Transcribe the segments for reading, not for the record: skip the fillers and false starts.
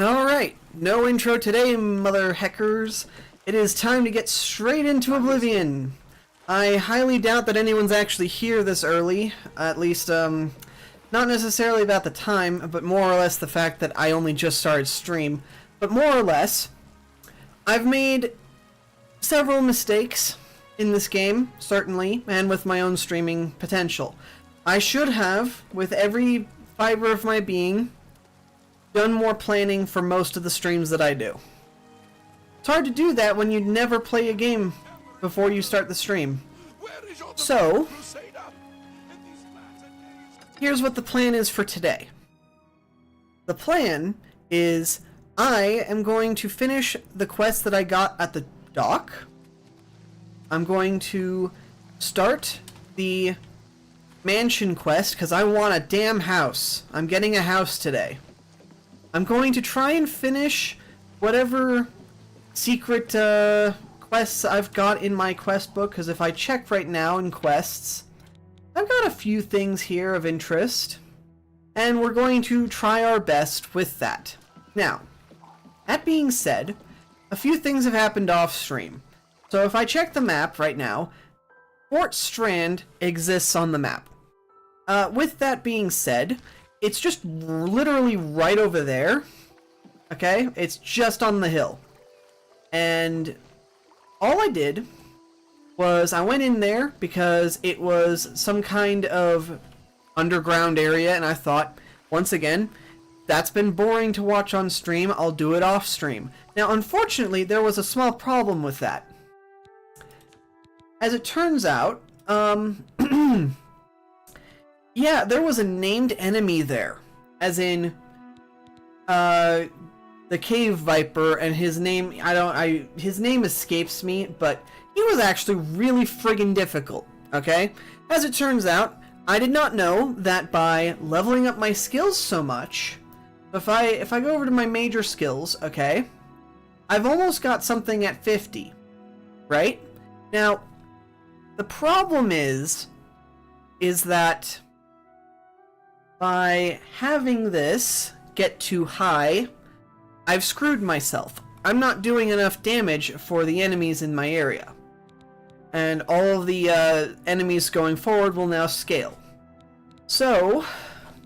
Alright, no intro today, mother heckers. It is time to get straight into Oblivion. I highly doubt that anyone's actually here this early, at least, not necessarily about the time, but more or less the fact that I only just started stream. But more or less, I've made several mistakes in this game, certainly, and with my own streaming potential. I should have, with every fiber of my being, done more planning for most of the streams that I do. It's hard to do that when you never play a game before you start the stream. So, here's what the plan is for today. The plan is I am going to finish the quest that I got at the dock. I'm going to start the mansion quest because I want a damn house. I'm getting a house today. I'm going to try and finish whatever secret quests I've got in my quest book, because if I check right now in quests, I've got a few things here of interest, and we're going to try our best with that. Now, that being said, a few things have happened off stream. So if I check the map right now, Fort Strand exists on the map. With that being said, it's just literally right over there, okay? It's just on the hill. And all I did was I went in there because it was some kind of underground area, and I thought, once again, that's been boring to watch on stream, I'll do it off stream. Now, unfortunately, there was a small problem with that. As it turns out, yeah, there was a named enemy there, as in, the Cave Viper, and his name, his name escapes me, but he was actually really friggin' difficult, okay? As it turns out, I did not know that by leveling up my skills so much, if I go over to my major skills, okay, I've almost got something at 50, right? Now, the problem is that by having this get too high, I've screwed myself. I'm not doing enough damage for the enemies in my area. And all of the enemies going forward will now scale. So,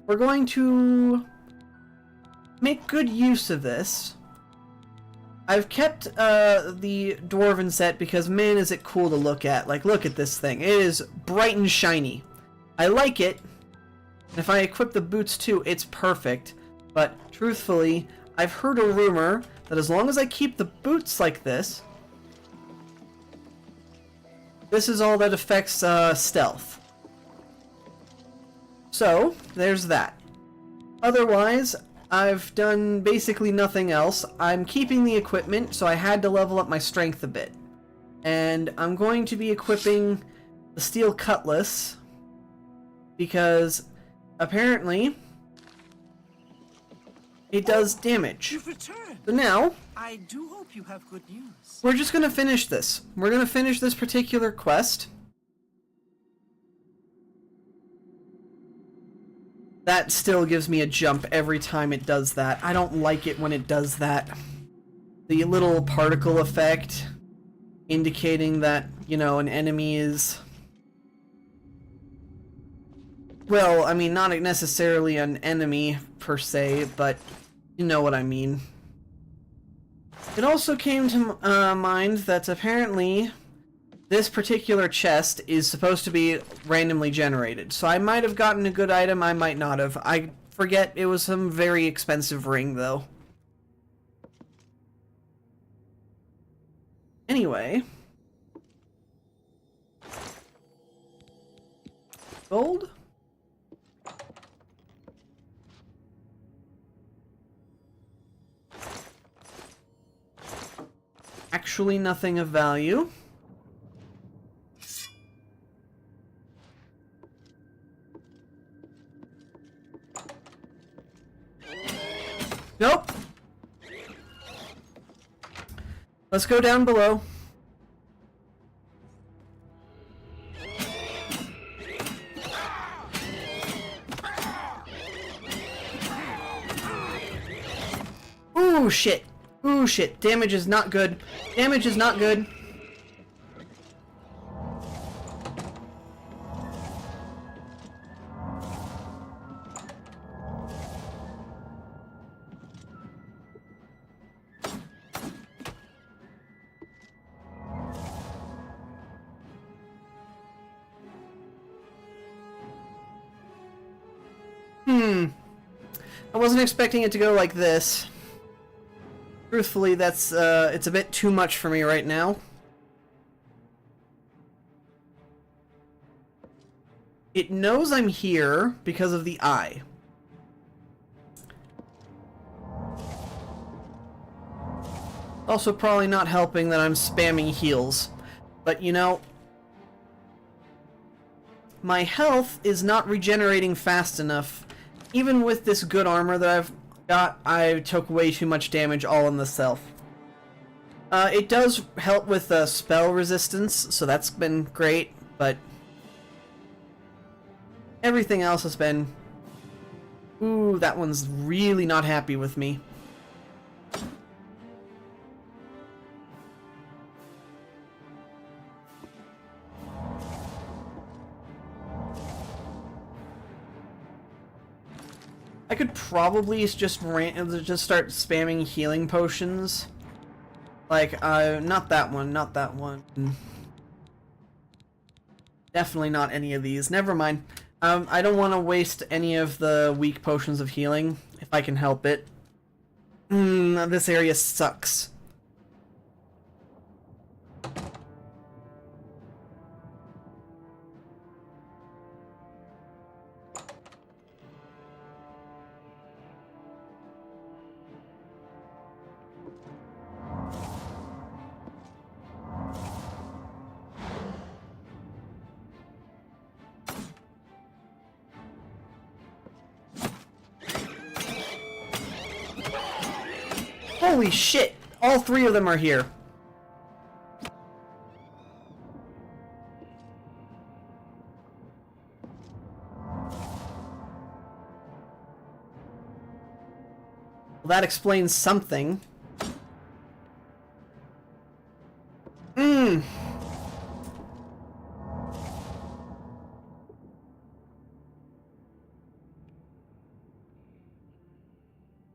we're going to make good use of this. I've kept the Dwarven set because, man, is it cool to look at. Like, look at this thing. It is bright and shiny. I like it. And if I equip the boots too, it's perfect. But truthfully, I've heard a rumor that as long as I keep the boots like this, this is all that affects stealth. So, there's that. Otherwise, I've done basically nothing else. I'm keeping the equipment, so I had to level up my strength a bit. And I'm going to be equipping the steel cutlass, because apparently it does damage. You've returned. So now, I do hope you have good news. we're just gonna finish this. We're gonna finish this particular quest. That still gives me a jump every time it does that. I don't like it when it does that. The little particle effect indicating that, you know, an enemy is... Well, I mean, not necessarily an enemy per se, but you know what I mean. It also came to mind that apparently this particular chest is supposed to be randomly generated. So I might have gotten a good item, I might not have. I forget, it was some very expensive ring, though. Anyway. Gold? Actually nothing of value. Nope. Let's go down below. Ooh, shit. Ooh, shit. Damage is not good. Damage is not good. I wasn't expecting it to go like this. Truthfully, that's, it's a bit too much for me right now. It knows I'm here because of the eye. Also probably not helping that I'm spamming heals. But, you know, my health is not regenerating fast enough. Even with this good armor that I've got, I took way too much damage all in the self. It does help with spell resistance, so that's been great, but everything else has been... Ooh, that one's really not happy with me. I could probably just start spamming healing potions. Like, not that one, not that one. Definitely not any of these. Never mind. I don't want to waste any of the weak potions of healing, if I can help it. This area sucks. Holy shit! All three of them are here. Well, that explains something.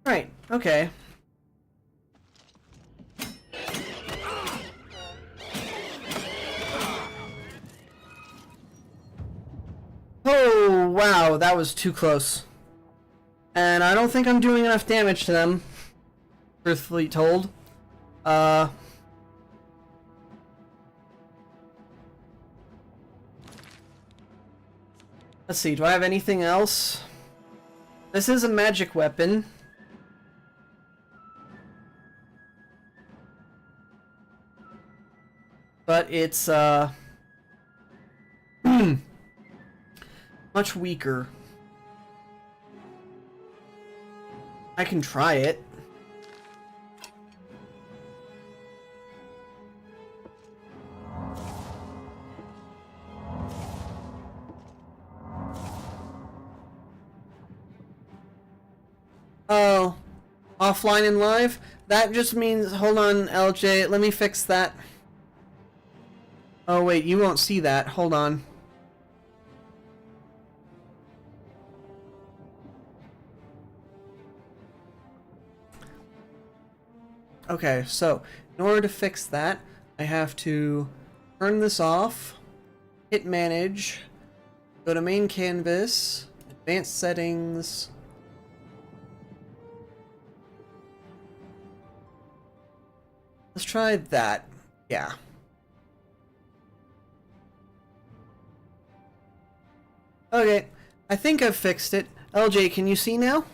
Right, okay. wow, that was too close. And I don't think I'm doing enough damage to them, truthfully told. Let's see, do I have anything else? This is a magic weapon. But it's, much weaker. I can try it. Oh, offline and live? That just means, hold on, LJ, let me fix that. Oh wait, you won't see that, hold on. Okay, so, in order to fix that, I have to turn this off, hit manage, go to main canvas, advanced settings. Let's try that. Yeah. Okay, I think I've fixed it. LJ, can you see now?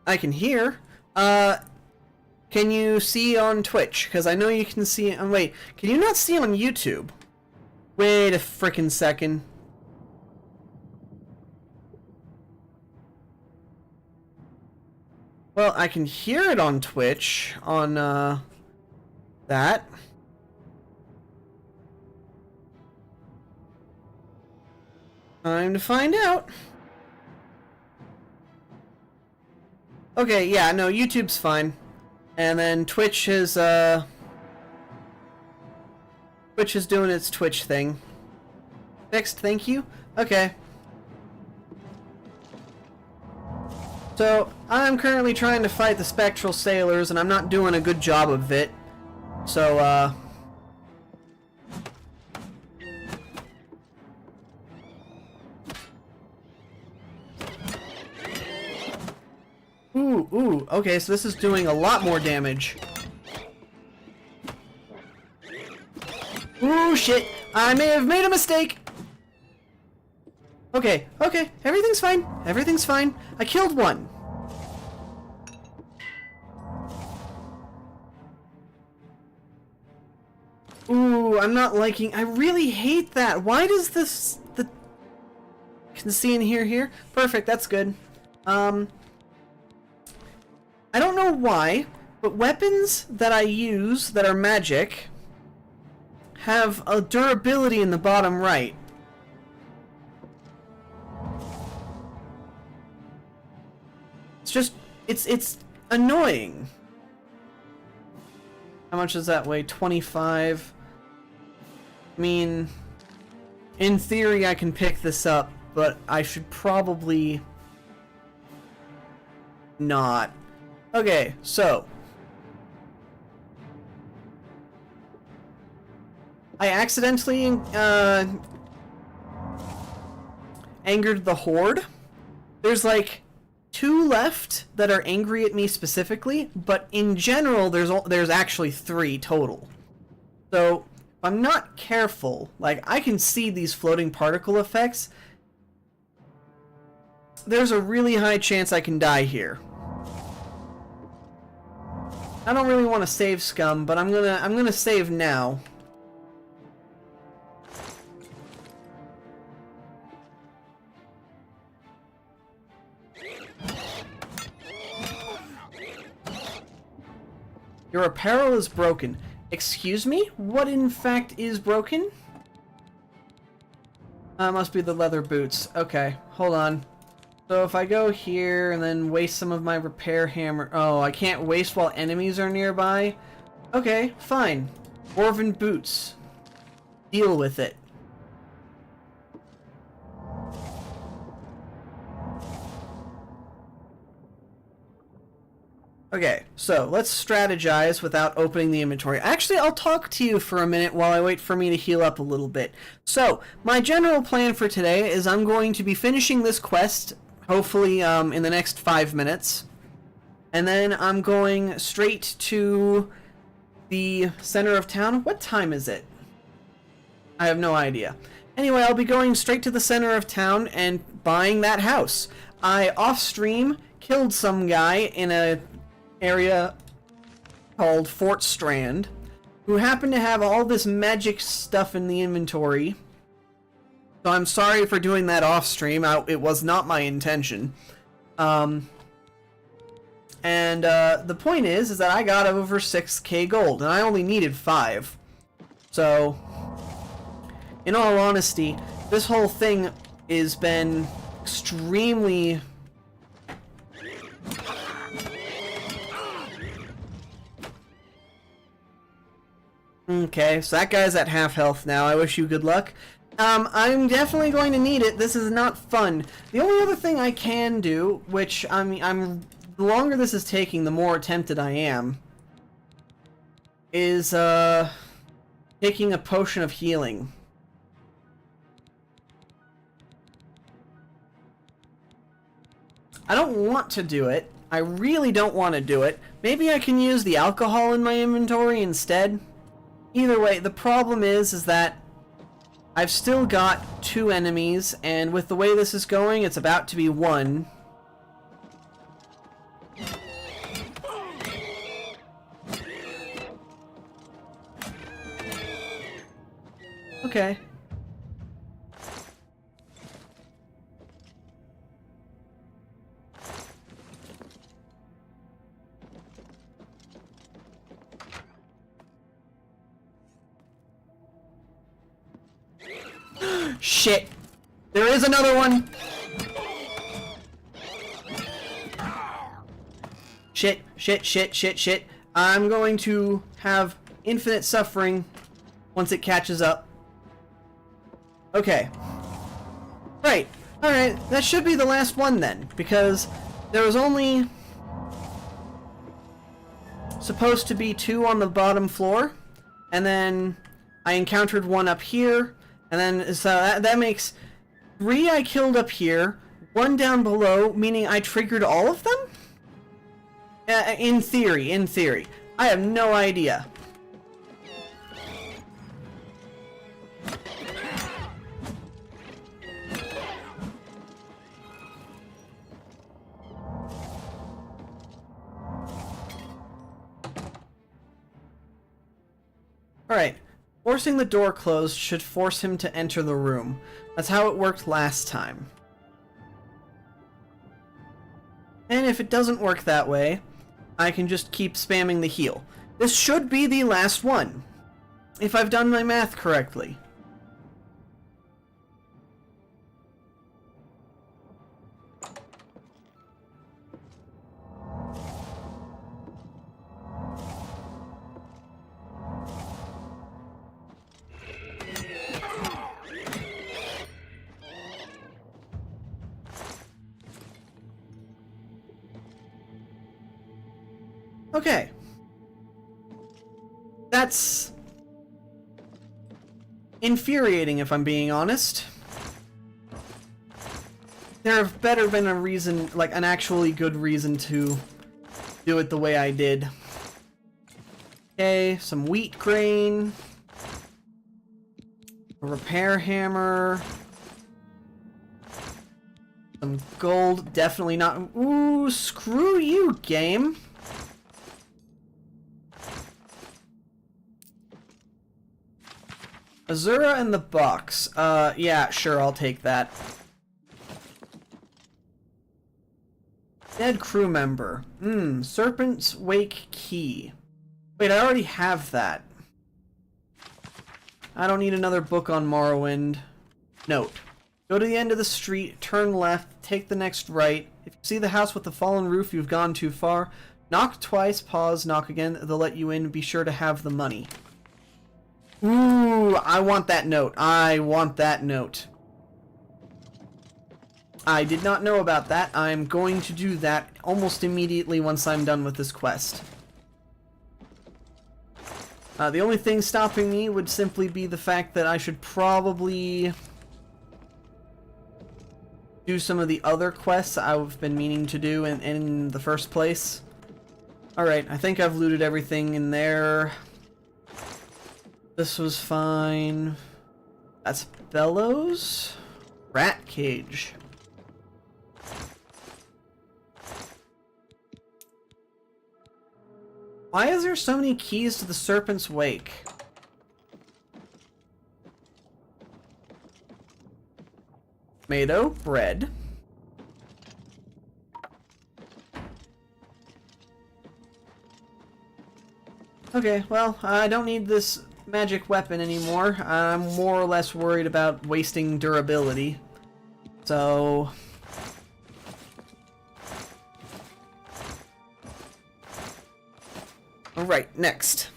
I can hear. Can you see on Twitch? Because I know you can see... wait, can you not see on YouTube? Wait a frickin' second. Well, I can hear it on Twitch, on, that. Time to find out. Okay, yeah, no, YouTube's fine. And then Twitch is doing its Twitch thing. Fixed, thank you. Okay. So, I'm currently trying to fight the Spectral Sailors, and I'm not doing a good job of it. So, Ooh, okay, so this is doing a lot more damage. Ooh, shit! I may have made a mistake! Okay, everything's fine. Everything's fine. I killed one. Ooh, I'm not liking... I really hate that. Why does this... Can see and hear here? Perfect, that's good. I don't know why, but weapons that I use that are magic have a durability in the bottom right. It's just, it's annoying. How much does that weigh? 25. I mean, in theory I can pick this up, but I should probably not. Okay, so I accidentally angered the Horde. There's like 2 left that are angry at me specifically, but in general there's actually 3 total. So if I'm not careful, like I can see these floating particle effects, there's a really high chance I can die here. I don't really want to save scum, but I'm gonna save now. Your apparel is broken. Excuse me? What in fact is broken? Must be the leather boots. Okay, hold on. So if I go here and then waste some of my repair hammer... Oh, I can't waste while enemies are nearby? Okay, fine. Dwarven boots. Deal with it. Okay, Okay, so let's strategize without opening the inventory. Actually, I'll talk to you for a minute while I wait for me to heal up a little bit. So, my general plan for today is I'm going to be finishing this quest, hopefully in the next 5 minutes. And then I'm going straight to the center of town. What time is it? I have no idea. Anyway, I'll be going straight to the center of town and buying that house. I, off-stream, killed some guy in a area called Fort Strand, who happened to have all this magic stuff in the inventory. So I'm sorry for doing that off stream. It was not my intention. The point is that I got over 6k gold, and I only needed 5. So, in all honesty, this whole thing has been extremely... Okay, so that guy's at half health now. I wish you good luck. I'm definitely going to need it. This is not fun. The only other thing I can do, which the longer this is taking, the more tempted I am, is taking a potion of healing. I don't want to do it. I really don't want to do it. Maybe I can use the alcohol in my inventory instead. Either way, the problem is that I've still got 2 enemies, and with the way this is going, it's about to be 1. Okay. Shit! There is another one! Shit, shit, shit, shit, shit. I'm going to have infinite suffering once it catches up. Okay. Right. Alright, that should be the last one then, because there was only supposed to be 2 on the bottom floor, and then I encountered 1 up here. And then, so that makes 3 I killed up here, 1 down below, meaning I triggered all of them? In theory. I have no idea. Alright. Forcing the door closed should force him to enter the room. That's how it worked last time. And if it doesn't work that way, I can just keep spamming the heal. This should be the last one, if I've done my math correctly. Okay. That's infuriating, if I'm being honest. There have better been a reason, like an actually good reason to do it the way I did. Okay, some wheat grain. A repair hammer. Some gold, definitely not. Ooh, screw you, game. Azura in the box. Yeah, sure, I'll take that. Dead crew member. Serpent's Wake key. Wait, I already have that. I don't need another book on Morrowind. Note. Go to the end of the street, turn left, take the next right. If you see the house with the fallen roof, you've gone too far. Knock twice, pause, knock again. They'll let you in. Be sure to have the money. Ooh, I want that note. I want that note. I did not know about that. I'm going to do that almost immediately once I'm done with this quest. The only thing stopping me would simply be the fact that I should probably do some of the other quests I've been meaning to do in the first place. Alright, I think I've looted everything in there. This was fine. That's Bellows? Rat cage. Why is there so many keys to the Serpent's Wake? Tomato, bread. Okay, well, I don't need this magic weapon anymore. I'm more or less worried about wasting durability. So... Alright, next.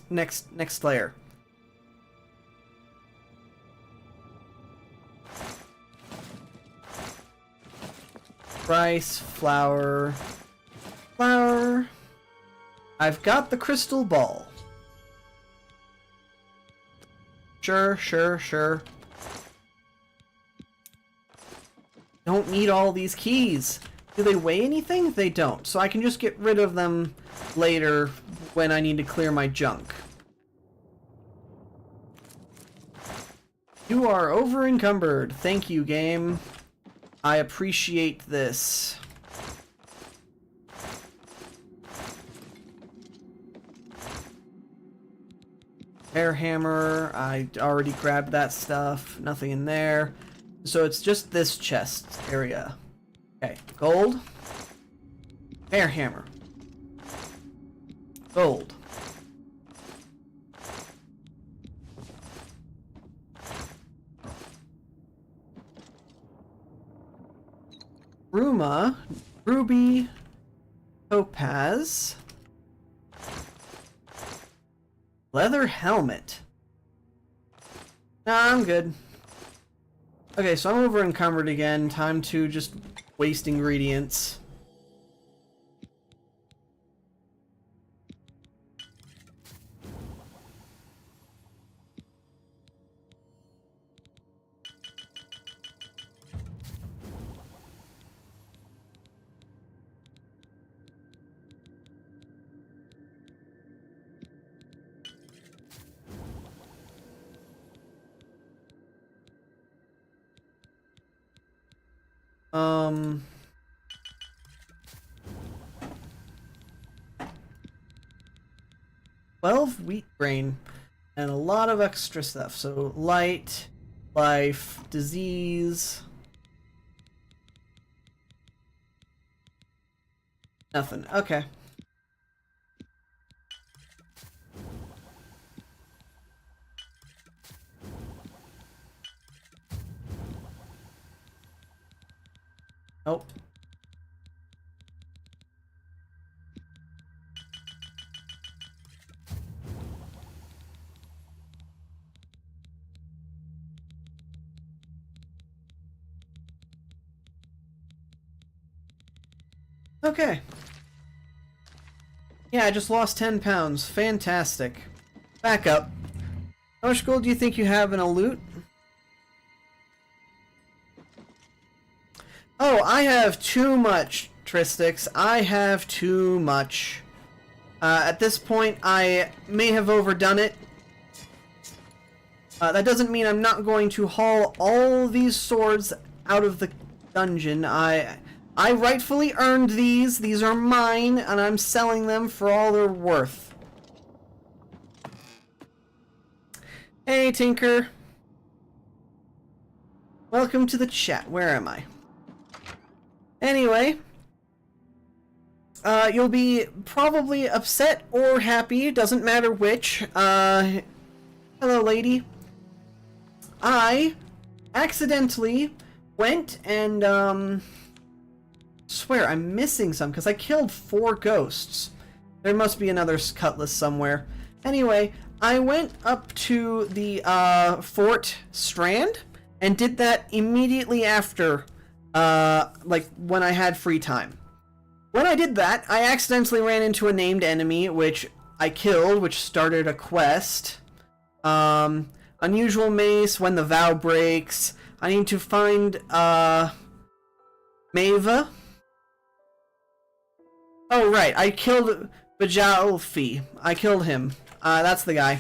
Next layer. Rice, flour... Flour... I've got the crystal ball. Sure. Don't need all these keys. Do they weigh anything? They don't. So I can just get rid of them later when I need to clear my junk. You are over encumbered. Thank you, game. I appreciate this. Air hammer, I already grabbed that stuff, nothing in there. So it's just this chest area. Okay, gold. Air hammer. Gold. Ruma, ruby, topaz. Leather helmet. Nah, I'm good. Okay, so I'm over encumbered again. Time to just waste ingredients. Um... 12 wheat grain and a lot of extra stuff. So light, life, disease. Nothing. Okay. Nope. Okay. Yeah, I just lost 10 pounds. Fantastic. Back up. How much gold do you think you have in a loot? Oh, I have too much, Tristix. I have too much. At this point, I may have overdone it. That doesn't mean I'm not going to haul all these swords out of the dungeon. I rightfully earned these. These are mine, and I'm selling them for all they're worth. Hey, Tinker. Welcome to the chat. Where am I? Anyway, you'll be probably upset or happy, doesn't matter which. Hello, lady. I accidentally went and, swear I'm missing some because I killed 4 ghosts. There must be another cutlass somewhere. Anyway, I went up to the, Fort Strand, and did that immediately after, like, when I had free time. When I did that, I accidentally ran into a named enemy, which I killed, which started a quest. Unusual mace, when the vow breaks. I need to find, Maeva. Oh, right, I killed Bajalfi. I killed him. That's the guy.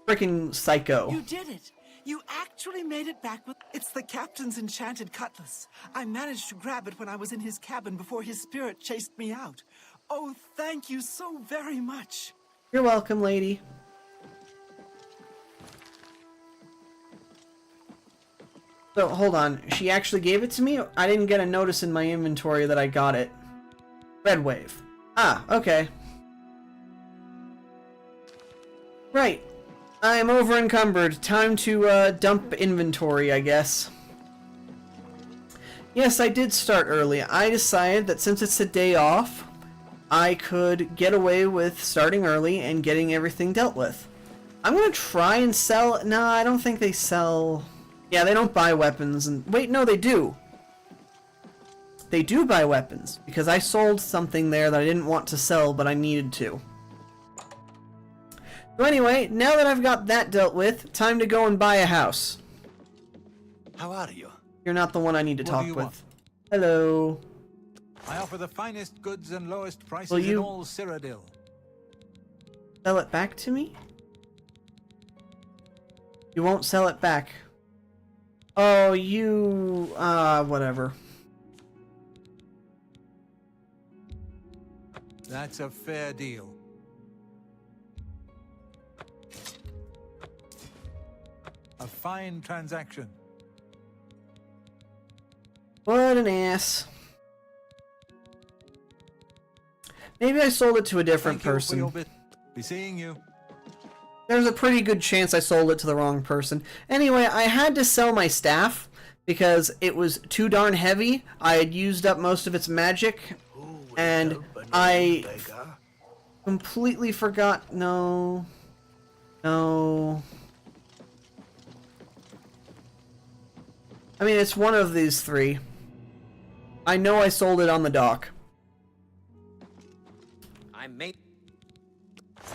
Freaking psycho. You did it! You actually made it back with... It's the captain's enchanted cutlass. I managed to grab it when I was in his cabin before his spirit chased me out. Oh, thank you so very much. You're welcome, lady. So, hold on. She actually gave it to me? I didn't get a notice in my inventory that I got it. Red wave. Ah, okay. Right. I am over encumbered. Time to dump inventory, I guess. Yes, I did start early. I decided that since it's a day off, I could get away with starting early and getting everything dealt with. I'm gonna try and sell... No, I don't think they sell... Yeah, they don't buy weapons. And wait, no, they do. They do buy weapons, because I sold something there that I didn't want to sell, but I needed to. So anyway, now that I've got that dealt with, time to go and buy a house. How are you? You're not the one I need to What talk do you with. want? Hello. I offer the finest goods and lowest prices Will you- in all Cyrodiil. Sell it back to me? You won't sell it back. Oh, you... whatever. That's a fair deal. A fine transaction. What an ass. Maybe I sold it to a different Thank you for person. your bit. Be seeing you. There's a pretty good chance I sold it to the wrong person. Anyway, I had to sell my staff because it was too darn heavy. I had used up most of its magic, and I completely forgot. No. No. I mean, it's one of these three. I know I sold it on the dock.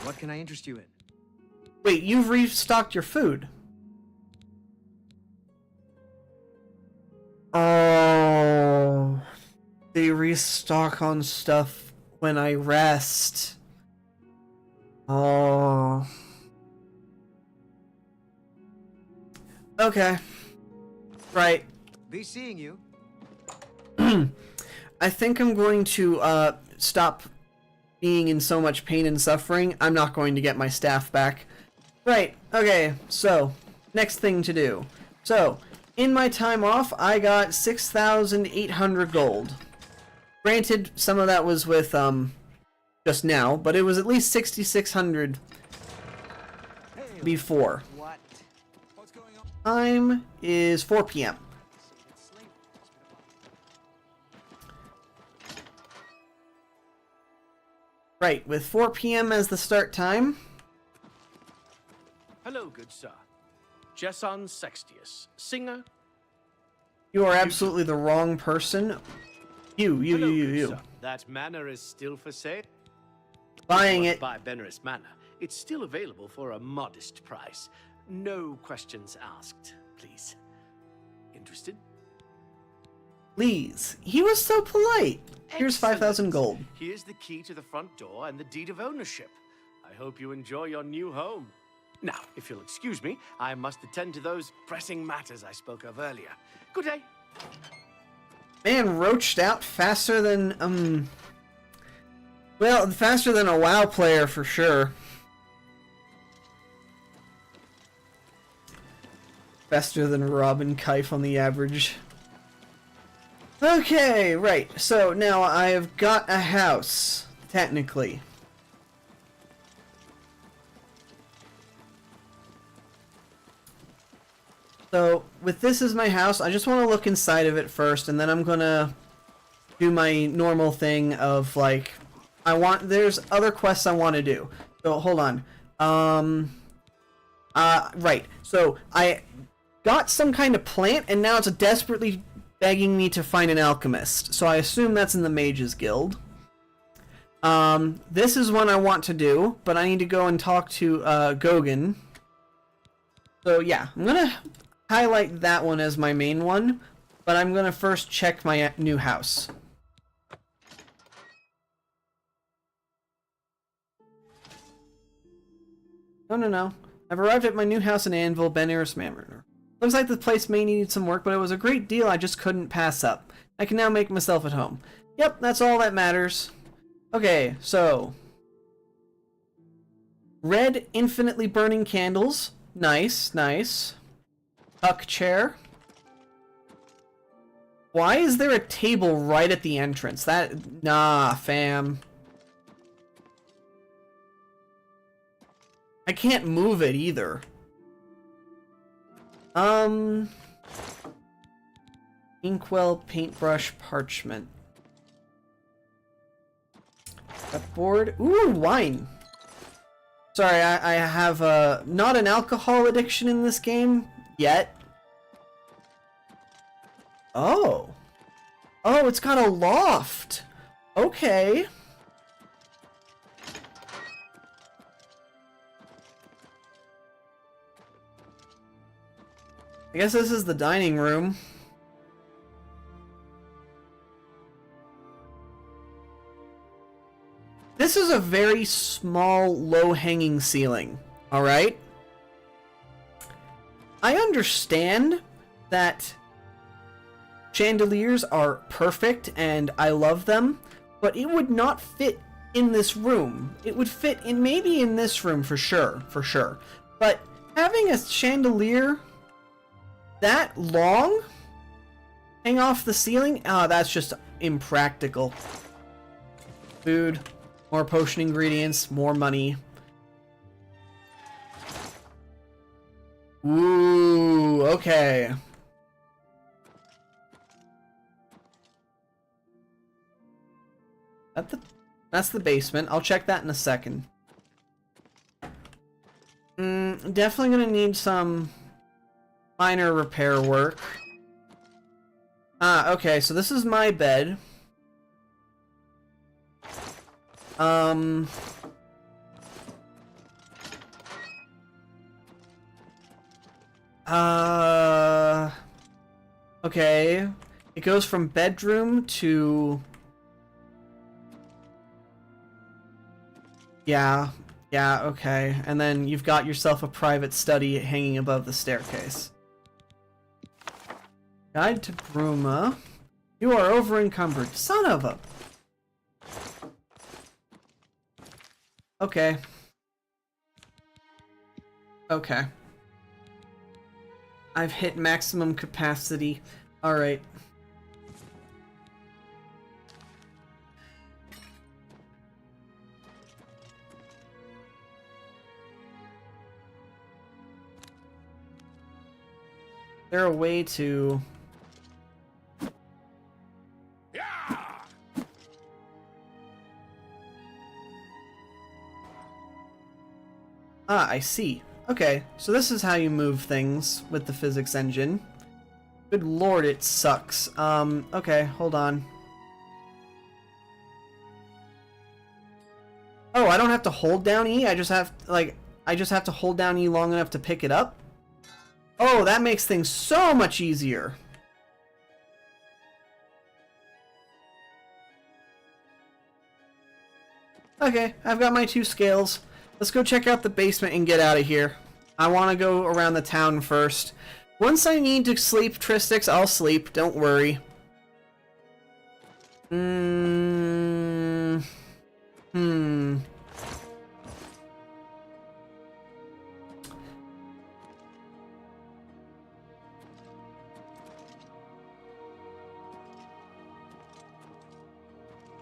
What can I interest you in? Wait, you've restocked your food. Oh, they restock on stuff when I rest. Oh. Okay. Right. Be seeing you. I think I'm going to stop being in so much pain and suffering. I'm not going to get my staff back. Right, okay, so, next thing to do. So, in my time off, I got 6,800 gold. Granted, some of that was with, just now, but it was at least 6,600 before. What? What's going on? Time is 4 p.m. Right, with 4 p.m. as the start time. Hello, good sir. Jesson Sextius, singer. You are absolutely the wrong person. Hello, good You. sir. That manor is still for sale. Buying If it. you want to buy Benaris Manor. It's still available for a modest price. No questions asked, please. Interested? Please. He was so polite. Here's 5,000 Excellent. gold. Here's the key to the front door and the deed of ownership. I hope you enjoy your new home. Now, if you'll excuse me, I must attend to those pressing matters I spoke of earlier. Good day. Man roached out faster than, well, faster than a WoW player for sure. Faster than Robin Kife on the average. Okay, right. So now I've got a house, technically. So with this as my house, I just want to look inside of it first, and then I'm gonna do my normal thing of like, there's other quests I want to do. So hold on. Right. So got some kind of plant, and now it's desperately begging me to find an alchemist. So I assume that's in the Mages Guild. This is one I want to do, but I need to go and talk to Goguen. So yeah, I'm gonna highlight that one as my main one, but I'm gonna first check my new house. No. I've arrived at my new house in Anvil, Ben Eris Manor. Looks like the place may need some work, but it was a great deal I just couldn't pass up. I can now make myself at home. Yep, that's all that matters. Okay, so... red infinitely burning candles. Nice, nice. Tuck chair. Why is there a table right at the entrance? Nah, fam. I can't move it either. Inkwell, paintbrush, parchment. That board. Ooh, wine. Sorry, I have not an alcohol addiction in this game yet. Oh. Oh, it's got a loft. Okay. I guess this is the dining room. This is a very small, low-hanging ceiling, alright? I understand that chandeliers are perfect and I love them, but it would not fit in this room. It would fit in maybe in this room for sure. But having a chandelier that long hang off the ceiling, that's just impractical. Food. More potion ingredients, more money. Ooh, okay. That's the basement. I'll check that in a second. Definitely gonna need some minor repair work. Okay, so this is my bed. Okay. It goes from bedroom to... Yeah, okay. And then you've got yourself a private study hanging above the staircase. Guide to Bruma. You are over encumbered. Son of a... Okay. Okay. I've hit maximum capacity. Alright. Is there a way to... Ah, I see. Okay, so this is how you move things with the physics engine. Good lord, it sucks. Okay, hold on. Oh, I don't have to hold down E? I just have to hold down E long enough to pick it up? Oh, that makes things so much easier. Okay, I've got my 2 scales. Let's go check out the basement and get out of here. I want to go around the town first. Once I need to sleep, Tristix, I'll sleep. Don't worry.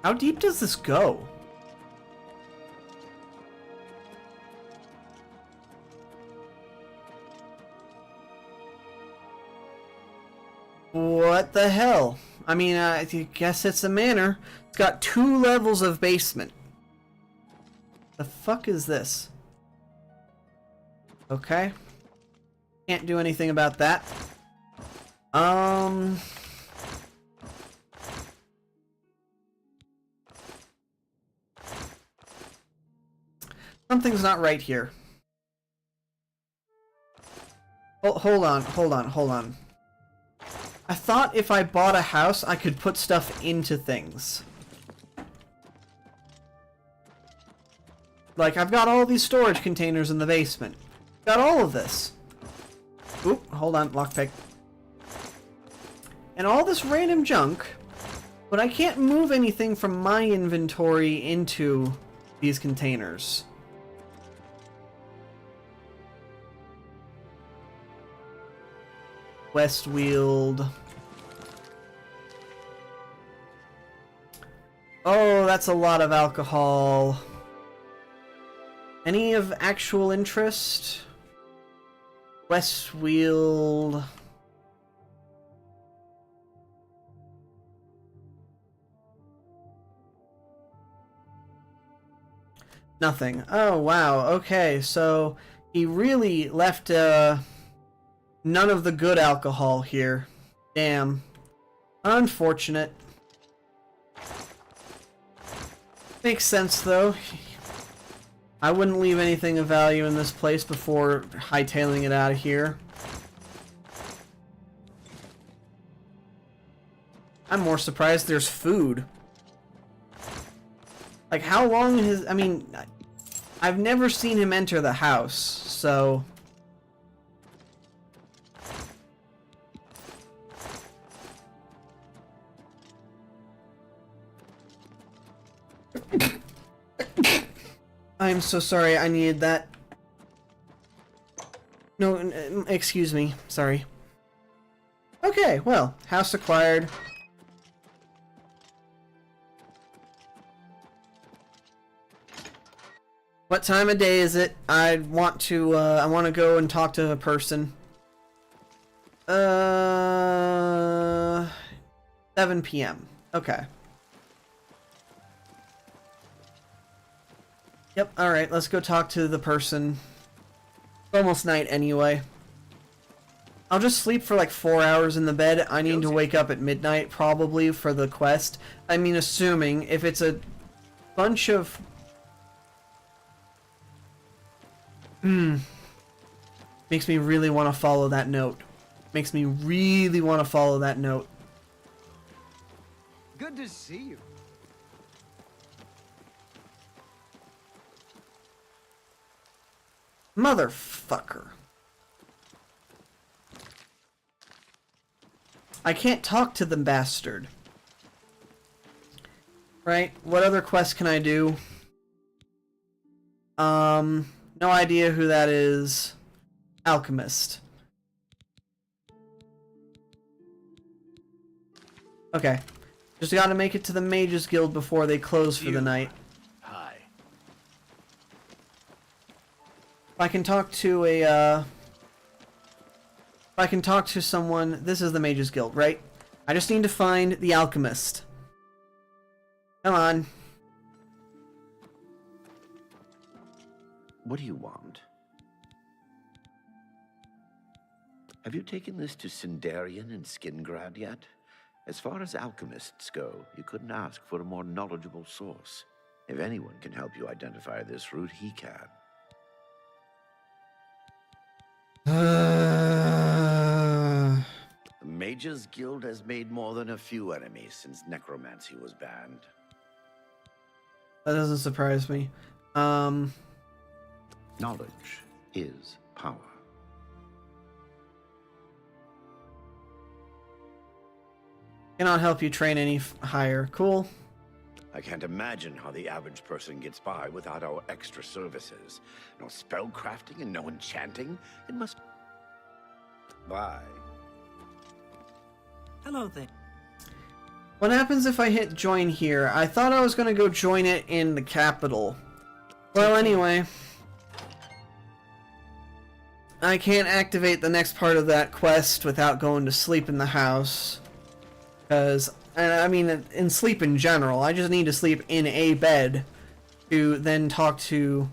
How deep does this go? What the hell? I mean, I guess it's a manor. It's got 2 levels of basement. The fuck is this? Okay. Can't do anything about that. Something's not right here. Oh, hold on. I thought if I bought a house, I could put stuff into things. Like, I've got all these storage containers in the basement. Got all of this. Oop, hold on, lockpick. And all this random junk, but I can't move anything from my inventory into these containers. Westweald. Oh, that's a lot of alcohol. Any of actual interest? Westweald. Nothing. Oh, wow. Okay, so he really left none of the good alcohol here. Damn. Unfortunate. Makes sense, though. I wouldn't leave anything of value in this place before hightailing it out of here. I'm more surprised there's food. Like, how long has... I mean, I've never seen him enter the house, so... I'm so sorry, I needed that. No, excuse me, sorry. Okay, well, house acquired. What time of day is it? I want to go and talk to a person. 7 p.m. Okay. Yep, alright, let's go talk to the person. It's almost night anyway. I'll just sleep for like 4 hours in the bed. I need to wake up at midnight probably for the quest. I mean, assuming if it's a bunch of... Makes me really want to follow that note. Makes me really want to follow that note. Good to see you. Motherfucker. I can't talk to the bastard. Right? What other quest can I do? No idea who that is. Alchemist. Okay. Just gotta make it to the Mages Guild before they close for the night. Hi. If I can talk to a, If I can talk to someone... This is the Mages Guild, right? I just need to find the Alchemist. Come on. What do you want? Have you taken this to Sindarian and Skingrad yet? As far as alchemists go, you couldn't ask for a more knowledgeable source. If anyone can help you identify this route, he can. The Mages Guild has made more than a few enemies since necromancy was banned. That doesn't surprise me. Knowledge is power. Cannot help you train any higher. Cool. I can't imagine how the average person gets by without our extra services. No spellcrafting and no enchanting. It must... Bye. Hello there. What happens if I hit join here? I thought I was going to go join it in the capital. Well, anyway. I can't activate the next part of that quest without going to sleep in the house. Because, I mean, in sleep in general, I just need to sleep in a bed to then talk to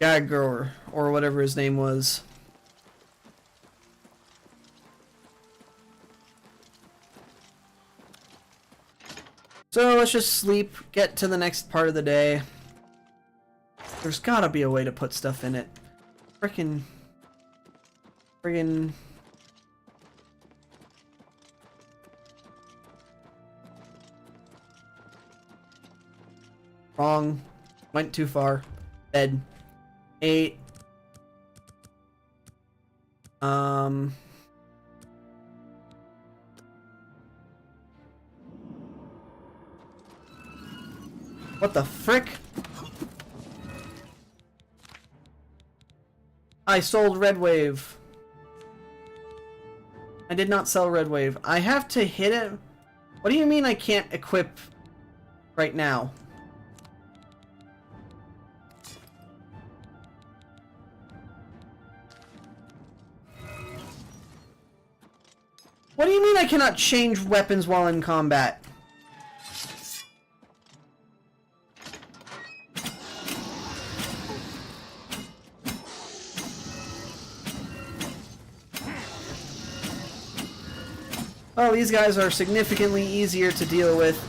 Gagor, or whatever his name was. So let's just sleep, get to the next part of the day. There's gotta be a way to put stuff in it. Friggin... Wrong. Went too far. Bed. 8. What the frick? I sold Red Wave. I did not sell Red Wave. I have to hit it? What do you mean I can't equip right now? What do you mean I cannot change weapons while in combat? Well, these guys are significantly easier to deal with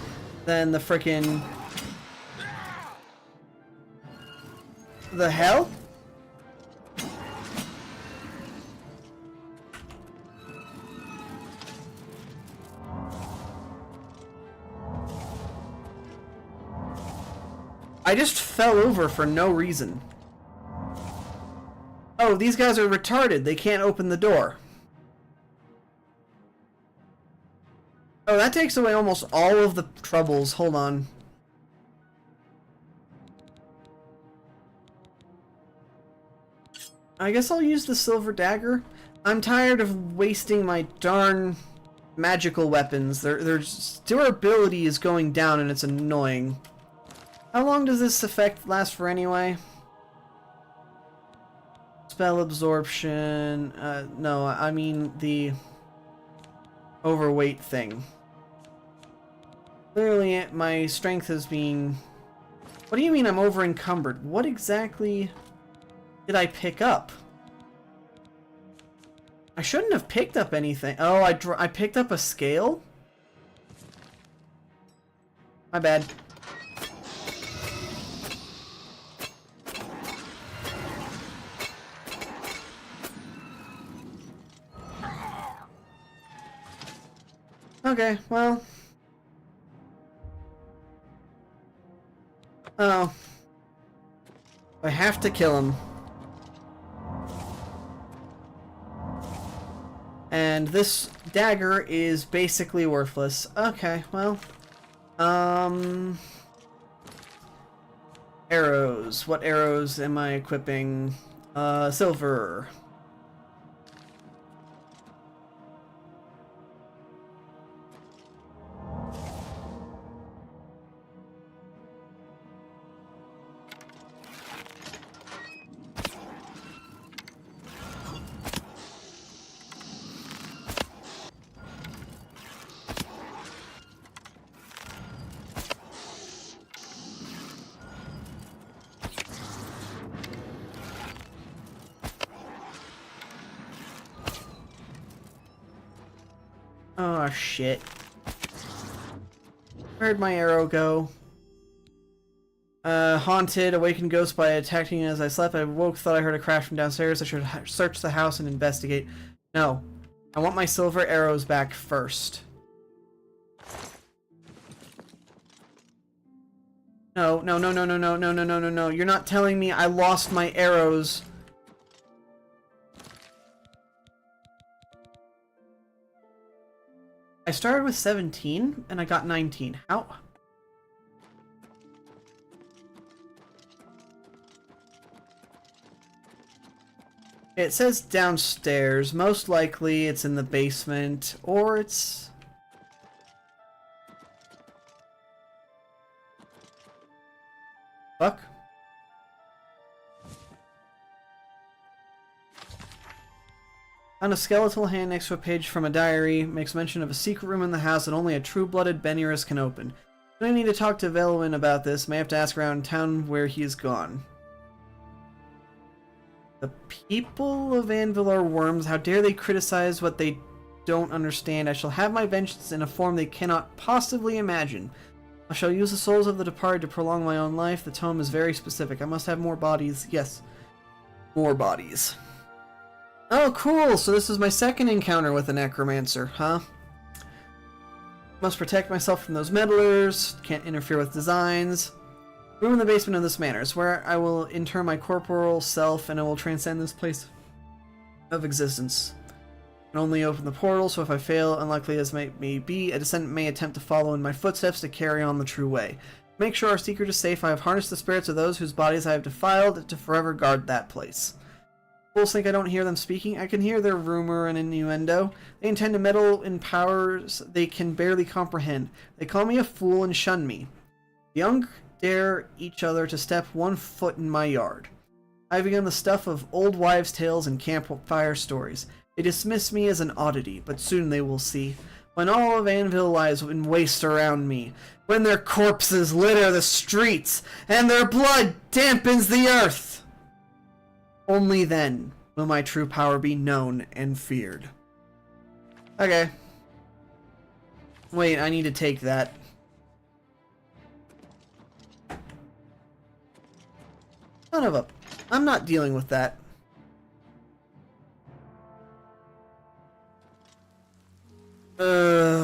than the frickin'... The hell? I just fell over for no reason. Oh, these guys are retarded. They can't open the door. Oh, that takes away almost all of the troubles. Hold on. I guess I'll use the silver dagger. I'm tired of wasting my darn magical weapons. Their durability is going down and it's annoying. How long does this effect last for anyway? Spell absorption. No, I mean the overweight thing. Clearly, my strength is being... What do you mean I'm over encumbered? What exactly did I pick up? I shouldn't have picked up anything. Oh, I picked up a scale? My bad. Okay, well... Oh. I have to kill him. And this dagger is basically worthless. Okay, well... Arrows. What arrows am I equipping? Silver. Oh shit. Where'd my arrow go? Haunted, awakened ghost by attacking as I slept. I woke, thought I heard a crash from downstairs. I should search the house and investigate. No. I want my silver arrows back first. No, no, no, no, no, no, no, no, no, no, no. You're not telling me I lost my arrows. I started with 17 and I got 19. How? It says downstairs. Most likely it's in the basement or it's... Fuck. On a skeletal hand next to a page from a diary, makes mention of a secret room in the house that only a true-blooded Benirus can open. I need to talk to Velwyn about this. May have to ask around town where he is gone. The people of Anvil are worms. How dare they criticize what they don't understand? I shall have my vengeance in a form they cannot possibly imagine. I shall use the souls of the departed to prolong my own life. The tome is very specific. I must have more bodies. Yes. More bodies. Oh, cool! So this is my second encounter with a necromancer, huh? Must protect myself from those meddlers. Can't interfere with designs. Room in the basement of this manor is where I will inter my corporal self and I will transcend this place of existence. And only open the portal, so if I fail, unlikely as may be, a descendant may attempt to follow in my footsteps to carry on the true way. Make sure our secret is safe. I have harnessed the spirits of those whose bodies I have defiled to forever guard that place. Fools think I don't hear them speaking. I can hear their rumor and innuendo. They intend to meddle in powers they can barely comprehend. They call me a fool and shun me. The young dare each other to step 1 foot in my yard. I have begun the stuff of old wives' tales and campfire stories. They dismiss me as an oddity, but soon they will see. When all of Anvil lies in waste around me, when their corpses litter the streets, and their blood dampens the earth, only then will my true power be known and feared. Okay. Wait, I need to take that. Son of a... I'm not dealing with that.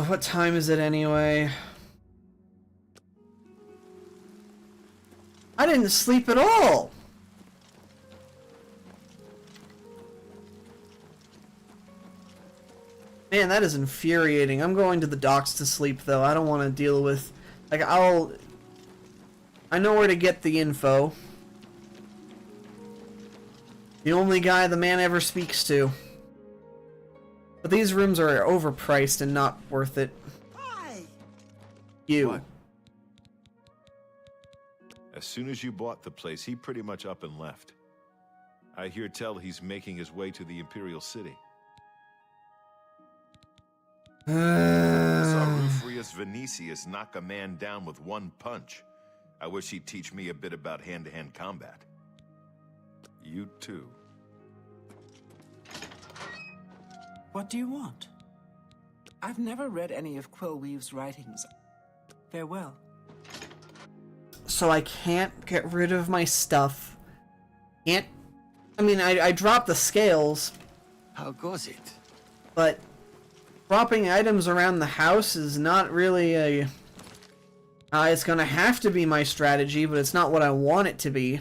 What time is it anyway? I didn't sleep at all! Man, that is infuriating. I'm going to the docks to sleep, though. I don't want to deal with... Like, I know where to get the info. The only guy the man ever speaks to. But these rooms are overpriced and not worth it. Hi! You. What? As soon as you bought the place, he pretty much up and left. I hear tell he's making his way to the Imperial City. Saw Rufrius Vinicius knock a man down with 1 punch. I wish he'd teach me a bit about hand-to-hand combat. You too. What do you want? I've never read any of Quillweave's writings. Farewell. So I can't get rid of my stuff. Can't... I mean, I dropped the scales. How goes it? But... dropping items around the house is not really a... it's gonna have to be my strategy, but it's not what I want it to be.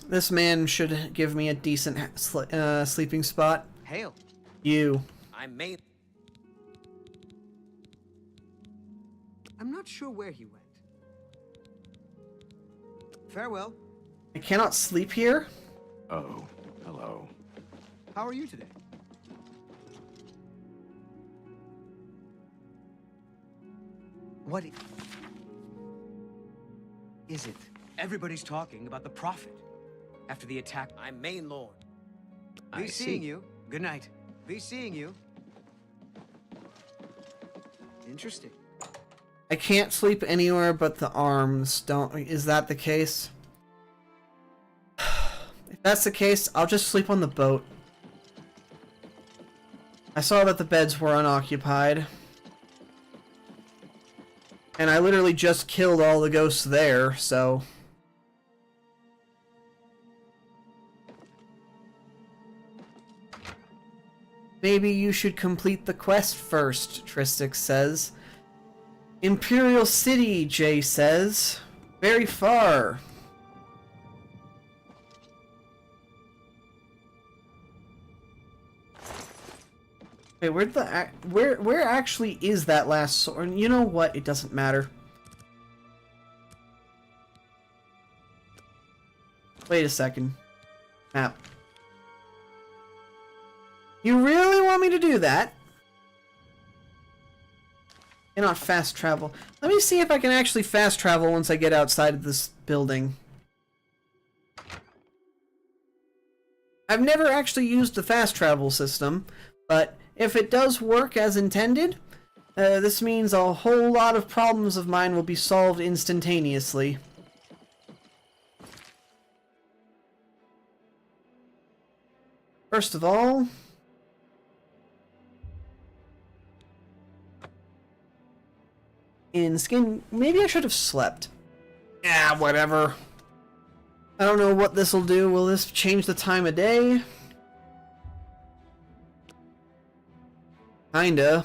This man should give me a decent sleeping spot. Hail. You. I'm made. I'm not sure where he went. Farewell. I cannot sleep here? Oh, hello. How are you today? What is it? Everybody's talking about the Prophet. After the attack, I'm main lord. be seeing you. Good night. Be seeing you. Interesting. I can't sleep anywhere but the arms. Is that the case? If that's the case, I'll just sleep on the boat. I saw that the beds were unoccupied. And I literally just killed all the ghosts there, so... Maybe you should complete the quest first, Tristix says. Imperial City, Jay says. Very far. Wait, where actually is that last sword? You know what? It doesn't matter. Wait a second. Map. You really want me to do that? Cannot fast travel. Let me see if I can actually fast travel once I get outside of this building. I've never actually used the fast travel system, but if it does work as intended, this means a whole lot of problems of mine will be solved instantaneously. First of all, in skin, maybe I should have slept. Yeah, whatever. I don't know what this will do. Will this change the time of day? Kinda.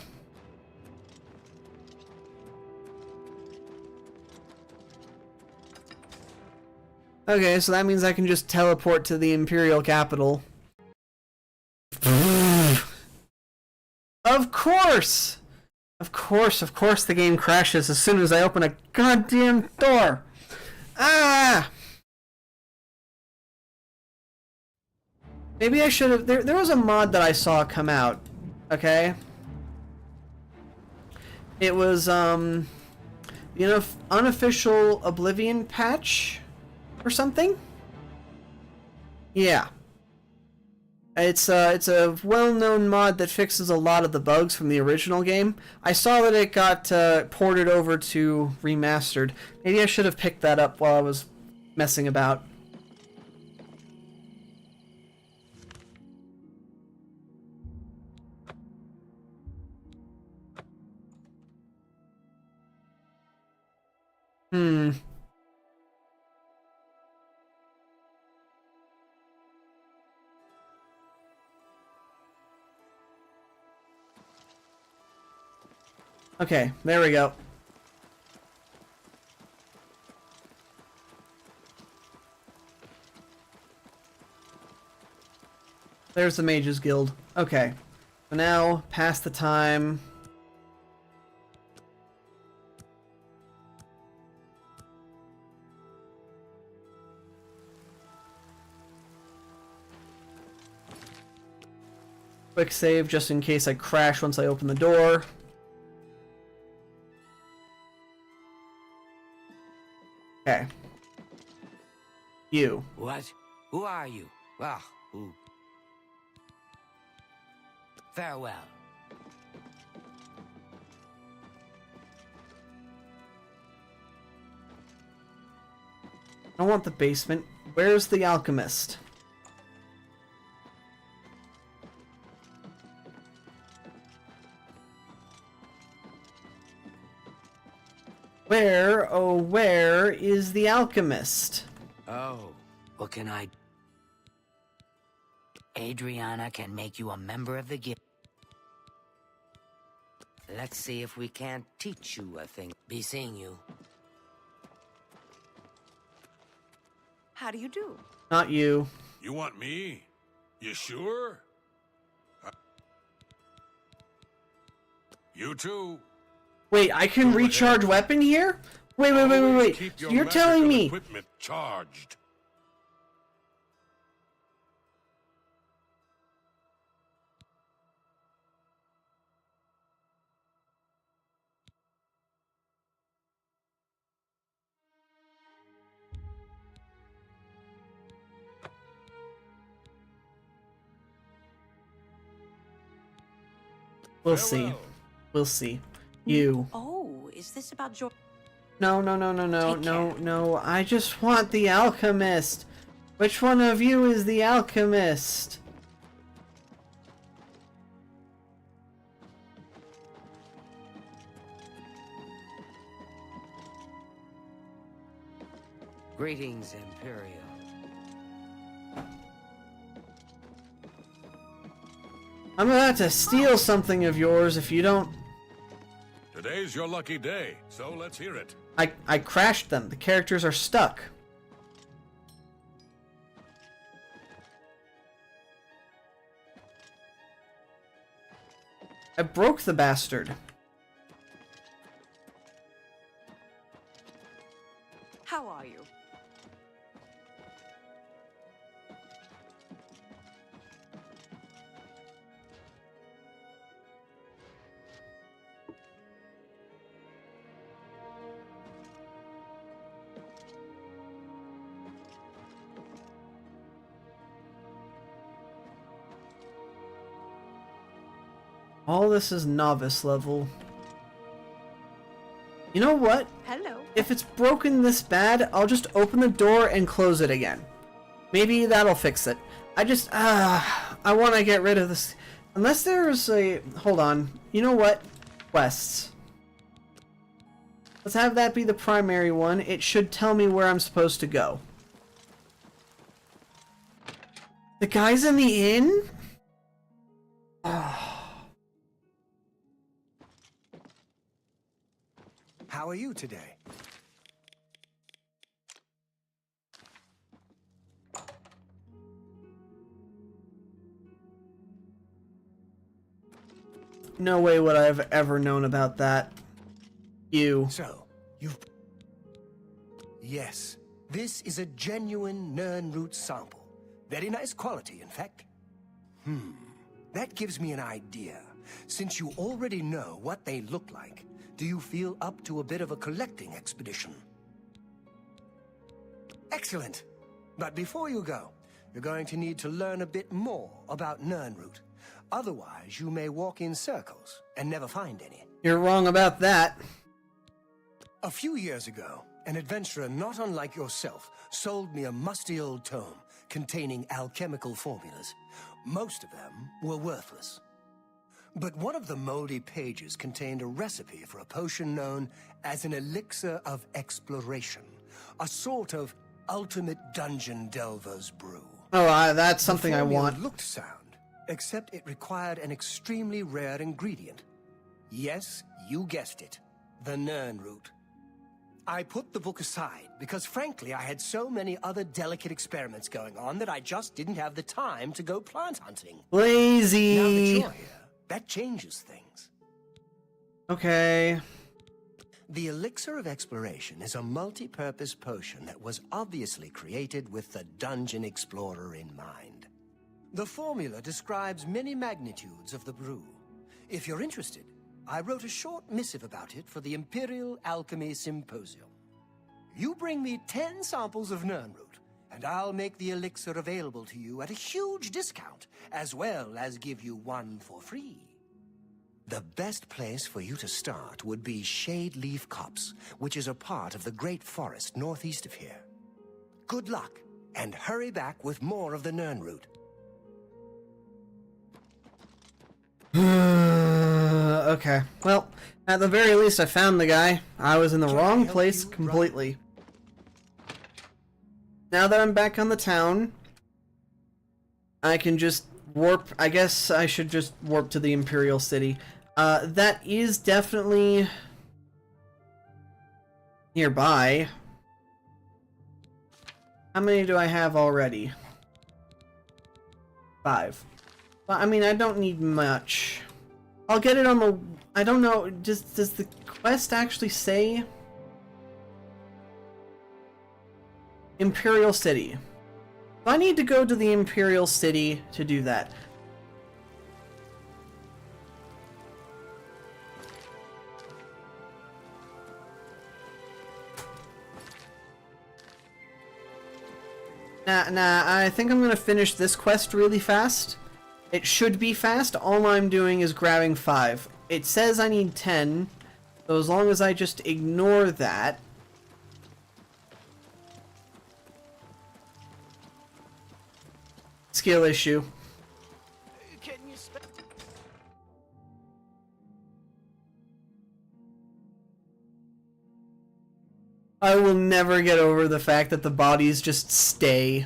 Okay, so that means I can just teleport to the Imperial capital. Of course! Of course the game crashes as soon as I open a goddamn door! Ah! Maybe I should have... There was a mod that I saw come out, okay? It was, you know, unofficial Oblivion patch or something? Yeah. It's a well-known mod that fixes a lot of the bugs from the original game. I saw that it got ported over to Remastered. Maybe I should have picked that up while I was messing about. Okay, there we go. There's the Mages Guild. Okay. So now, pass the time. Quick save just in case I crash once I open the door. Okay. You. What? Who are you? Ah, who? Farewell. I want the basement. Where's the alchemist? Where, oh where is the alchemist? Oh, what can I... Adriana can make you a member of the guild. Let's see if we can't teach you a thing. Be seeing you. How do you do? Not you. You want me? You sure? You too. Wait, I can recharge weapon here? Wait. Keep your You're telling magical me... equipment charged. We'll see. We'll see. You. Oh, is this about your... No. I just want the alchemist. Which one of you is the alchemist? Greetings, Imperial. I'm about to steal something of yours if you don't... Today's your lucky day, so let's hear it. I crashed them. The characters are stuck. I broke the bastard. How are you? All this is novice level. You know what? Hello. If it's broken this bad, I'll just open the door and close it again. Maybe that'll fix it. I I want to get rid of this. Unless there's a... Hold on. You know what? Quests. Let's have that be the primary one. It should tell me where I'm supposed to go. The guys in the inn? Oh. How are you today? No way would I have ever known about that. You. So, you've... Yes, this is a genuine Nirnroot sample. Very nice quality, in fact. That gives me an idea. Since you already know what they look like, do you feel up to a bit of a collecting expedition? Excellent. But before you go, you're going to need to learn a bit more about Nirnroot. Otherwise, you may walk in circles and never find any. You're wrong about that. A few years ago, an adventurer not unlike yourself sold me a musty old tome containing alchemical formulas. Most of them were worthless. But one of the moldy pages contained a recipe for a potion known as an elixir of exploration, a sort of ultimate dungeon delver's brew. Oh, that's something I want. It looked sound, except it required an extremely rare ingredient. Yes, you guessed it, the Nirnroot. I put the book aside because, frankly, I had so many other delicate experiments going on that I just didn't have the time to go plant hunting. Lazy. Now that you're here, that changes things. Okay. The Elixir of Exploration is a multi-purpose potion that was obviously created with the Dungeon Explorer in mind. The formula describes many magnitudes of the brew. If you're interested, I wrote a short missive about it for the Imperial Alchemy Symposium. You bring me 10 samples of Nirnroot, and I'll make the elixir available to you at a huge discount, as well as give you one for free. The best place for you to start would be Shade Leaf Copse, which is a part of the Great Forest northeast of here. Good luck, and hurry back with more of the Nirnroot. Okay. Well, at the very least, I found the guy. I was in the wrong place completely. Now that I'm back on the town, I can just warp. I guess I should just warp to the Imperial City. That is definitely nearby. How many do I have already? 5. Well, I mean, I don't need much. I'll get it on the... I don't know, does the quest actually say... Imperial City? Do I need to go to the Imperial City to do that? Nah, I think I'm gonna finish this quest really fast. It should be fast. All I'm doing is grabbing 5. It says I need 10, so as long as I just ignore that. Skill issue. Can you I will never get over the fact that the bodies just stay.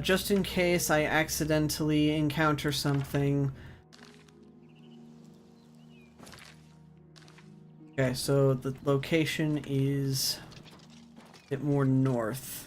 Just in case I accidentally encounter something. Okay, so the location is a bit more north.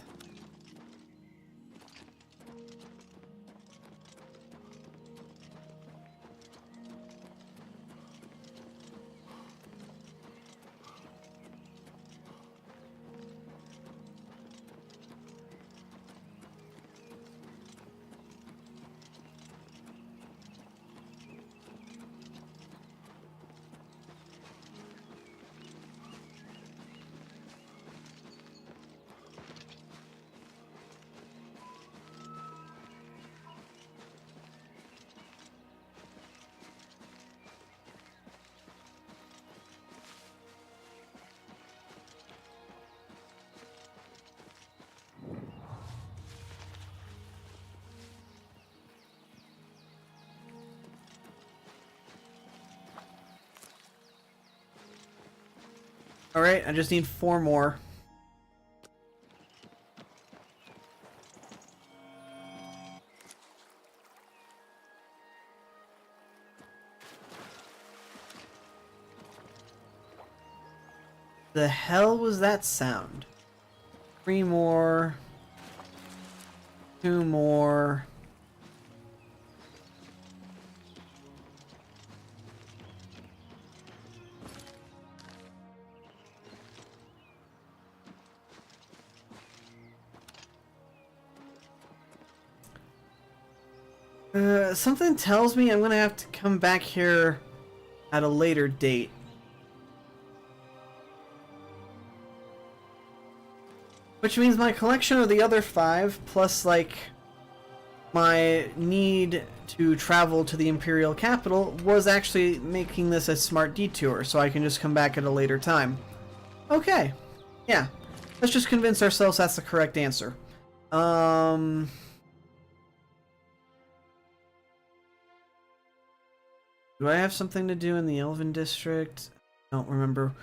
Alright, I just need 4 more. The hell was that sound? 3 more. 2 more. Something tells me I'm gonna have to come back here at a later date. Which means my collection of the other 5, plus, like, my need to travel to the Imperial capital, was actually making this a smart detour, so I can just come back at a later time. Okay. Yeah. Let's just convince ourselves that's the correct answer. Do I have something to do in the Elven District? I don't remember.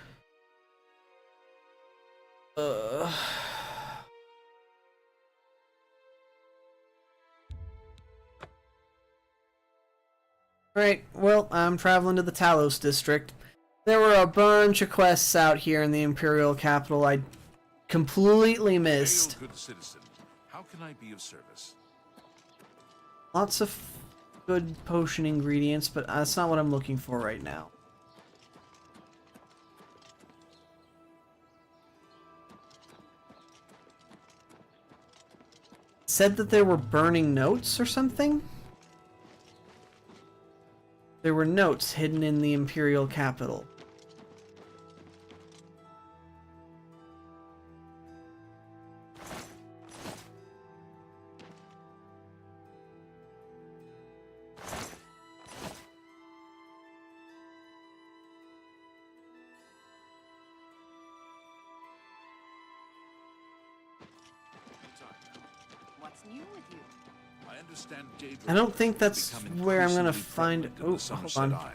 Right, well, I'm traveling to the Talos District. There were a bunch of quests out here in the Imperial capital I completely missed. Hail, good citizen. How can I be of service? Lots of good potion ingredients, but that's not what I'm looking for right now. Said that there were burning notes or something? There were notes hidden in the Imperial capital. What's new with you? I understand Daedra I don't think that's has become where I'm gonna increasingly find. prevalent in Oh, the Somerset hold on. Isle.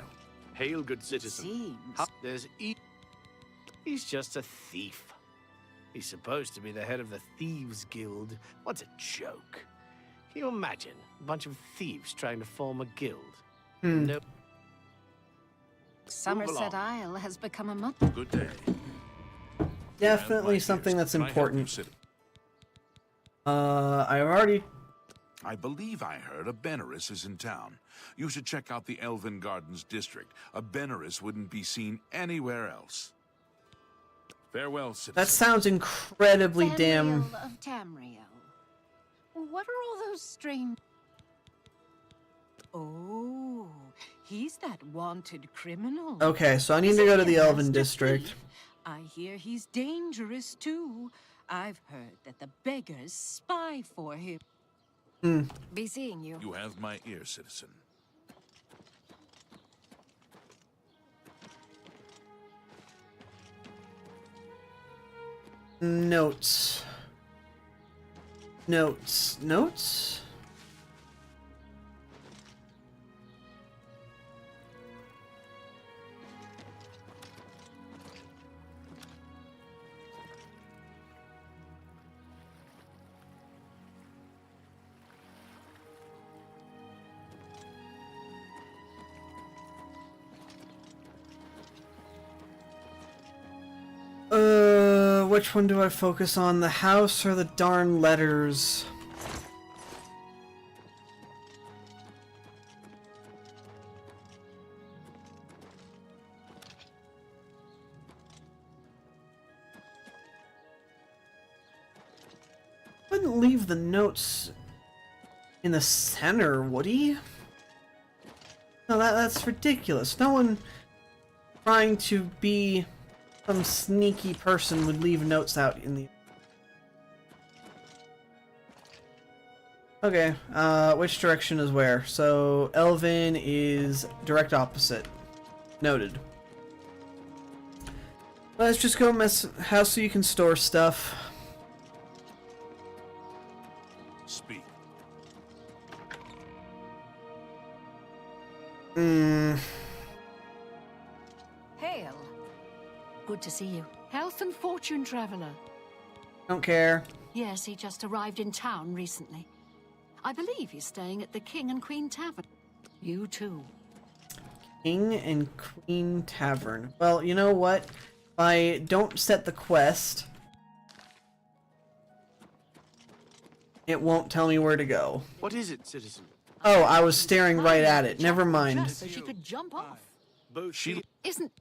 Hail, good citizen. Seems. There's He's just a thief. He's supposed to be the head of the Thieves Guild. What's a joke? Can you imagine a bunch of thieves trying to form a guild? No. Somerset Isle has become a much. Good day. Definitely My something dears, that's can I help you, important. citizen? I've already. I believe I heard a Benaris is in town. You should check out the Elven Gardens district. A Benaris wouldn't be seen anywhere else. Farewell, citizen. That sounds incredibly damn. Tamriel of Tamriel. What are all those strange? Oh, he's that wanted criminal. Okay, so I need Is to go to he the a Elven master District. thief? I hear he's dangerous too. I've heard that the beggars spy for him. Be seeing you. You have my ear, citizen. Notes. Notes. Notes? Which one do I focus on? The house or the darn letters? Wouldn't leave the notes in the center, would he? No, that's ridiculous. No one trying to be some sneaky person would leave notes out in the... Okay, which direction is where? So, Elven is direct opposite. Noted. Let's just go mess house so you can store stuff. Speak. Hail. Good to see you. Health and fortune traveler. Don't care. Yes, he just arrived in town recently. I believe he's staying at the King and Queen Tavern. You too. King and Queen Tavern. Well, you know what? If I don't set the quest, it won't tell me where to go. What is it, citizen? Oh, I was staring right at it. Never mind. Just so she could jump off. Both she Isn't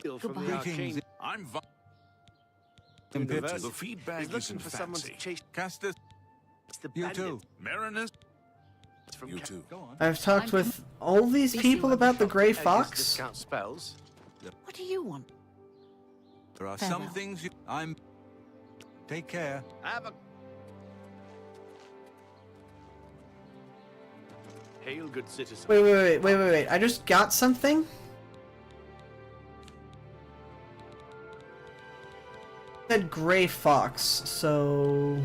from the Goodbye. arcane. I'm Universe the feedback is looking isn't for someone to fancy. chase. Castus, It's the you bandit too. Marinus, from you Ca- too. Go on. I've talked with all these Busy people one. about the Grey Edgar's Fox. discount spells. what do you want? There are some Farewell. things you... I'm... Take care. Have a hail, good citizen. Wait. I just got something? It said Grey Fox, so...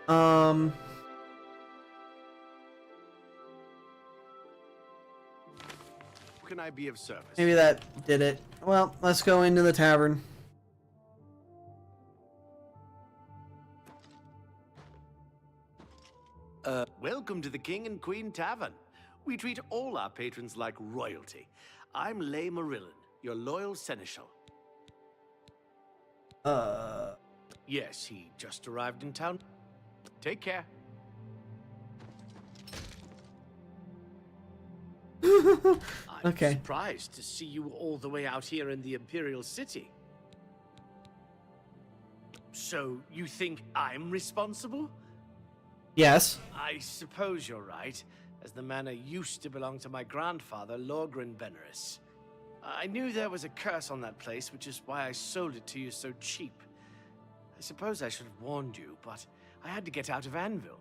How can I be of service? Maybe that did it. Well, let's go into the tavern. Welcome to the King and Queen Tavern. We treat all our patrons like royalty. I'm Lay Marillan, your loyal seneschal. Yes, he just arrived in town. Take care. I'm Okay. surprised to see you all the way out here in the Imperial City. So, you think I'm responsible? Yes. I suppose you're right, as the manor used to belong to my grandfather, Lorgren Beneris. I knew there was a curse on that place, which is why I sold it to you so cheap. I suppose I should have warned you, but I had to get out of Anvil.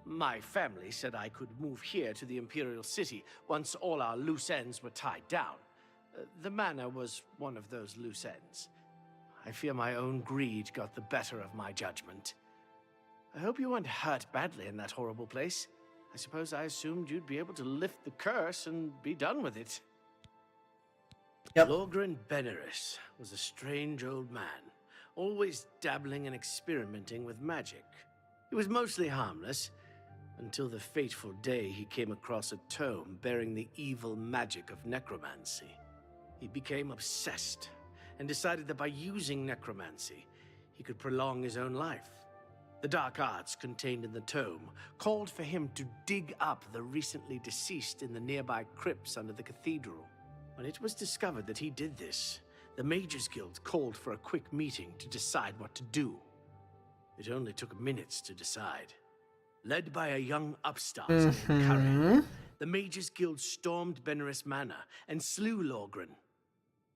My family said I could move here to the Imperial City once all our loose ends were tied down. The manor was one of those loose ends. I fear my own greed got the better of my judgment. I hope you weren't hurt badly in that horrible place. I suppose I assumed you'd be able to lift the curse and be done with it. Yep. Lorgren Beneris was a strange old man, always dabbling and experimenting with magic. He was mostly harmless, until the fateful day he came across a tome bearing the evil magic of necromancy. He became obsessed, and decided that by using necromancy, he could prolong his own life. The dark arts contained in the tome called for him to dig up the recently deceased in the nearby crypts under the cathedral. When it was discovered that he did this, the Mages Guild called for a quick meeting to decide what to do. It only took minutes to decide. Led by a young upstart named Karen, the Mages Guild stormed Beneris Manor and slew Lorgren.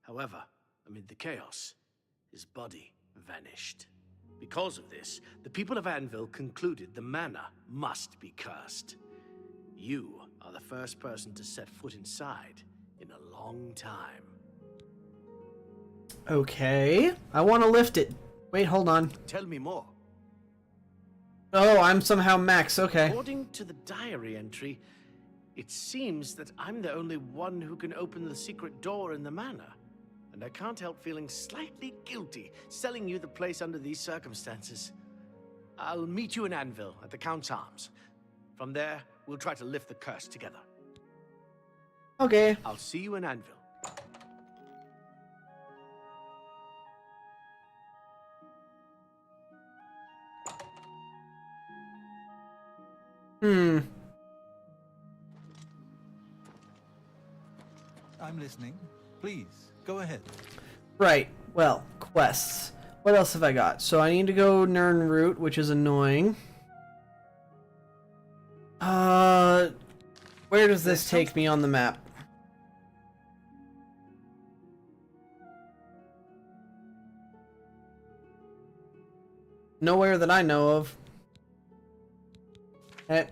However, amid the chaos, his body vanished. Because of this, the people of Anvil concluded the manor must be cursed. You are the first person to set foot inside in a long time. Okay. I want to lift it. Wait, hold on. Tell me more. Oh, I'm somehow max. Okay. According to the diary entry, it seems that I'm the only one who can open the secret door in the manor. And I can't help feeling slightly guilty selling you the place under these circumstances. I'll meet you in Anvil at the Count's Arms. From there, we'll try to lift the curse together. Okay. I'll see you in Anvil. I'm listening. Please, go ahead. Right. Well, quests. What else have I got? So I need to go Nirnroot, which is annoying. Where does this take me on the map? Nowhere that I know of. Okay.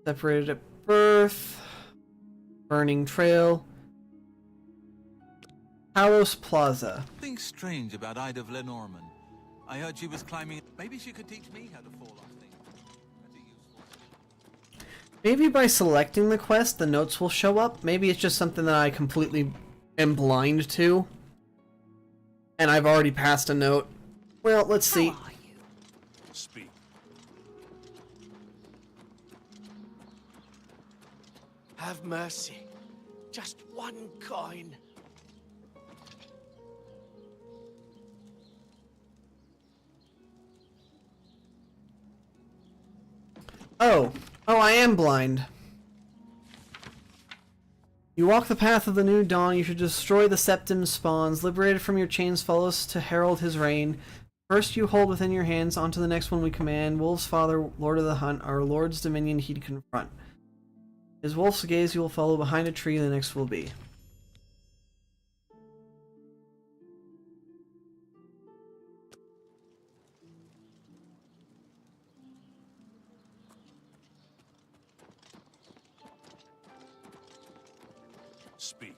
Separated at birth. Burning Trail. Talos Plaza. Something strange about Ida of Lenormand. I heard she was climbing... Maybe she could teach me how to fall off things. Maybe by selecting the quest, the notes will show up. Maybe it's just something that I completely am blind to. And I've already passed a note. Well, let's see. How are you? Speak. Have mercy. Just one coin. Oh, I am blind. You walk the path of the new dawn. You should destroy the Septim's spawns. Liberated from your chains, follow us to herald his reign. First you hold within your hands, on to the next one we command. Wolf's father, Lord of the Hunt, our Lord's dominion he'd confront. His wolf's gaze you will follow behind a tree, the next will be. Speak.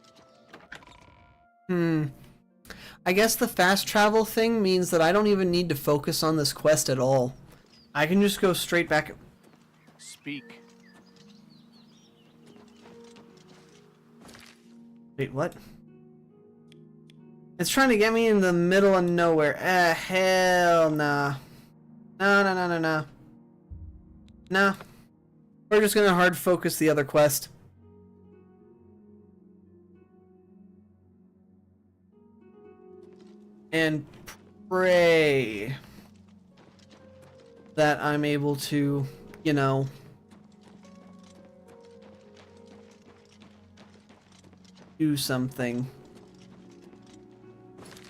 I guess the fast travel thing means that I don't even need to focus on this quest at all. I can just go straight back. Speak. Wait, what? It's trying to get me in the middle of nowhere. Hell nah. No. Nah. We're just gonna hard focus the other quest. And pray that I'm able to, you know, do something.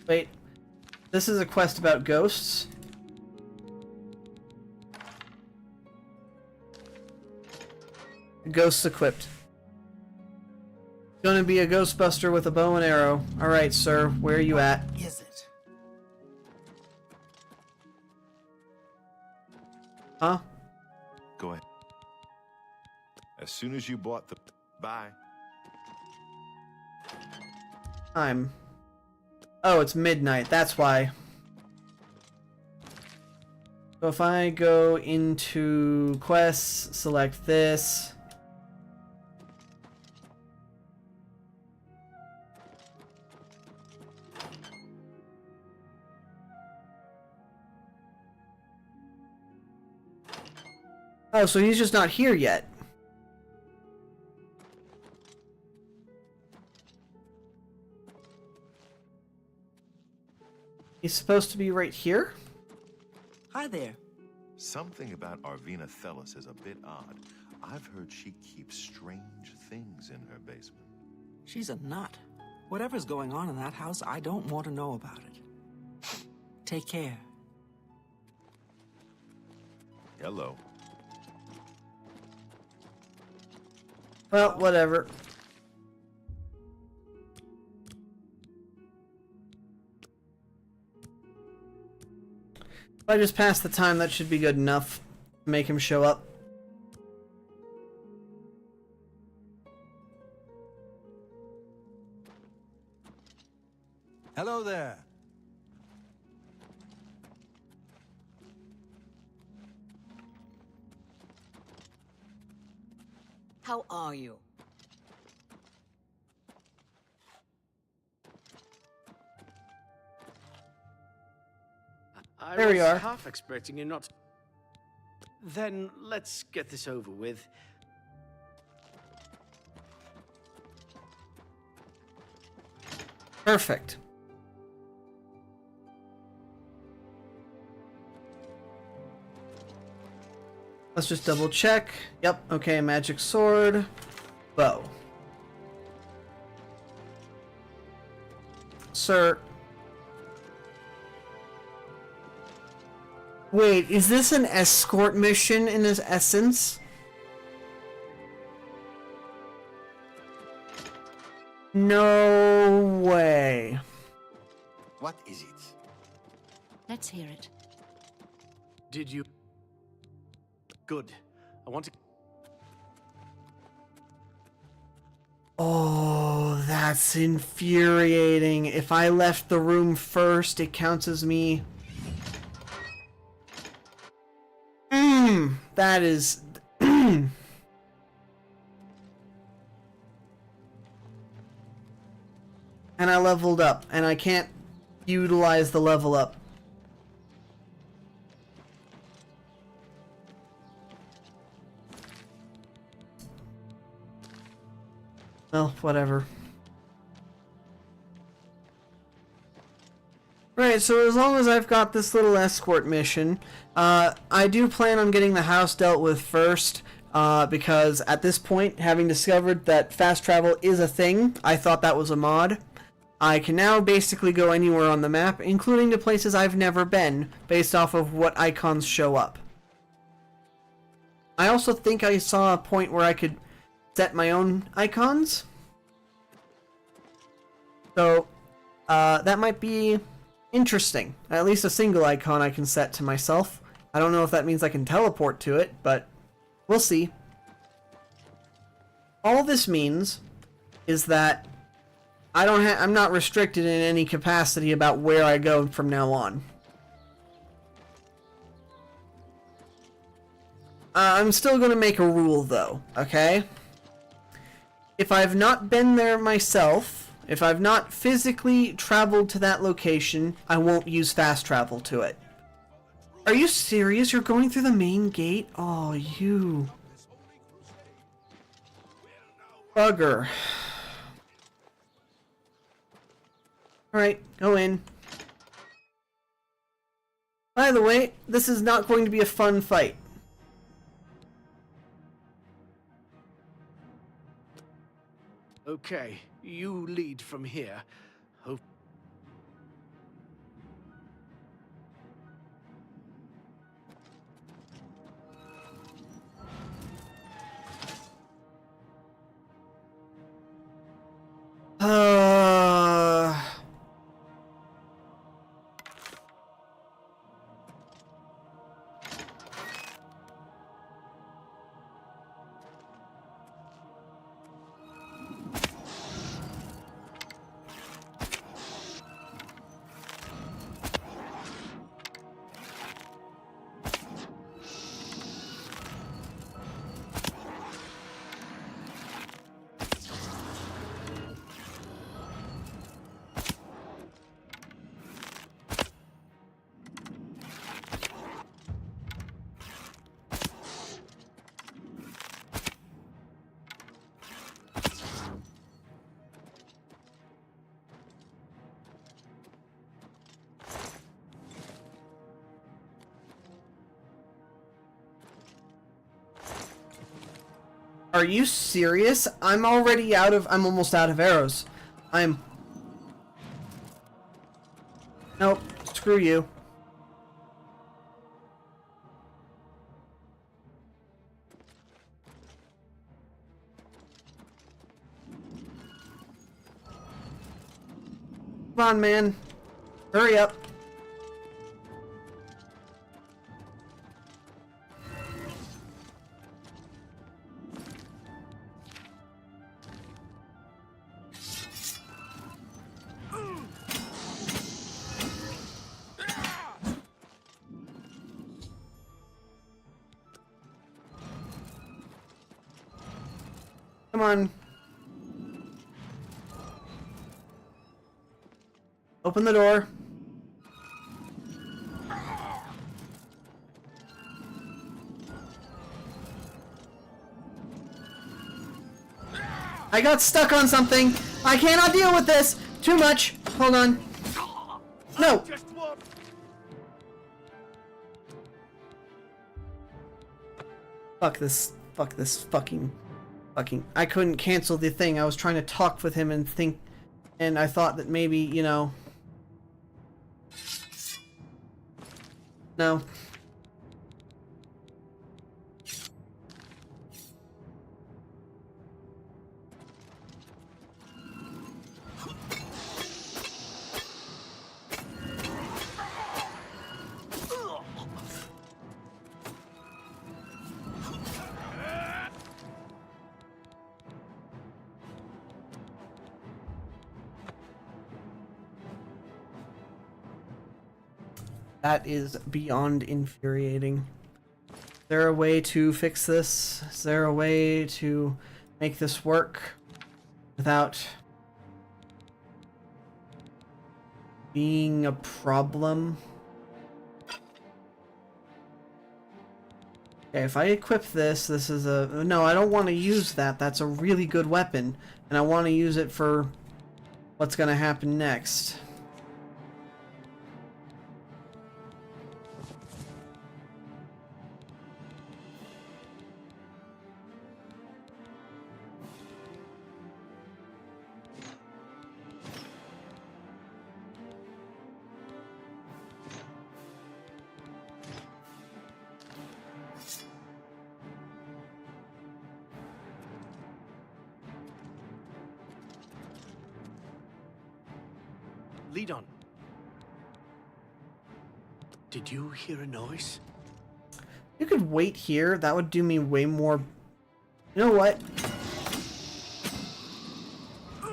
Wait, this is a quest about ghosts? Ghosts equipped. Gonna be a ghostbuster with a bow and arrow. Alright, sir, where are you at? Is it? Huh? Go ahead. As soon as you bought the... Bye. Time. Oh, it's midnight, that's why. So if I go into quests, select this. Oh, so he's just not here yet. He's supposed to be right here? Hi there. Something about Arvina Thelis is a bit odd. I've heard she keeps strange things in her basement. She's a nut. Whatever's going on in that house, I don't want to know about it. Take care. Hello. Well, whatever. If I just pass the time, that should be good enough to make him show up. Hello there. How are you? I There we was are. half expecting you not. Then let's get this over with. Perfect. Let's just double check. Yep, okay, magic sword. Bow. Sir. Wait, is this an escort mission in its essence? No way. What is it? Let's hear it. Did you? Good. I want to. Oh, that's infuriating. If I left the room first, it counts as me. That is... And I leveled up, and I can't utilize the level up. Well, whatever. Right, so as long as I've got this little escort mission, I do plan on getting the house dealt with first, because at this point, having discovered that fast travel is a thing, I thought that was a mod. I can now basically go anywhere on the map, including to places I've never been, based off of what icons show up. I also think I saw a point where I could set my own icons. So, that might be interesting. At least a single icon I can set to myself. I don't know if that means I can teleport to it, but we'll see. All this means is that I'm not restricted in any capacity about where I go from now on. I'm still going to make a rule, though, okay? If I've not been there myself, if I've not physically traveled to that location, I won't use fast travel to it. Are you serious? You're going through the main gate? Oh, you... bugger. Alright, go in. By the way, this is not going to be a fun fight. Okay, you lead from here. Hope. Are you serious? I'm almost out of arrows. Nope, screw you. Come on, man. Hurry up. Come on. Open the door. I got stuck on something. I cannot deal with this. Too much. Hold on. No. Fuck this. Fuck this fucking. I couldn't cancel the thing. I was trying to talk with him and think, and I thought that maybe, you know. No. That is beyond infuriating. Is there a way to fix this? Is there a way to make this work without being a problem. Okay, if I equip this, this is a... No, I don't want to use that. That's a really good weapon. And I want to use it for what's going to happen next. Lead on. Did you hear a noise? You could wait here. That would do me way more... You know what?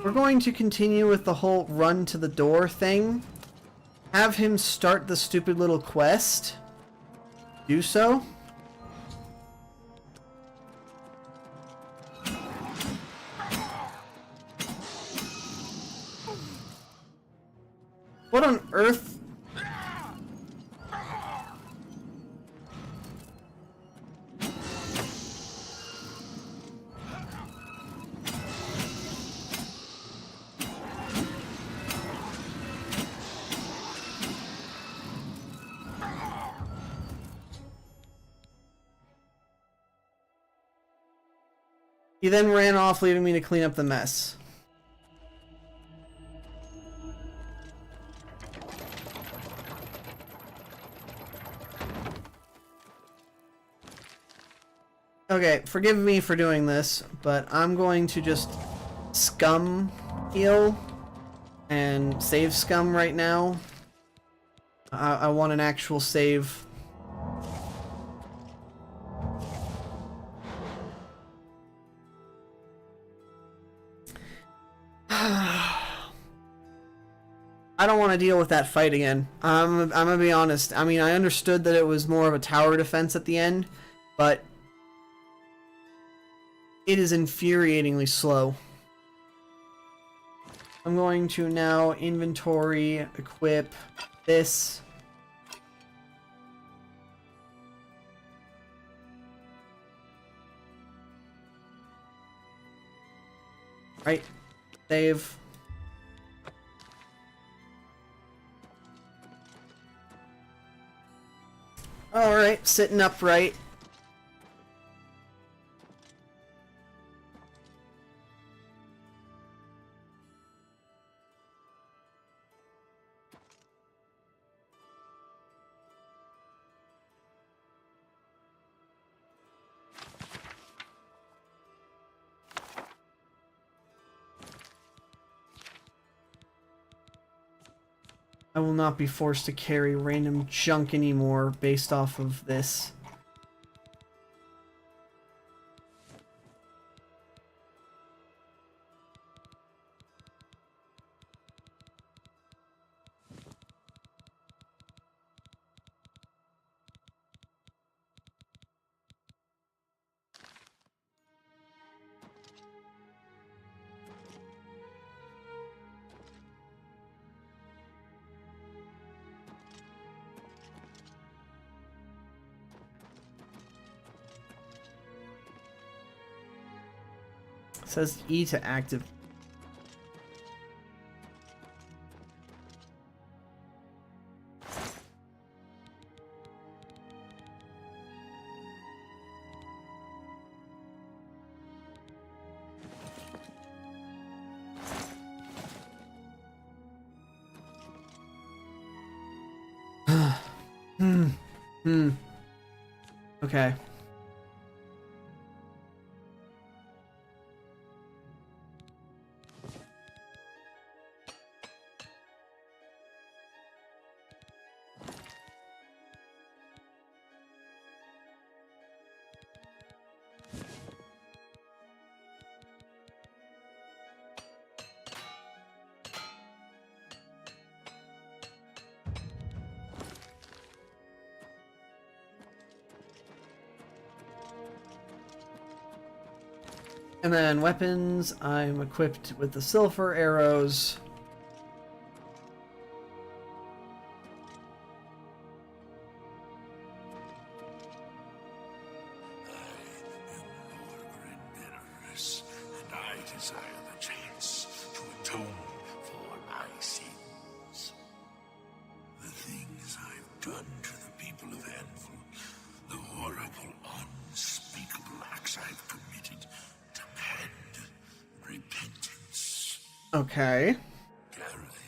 We're going to continue with the whole run to the door thing. Have him start the stupid little quest. Do so. What on earth? He then ran off, leaving me to clean up the mess. Okay, forgive me for doing this, but I'm going to just scum heal and save scum right now. I want an actual save. I don't want to deal with that fight again. I'm gonna be honest. I mean, I understood that it was more of a tower defense at the end, but it is infuriatingly slow. I'm going to now inventory, equip this. Right, save. Alright, sitting upright. I will not be forced to carry random junk anymore based off of this. It says E to active. Okay. And then weapons, I'm equipped with the silver arrows. desire the chance to atone for my sins. The things I've done to the people of Anvil, the horrible, unspeakable acts I've committed, demand repentance. Okay. Gareth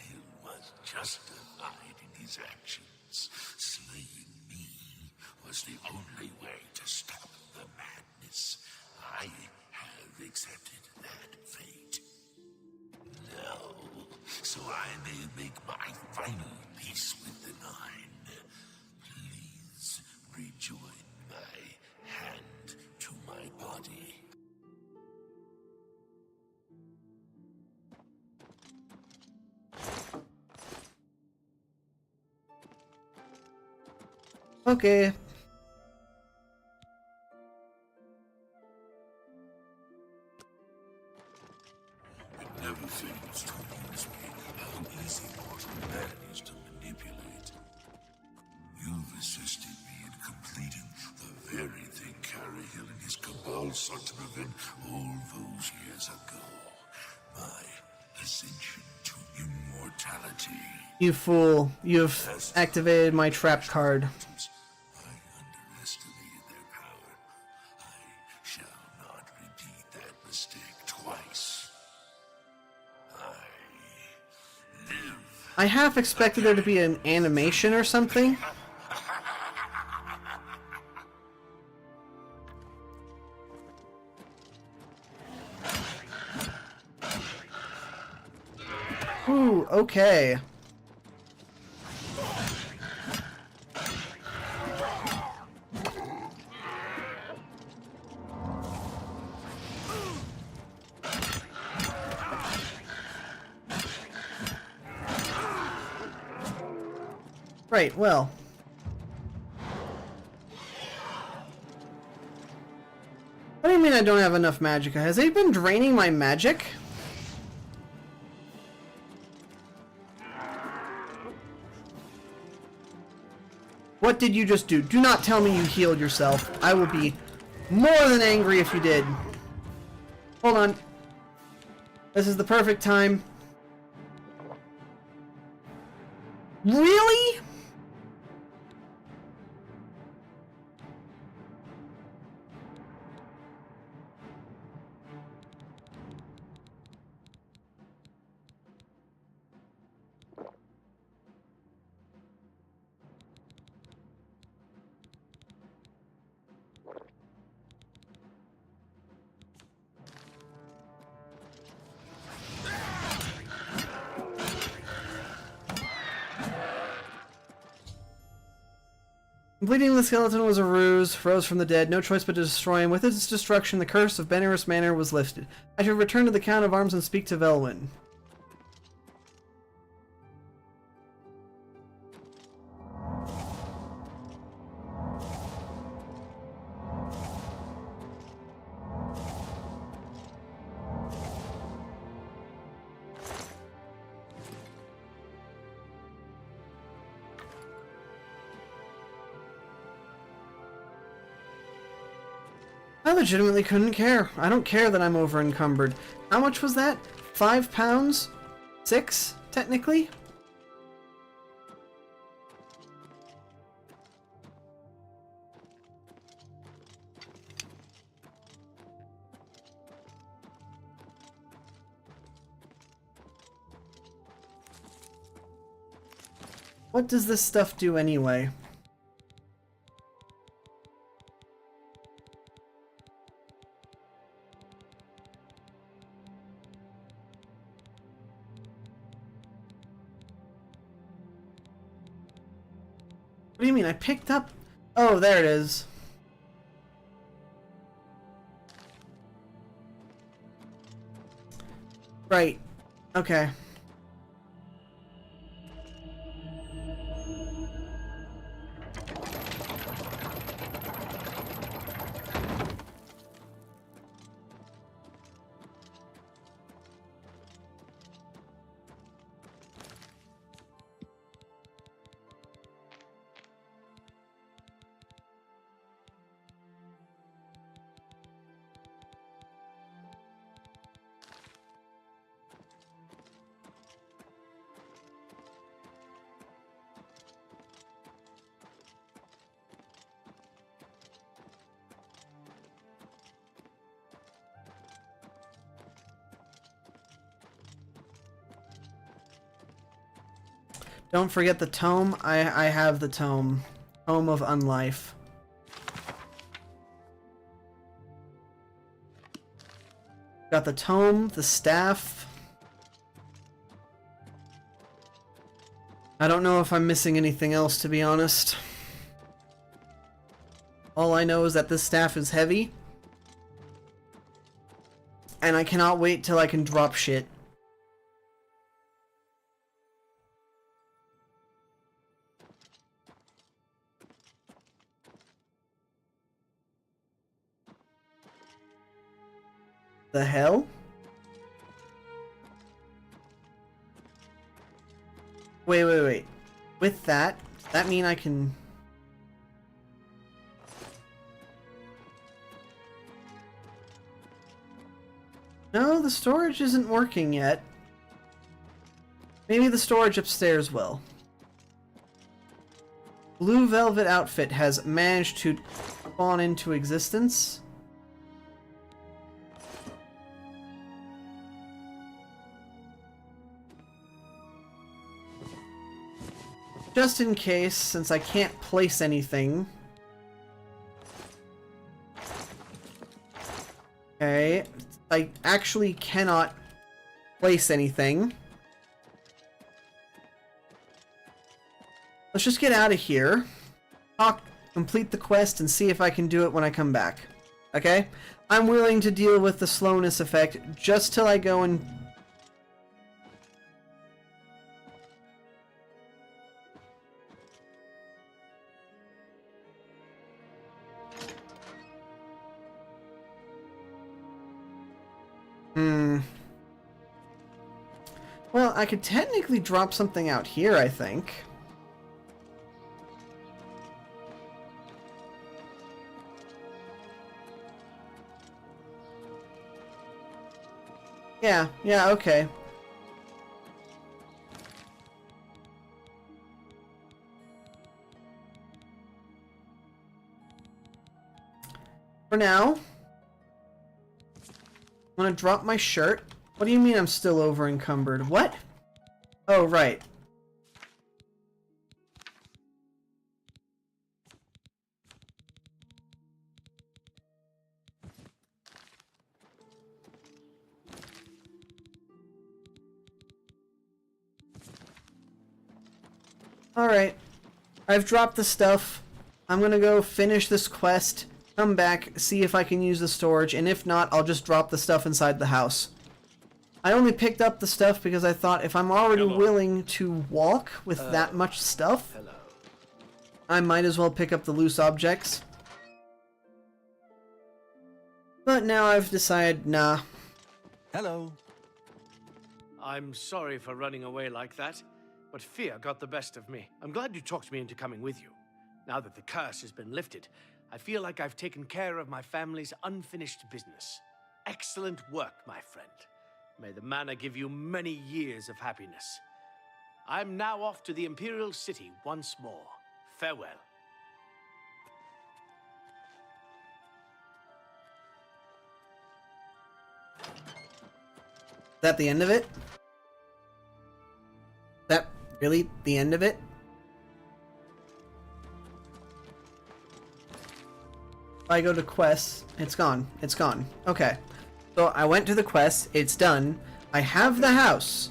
was justified in his actions. Slaying me was the only way to stop the madness. I have accepted that fate. Now, so I may make my final peace with the Nine, please rejoin my hand to my body. Okay. It never fails to amuse me how easy mortal man is to manipulate. You've assisted me in completing the very thing Carahill and his cabal sought to prevent all those years ago. My ascension to immortality. You fool. You've activated my trap card. I underestimated their power. I shall not repeat that mistake twice. I live. I half expected there to be an animation or something. Ooh, okay. Right, well. What do you mean I don't have enough magicka? Has he been draining my magic? What did you just do? Do not tell me you healed yourself. I will be more than angry if you did. Hold on. This is the perfect time. Really? Completing the skeleton was a ruse, rose from the dead, no choice but to destroy him. With its destruction, the curse of Benaris Manor was lifted. I should return to the Count of Arms and speak to Velwyn. I legitimately couldn't care. I don't care that I'm over encumbered. How much was that? £5? 6, technically? What does this stuff do anyway? What do you mean? I picked up... Oh, there it is. Right. Okay. Don't forget the tome. I have the tome. Tome of Unlife. Got the tome, the staff. I don't know if I'm missing anything else, to be honest. All I know is that this staff is heavy. And I cannot wait till I can drop shit. The hell? Wait. With that, does that mean I can... No, the storage isn't working yet. Maybe the storage upstairs will. Blue Velvet Outfit has managed to spawn into existence. Just in case, since I can't place anything. Okay, I actually cannot place anything. Let's just get out of here. Complete the quest and see if I can do it when I come back. Okay? I'm willing to deal with the slowness effect just till I go and... Well, I could technically drop something out here, I think. Yeah, okay. For now, I'm gonna drop my shirt. What do you mean I'm still over encumbered? What? Oh, right. Alright. I've dropped the stuff. I'm gonna go finish this quest, come back, see if I can use the storage, and if not, I'll just drop the stuff inside the house. I only picked up the stuff because I thought if I'm already willing to walk with that much stuff, I might as well pick up the loose objects. But now I've decided, nah. Hello. I'm sorry for running away like that, but fear got the best of me. I'm glad you talked me into coming with you. Now that the curse has been lifted, I feel like I've taken care of my family's unfinished business. Excellent work, my friend. May the manor give you many years of happiness. I'm now off to the Imperial City once more. Farewell. Is that the end of it? That really the end of it? If I go to quests, it's gone. It's gone. Okay. So I went to the quest, it's done. I have the house.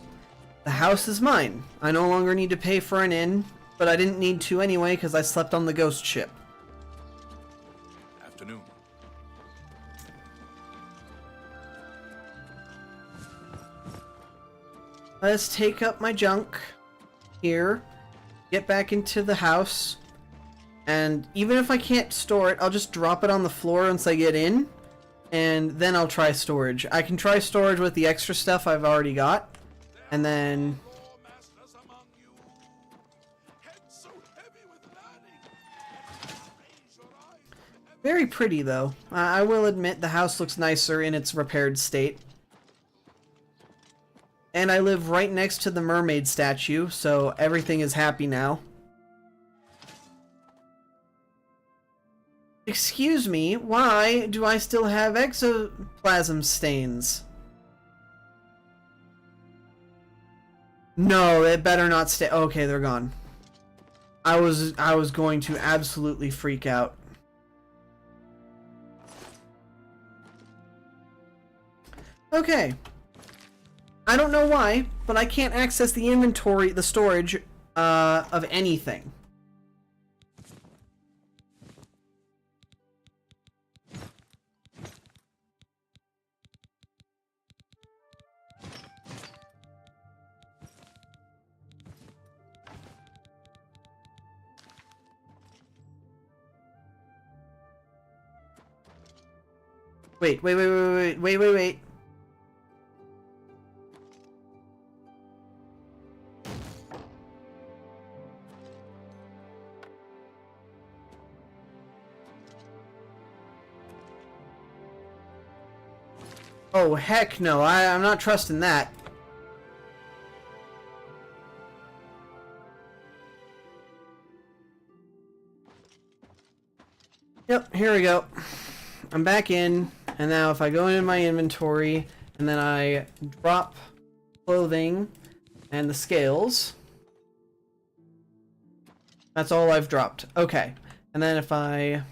The house is mine. I no longer need to pay for an inn, but I didn't need to anyway because I slept on the ghost ship. Afternoon. Let's take up my junk here, get back into the house, and even if I can't store it, I'll just drop it on the floor once I get in. And then I'll try storage. I can try storage with the extra stuff I've already got. And then... Very pretty, though. I will admit the house looks nicer in its repaired state. And I live right next to the mermaid statue, so everything is happy now. Excuse me, why do I still have exoplasm stains? No, it better not stay. Okay, they're gone. I was going to absolutely freak out. Okay. I don't know why, but I can't access the inventory, the storage, of anything. Wait. Oh, heck no. I'm not trusting that. Yep, here we go. I'm back in, and now if I go into my inventory, and then I drop clothing and the scales, that's all I've dropped. Okay, and then if I...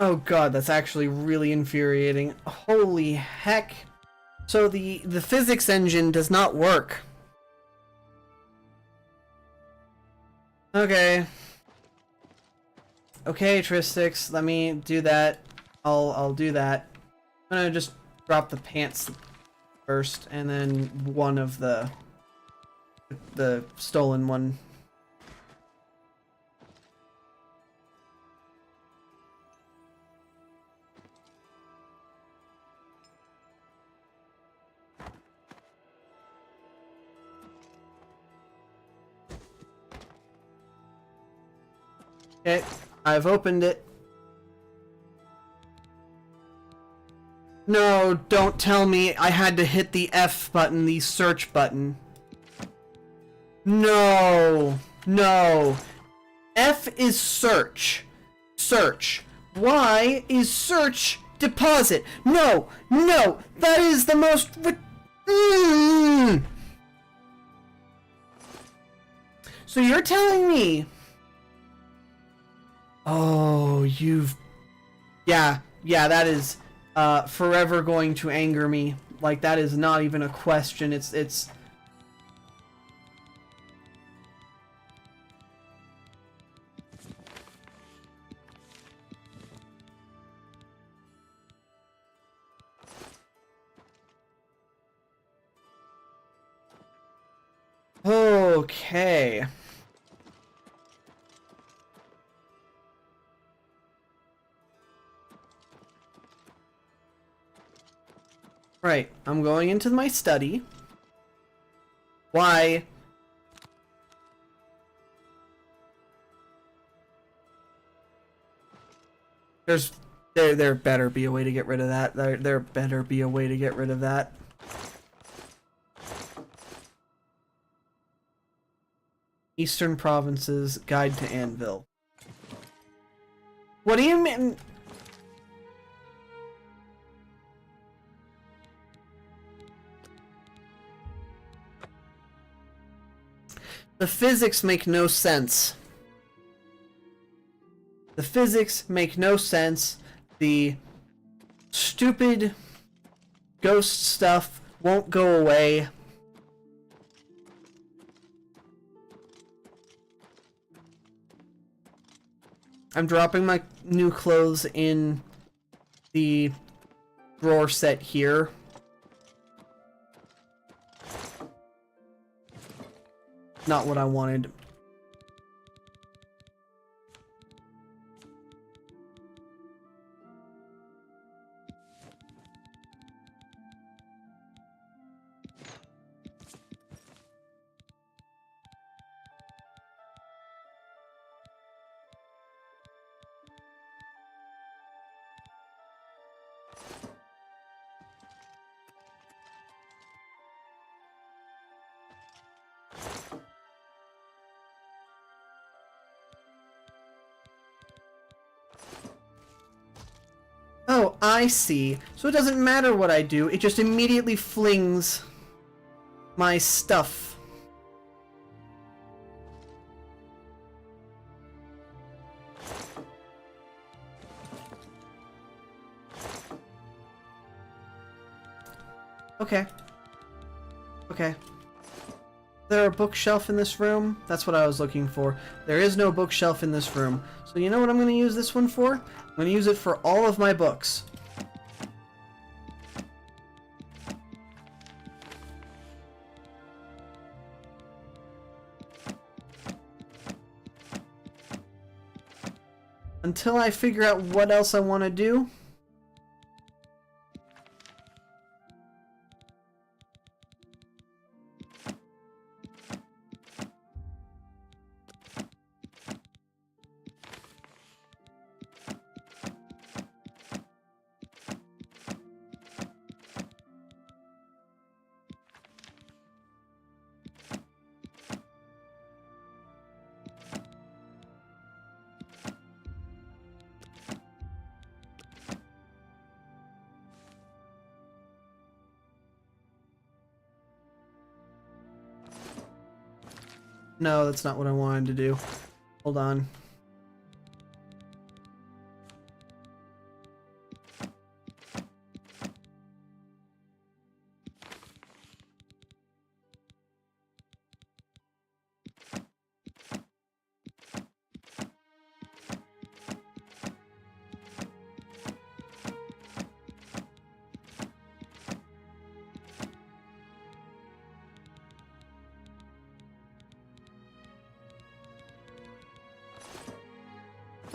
Oh god, that's actually really infuriating. Holy heck. So the physics engine does not work. Okay. Okay, Tristix, let me do that. I'll do that. I'm gonna just drop the pants first, and then one of the stolen one. Okay, I've opened it. No, don't tell me I had to hit the F button, the search button. No, no. F is search. Search. Y is search deposit. No, no, that is the most... So you're telling me... Oh, you've... Yeah, that is forever going to anger me. Like, that is not even a question. It's... Okay. Right, I'm going into my study. Why? There better be a way to get rid of that. There better be a way to get rid of that. Eastern Provinces Guide to Anvil. What do you mean? The physics make no sense. The physics make no sense. The stupid ghost stuff won't go away. I'm dropping my new clothes in the drawer set here. Not what I wanted. I see, so it doesn't matter what I do, it just immediately flings my stuff. Okay. Okay. There a bookshelf in this room? That's what I was looking for. There is no bookshelf in this room. So you know what I'm going to use this one for? I'm going to use it for all of my books. Until I figure out what else I want to do. No, that's not what I wanted to do. Hold on.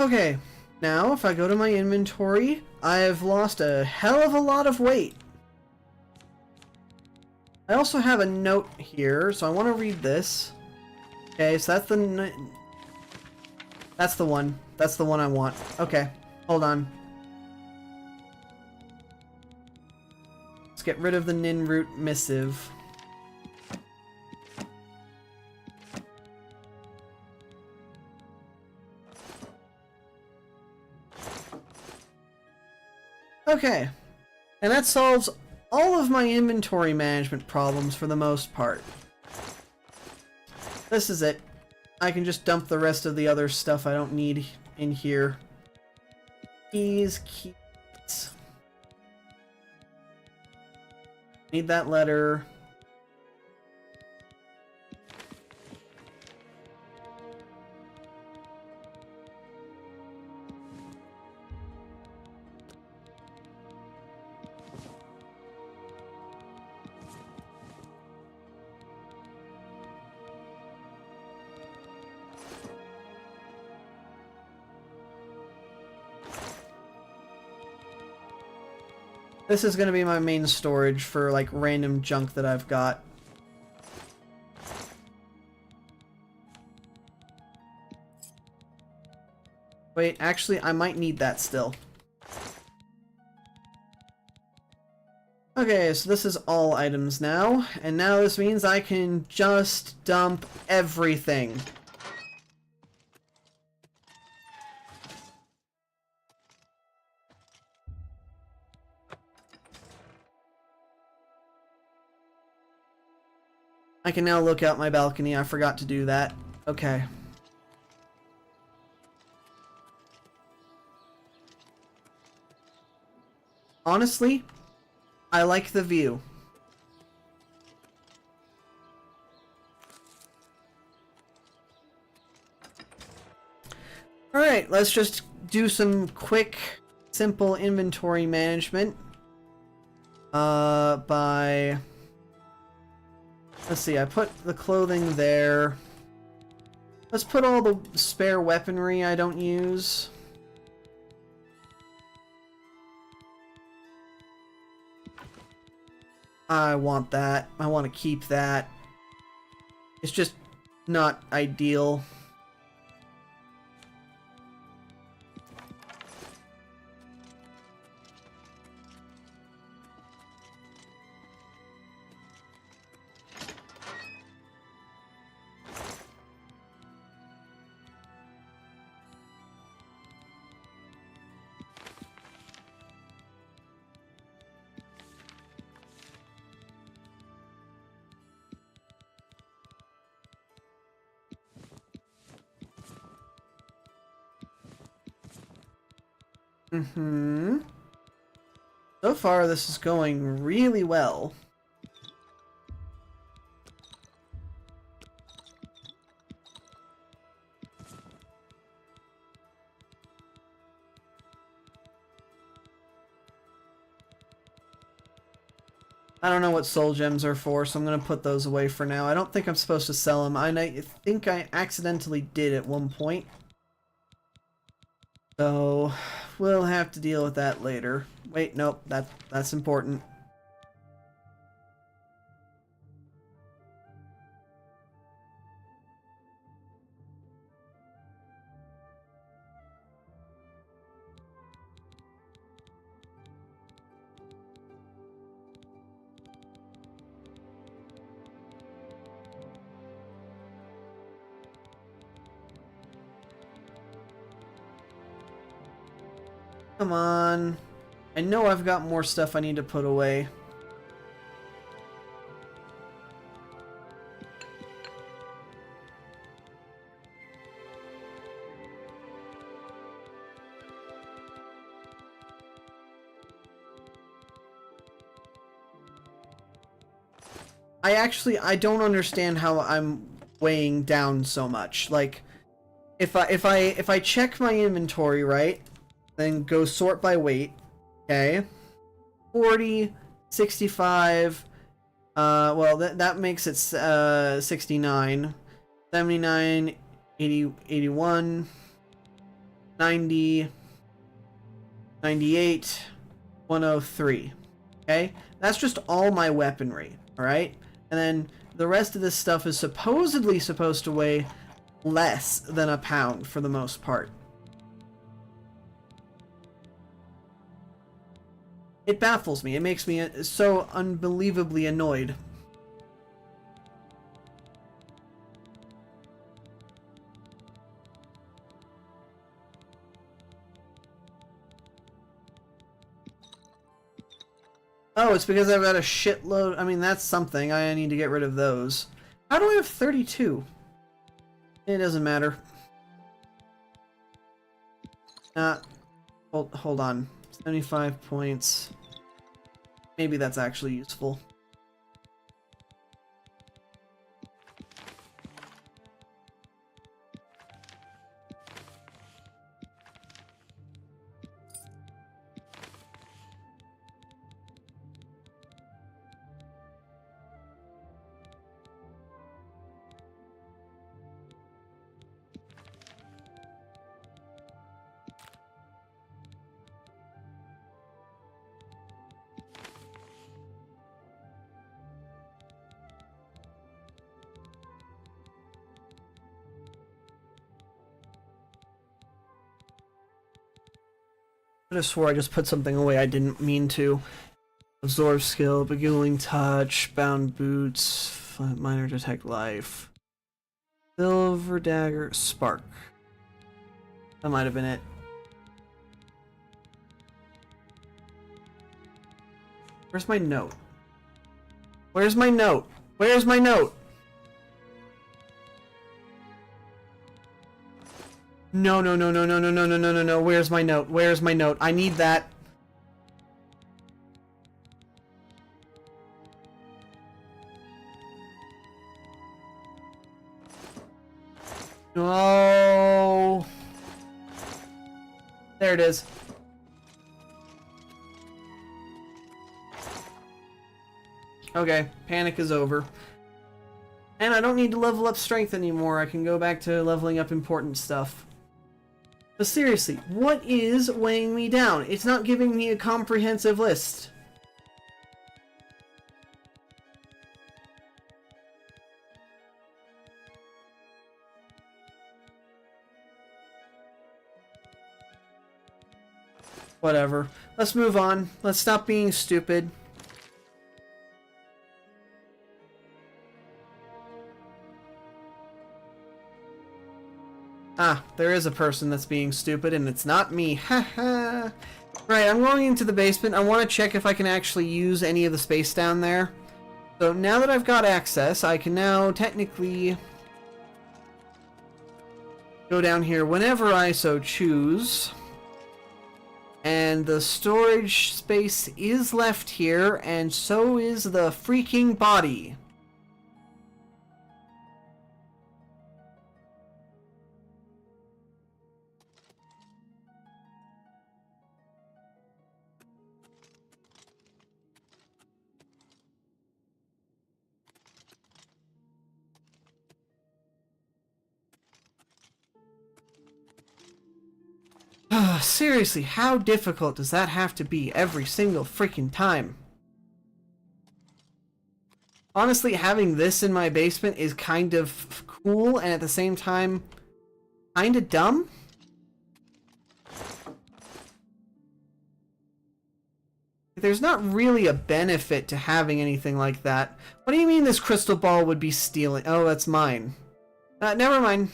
Okay, now if I go to my inventory, I've lost a hell of a lot of weight. I also have a note here, so I want to read this. Okay, so that's the... That's the one. That's the one I want. Okay, hold on. Let's get rid of the Ninroot missive. Okay, and that solves all of my inventory management problems for the most part. This is it. I can just dump the rest of the other stuff I don't need in here. Keys. Need that letter. This is going to be my main storage for, like, random junk that I've got. Wait, actually, I might need that still. Okay, so this is all items now, and now this means I can just dump everything. I can now look out my balcony. I forgot to do that. Okay. Honestly, I like the view. Alright, let's just do some quick, simple inventory management. By... Let's see, I put the clothing there. Let's put all the spare weaponry I don't use. I want that. I want to keep that. It's just not ideal. Mm-hmm. So far, this is going really well. I don't know what soul gems are for, so I'm going to put those away for now. I don't think I'm supposed to sell them. I think I accidentally did at one point. So, we'll have to deal with that later. Wait, nope, that's important. Come on. I know I've got more stuff I need to put away. I don't understand how I'm weighing down so much. Like, if I check my inventory, right? Then go sort by weight. Okay. 40, 65. Well, that makes it 69, 79, 80, 81, 90, 98, 103. Okay? That's just all my weaponry. Alright? And then the rest of this stuff is supposedly supposed to weigh less than a pound for the most part. It baffles me. It makes me so unbelievably annoyed. Oh, it's because I've got a shitload. I mean, that's something. I need to get rid of those. How do I have 32? It doesn't matter. Hold on. 75 points. Maybe that's actually useful. I swore I just put something away I didn't mean to. Absorb skill, beguiling touch, bound boots, minor detect life. Silver dagger, spark. That might have been it. Where's my note? Where's my note? Where's my note? No, no, no, no, no, no, no, no, no, no, no. Where's my note? Where's my note? I need that. No. There it is. Okay, panic is over. And I don't need to level up strength anymore. I can go back to leveling up important stuff. But seriously, what is weighing me down? It's not giving me a comprehensive list. Whatever. Let's move on. Let's stop being stupid. Ah, there is a person that's being stupid, and it's not me. Haha. Right, I'm going into the basement. I want to check if I can actually use any of the space down there. So now that I've got access, I can now technically go down here whenever I so choose. And the storage space is left here, and so is the freaking body. Seriously, how difficult does that have to be every single freaking time? Honestly, having this in my basement is kind of cool and at the same time kind of dumb. There's not really a benefit to having anything like that. What do you mean this crystal ball would be stealing? Oh, that's mine. Never mind.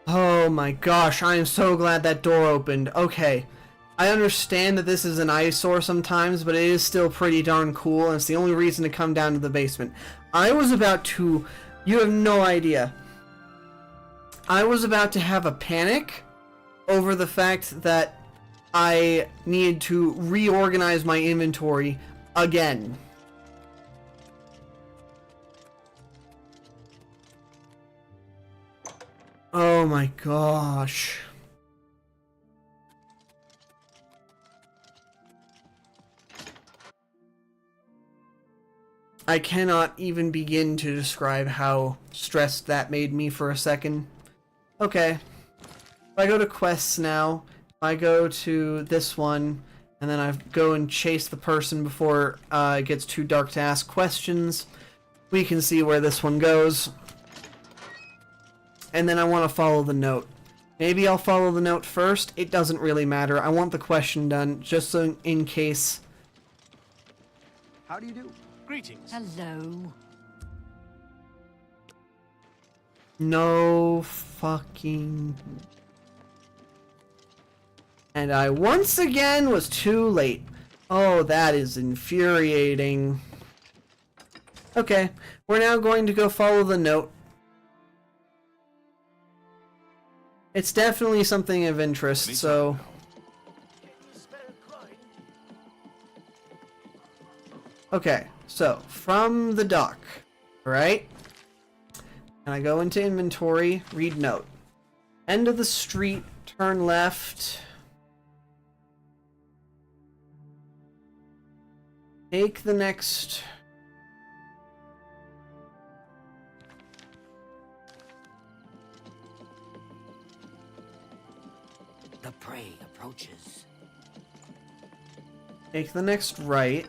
Oh my gosh, I am so glad that door opened. Okay, I understand that this is an eyesore sometimes, but it is still pretty darn cool, and it's the only reason to come down to the basement. I was about to... You have no idea. I was about to have a panic over the fact that I needed to reorganize my inventory again. Oh my gosh. I cannot even begin to describe how stressed that made me for a second. Okay. If I go to quests now, I go to this one, and then I go and chase the person before it gets too dark to ask questions. We can see where this one goes. And then I want to follow the note. Maybe I'll follow the note first. It doesn't really matter. I want the question done, just so in case. How do you do? Greetings. Hello. No fucking... And I once again was too late. Oh, that is infuriating. Okay, we're now going to go follow the note. It's definitely something of interest, so... Okay, so, from the dock, right? And I go into inventory, read note. End of the street, turn left. Take the next... The prey approaches. Take the next right.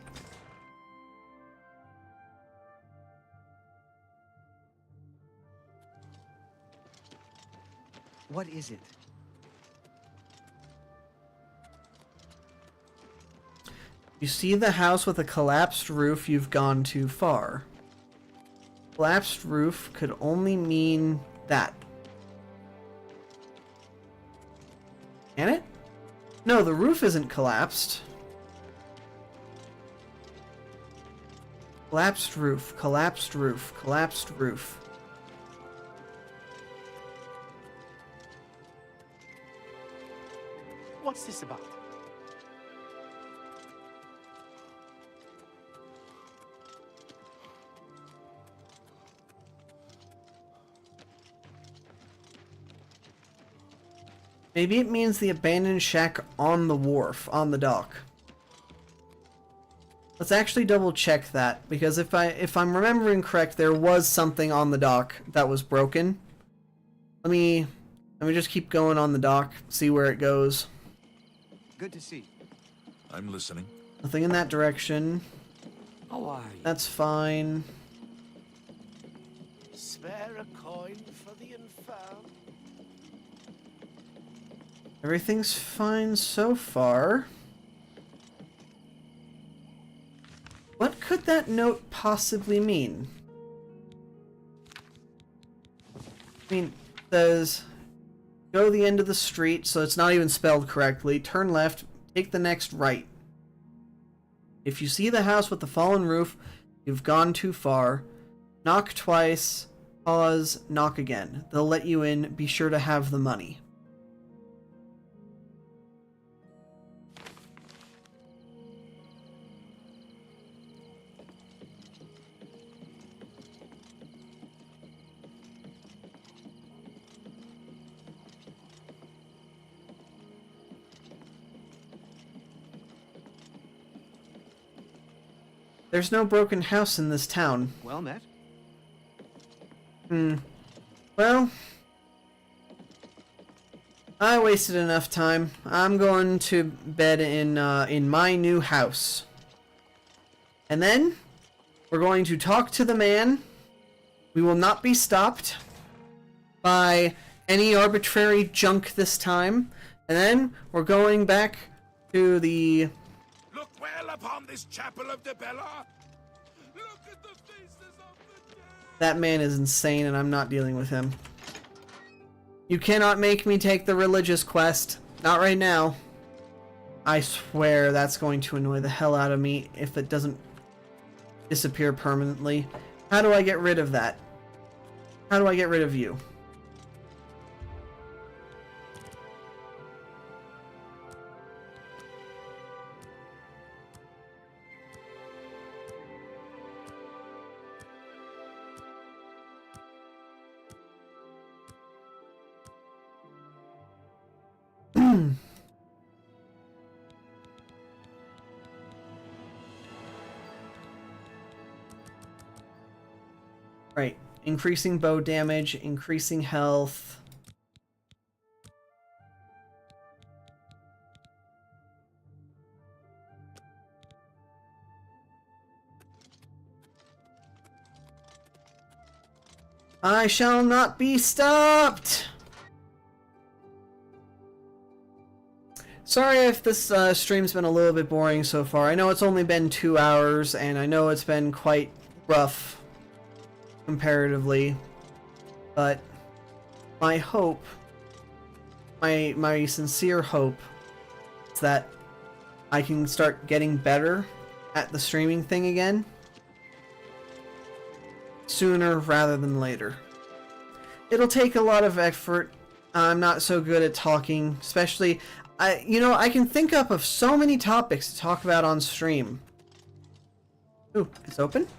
What is it? You see the house with a collapsed roof, you've gone too far. Collapsed roof could only mean that. Can it? No, the roof isn't collapsed. Collapsed roof, collapsed roof, collapsed roof. What's this about? Maybe it means the abandoned shack on the wharf, on the dock. Let's actually double check that, because if I'm remembering correct, there was something on the dock that was broken. Let me Let me just keep going on the dock, see where it goes. Good to see you. I'm listening. Nothing in that direction. How are you? That's fine. Spare a coin for the infirm. Everything's fine so far. What could that note possibly mean? I mean, it says, go the end of the street, so it's not even spelled correctly. Turn left, take the next right. If you see the house with the fallen roof, you've gone too far. Knock twice, pause, knock again. They'll let you in, be sure to have the money. There's no broken house in this town. Well met. Well, I wasted enough time. I'm going to bed in my new house. And then we're going to talk to the man. We will not be stopped by any arbitrary junk this time. And then we're going back to the... Look well upon this chapel of Debella. Look at the faces of the dead. That man is insane and I'm not dealing with him. You cannot make me take the religious quest. Not right now. I swear that's going to annoy the hell out of me if it doesn't disappear permanently. How do I get rid of that? How do I get rid of you? Right. Increasing bow damage, increasing health. I shall not be stopped! Sorry if this stream's been a little bit boring so far. I know it's only been 2 hours, and I know it's been quite rough comparatively, but my hope, my sincere hope is that I can start getting better at the streaming thing again sooner rather than later. It'll take a lot of effort. I'm not so good at talking, especially I can think up of so many topics to talk about on stream. Ooh, it's open?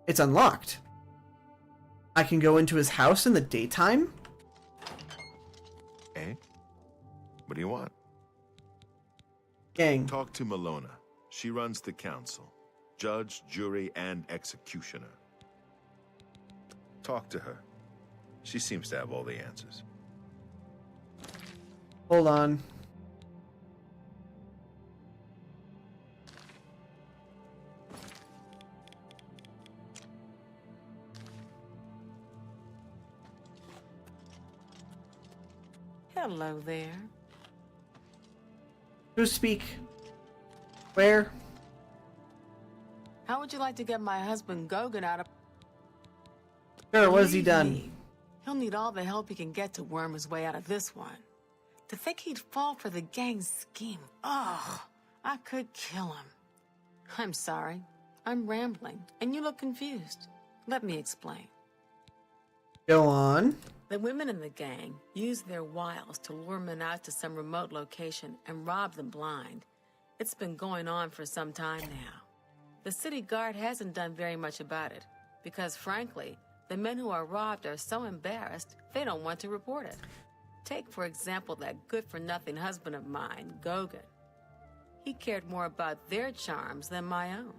It's unlocked. I can go into his house in the daytime? Eh? What do you want? Gang. Talk to Malona. She runs the council. Judge, jury, and executioner. Talk to her. She seems to have all the answers. Hold on. Hello there. Who speak? Where? How would you like to get my husband Gogan out of... Sure, what has he Believe done? me, he'll need all the help he can get to worm his way out of this one. To think he'd fall for the gang's scheme. Oh, I could kill him. I'm sorry. I'm rambling, and you look confused. Let me explain. Go on. The women in the gang use their wiles to lure men out to some remote location and rob them blind. It's been going on for some time now. The city guard hasn't done very much about it, because frankly, the men who are robbed are so embarrassed, they don't want to report it. Take, for example, that good-for-nothing husband of mine, Gogan. He cared more about their charms than my own.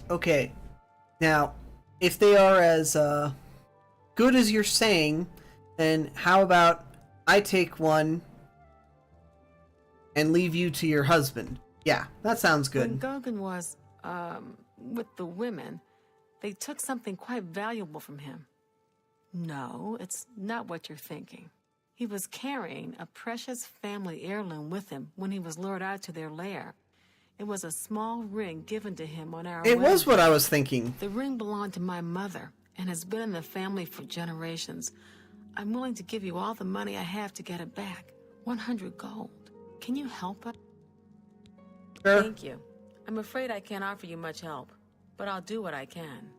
Okay. Now, if they are as good as you're saying, then how about I take one and leave you to your husband? Yeah, that sounds good. When Gogan was, with the women, they took something quite valuable from him. No, it's not what you're thinking. He was carrying a precious family heirloom with him when he was lured out to their lair. It was a small ring given to him on our It wedding was what day. I was thinking. The ring belonged to my mother and has been in the family for generations. I'm willing to give you all the money I have to get it back. 100 gold. Can you help us? Sure. Thank you. I'm afraid I can't offer you much help, but I'll do what I can.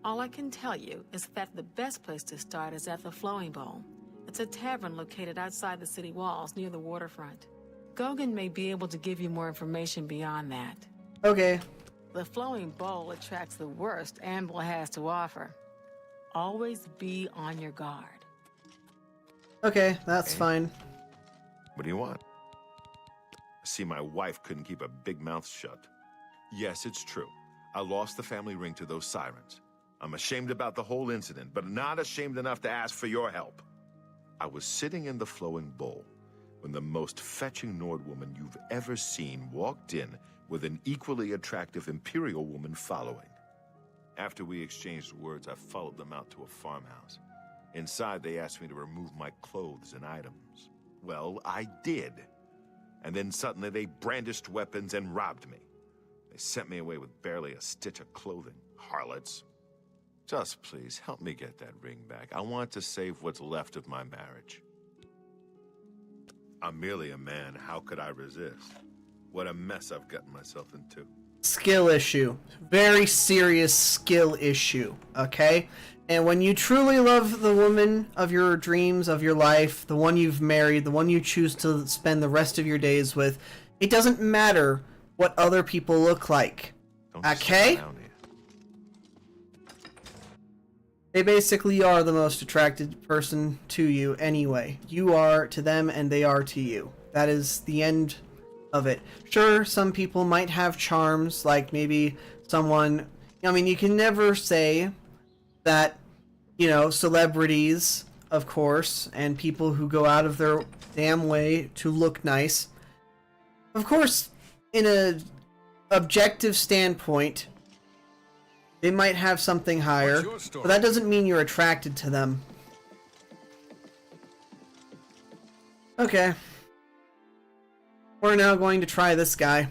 All I can tell you is that the best place to start is at the Flowing Bowl. It's a tavern located outside the city walls near the waterfront. Gogan may be able to give you more information beyond that. Okay. The Flowing Bowl attracts the worst Amble has to offer. Always be on your guard. Okay, that's fine. What do you want? I see my wife couldn't keep a big mouth shut. Yes, it's true. I lost the family ring to those sirens. I'm ashamed about the whole incident, but not ashamed enough to ask for your help. I was sitting in the Flowing Bowl when the most fetching Nord woman you've ever seen walked in with an equally attractive Imperial woman following. After we exchanged words, I followed them out to a farmhouse. Inside, they asked me to remove my clothes and items. Well, I did. And then suddenly they brandished weapons and robbed me. They sent me away with barely a stitch of clothing. Harlots. Just please, help me get that ring back. I want to save what's left of my marriage. I'm merely a man. How could I resist? What a mess I've gotten myself into. Skill issue. Very serious skill issue, okay? And when you truly love the woman of your dreams, of your life, the one you've married, the one you choose to spend the rest of your days with, it doesn't matter what other people look like. Okay? They basically are the most attracted person to you anyway. You are to them and they are to you. That is the end of it. Sure, some people might have charms, like maybe someone... I mean, you can never say that, you know, celebrities, of course, and people who go out of their damn way to look nice. Of course, in a objective standpoint, they might have something higher, but that doesn't mean you're attracted to them. Okay. We're now going to try this guy.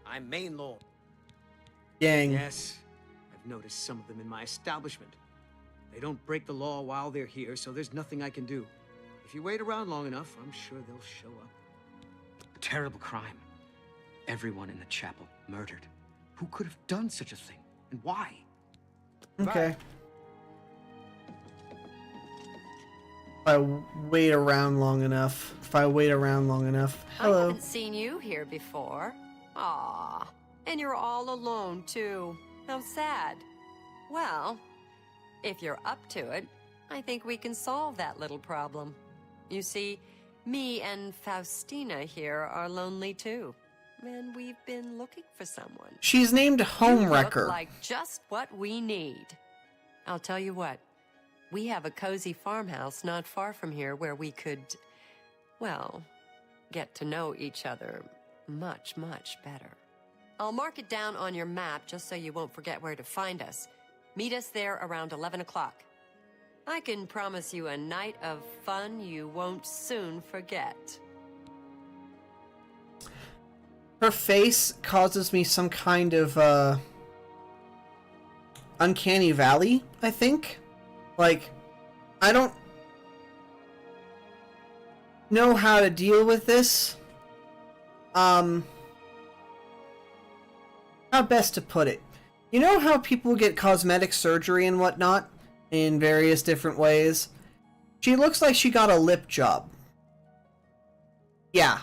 I'm main lord. Yang. Yes, I've noticed some of them in my establishment. They don't break the law while they're here, so there's nothing I can do. If you wait around long enough, I'm sure they'll show up. A terrible crime. Everyone in the chapel murdered. Who could have done such a thing, and why? Okay. If I wait around long enough. I Hello. haven't seen you here before. Aw, and you're all alone, too. How sad. Well, if you're up to it, I think we can solve that little problem. You see, me and Faustina here are lonely, too. And we've been looking for someone. She's named Homewrecker. You look like just what we need. I'll tell you what. We have a cozy farmhouse not far from here where we could, well, get to know each other much, much better. I'll mark it down on your map just so you won't forget where to find us. Meet us there around 11 o'clock. I can promise you a night of fun you won't soon forget. Her face causes me some kind of, uncanny valley, I think. Like, I don't know how to deal with this. How best to put it? You know how people get cosmetic surgery and whatnot in various different ways? She looks like she got a lip job. Yeah.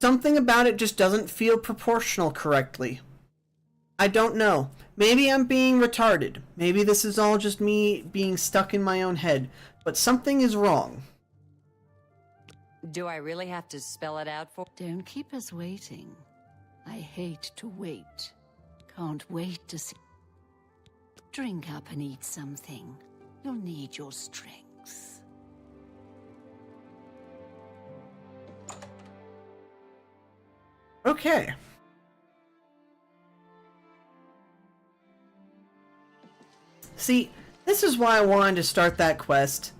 Something about it just doesn't feel proportional correctly. I don't know. Maybe I'm being retarded. Maybe this is all just me being stuck in my own head. But something is wrong. Do I really have to spell it out for? Don't keep us waiting. I hate to wait. Can't wait to see. Drink up and eat something. You'll need your strength. Okay. See, this is why I wanted to start that quest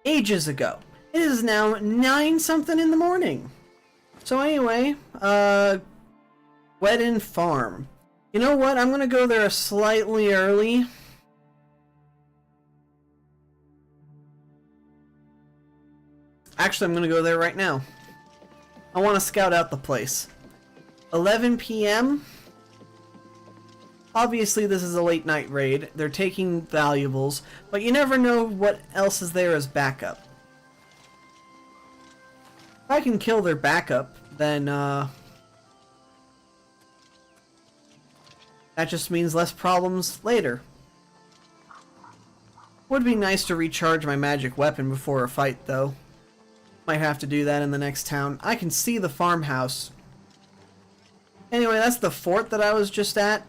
ages ago. It is now 9-something in the morning. So anyway, Wedden Farm. You know what? I'm gonna go there slightly early. Actually, I'm gonna go there right now. I want to scout out the place. 11 p.m. Obviously, this is a late night raid. They're taking valuables, but you never know what else is there as backup. If I can kill their backup, then that just means less problems later. Would be nice to recharge my magic weapon before a fight, though. Might have to do that in the next town. I can see the farmhouse. Anyway, that's the fort that I was just at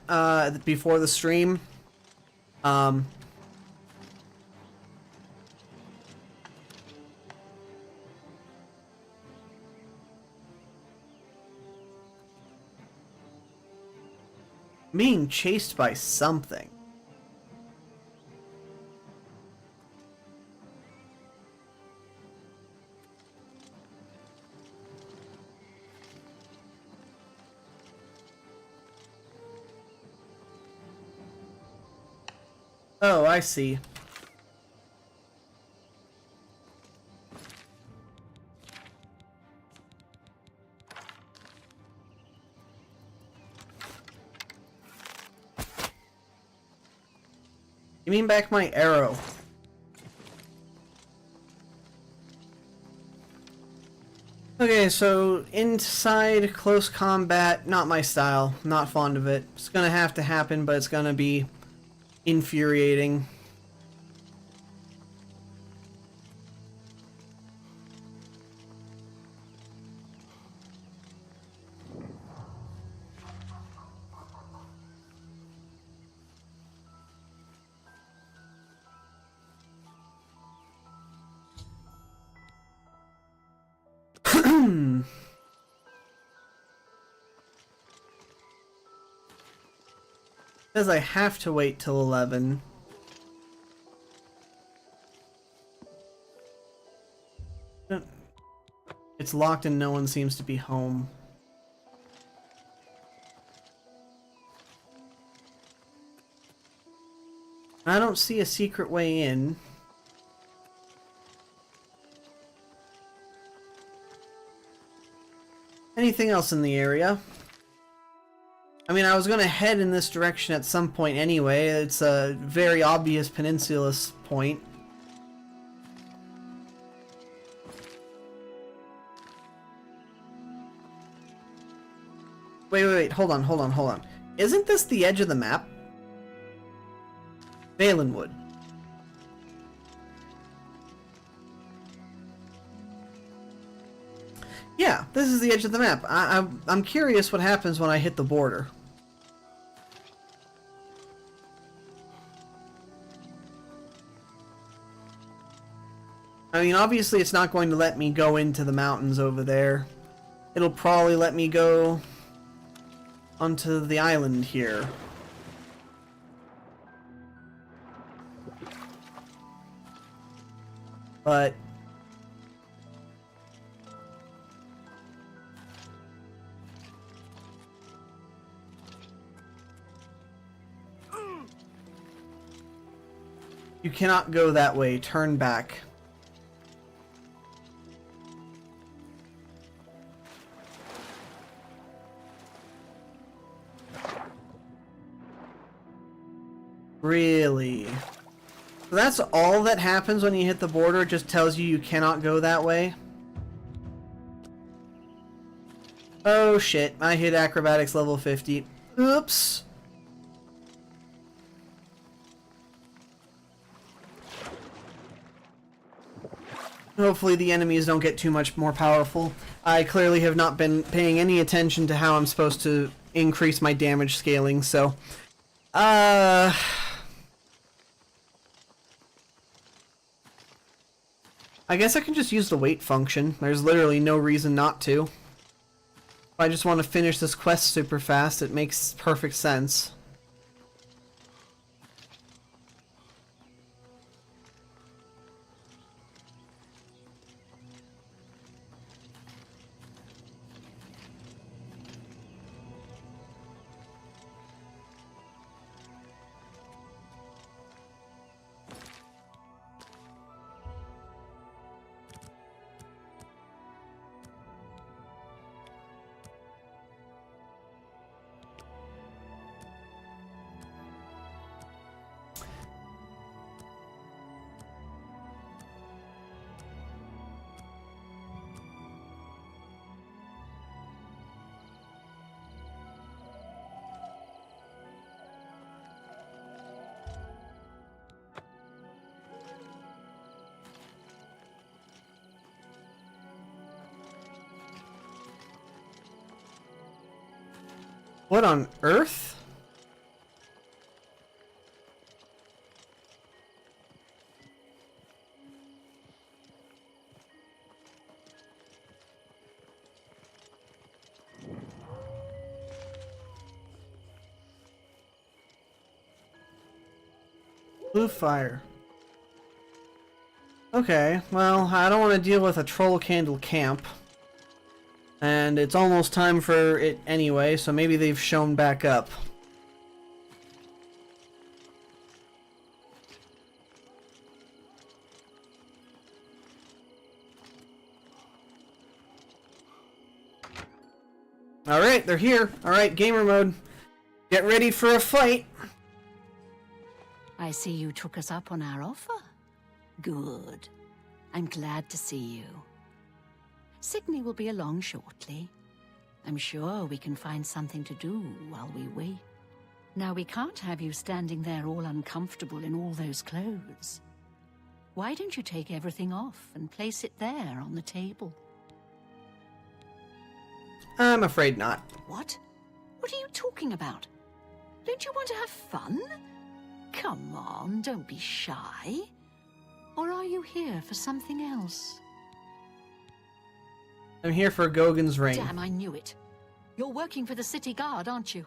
before the stream. Being chased by something. Oh, I see. You mean back my arrow? Okay, so inside close combat, not my style. Not fond of it. It's gonna have to happen, but it's gonna be infuriating. Says I have to wait till 11. It's locked and no one seems to be home. I don't see a secret way in. Anything else in the area? I mean, I was gonna head in this direction at some point anyway. It's a very obvious peninsula point. Wait, hold on. Isn't this the edge of the map? Valenwood. Yeah, this is the edge of the map. I'm curious what happens when I hit the border. I mean, obviously it's not going to let me go into the mountains over there. It'll probably let me go onto the island here. But you cannot go that way. Turn back. Really? So that's all that happens when you hit the border? It just tells you you cannot go that way? Oh shit, I hit acrobatics level 50. Oops. Hopefully the enemies don't get too much more powerful. I clearly have not been paying any attention to how I'm supposed to increase my damage scaling, so... I guess I can just use the wait function. There's literally no reason not to. If I just want to finish this quest super fast, it makes perfect sense. What on earth? Blue fire. Okay, well, I don't want to deal with a troll candle camp. And it's almost time for it anyway, so maybe they've shown back up. Alright, they're here. Alright, gamer mode. Get ready for a fight. I see you took us up on our offer. Good. I'm glad to see you. Sydney will be along shortly. I'm sure we can find something to do while we wait. Now, we can't have you standing there all uncomfortable in all those clothes. Why don't you take everything off and place it there on the table? I'm afraid not. What? What are you talking about? Don't you want to have fun? Come on, don't be shy. Or are you here for something else? I'm here for Gogan's ring. Damn, I knew it. You're working for the city guard, aren't you?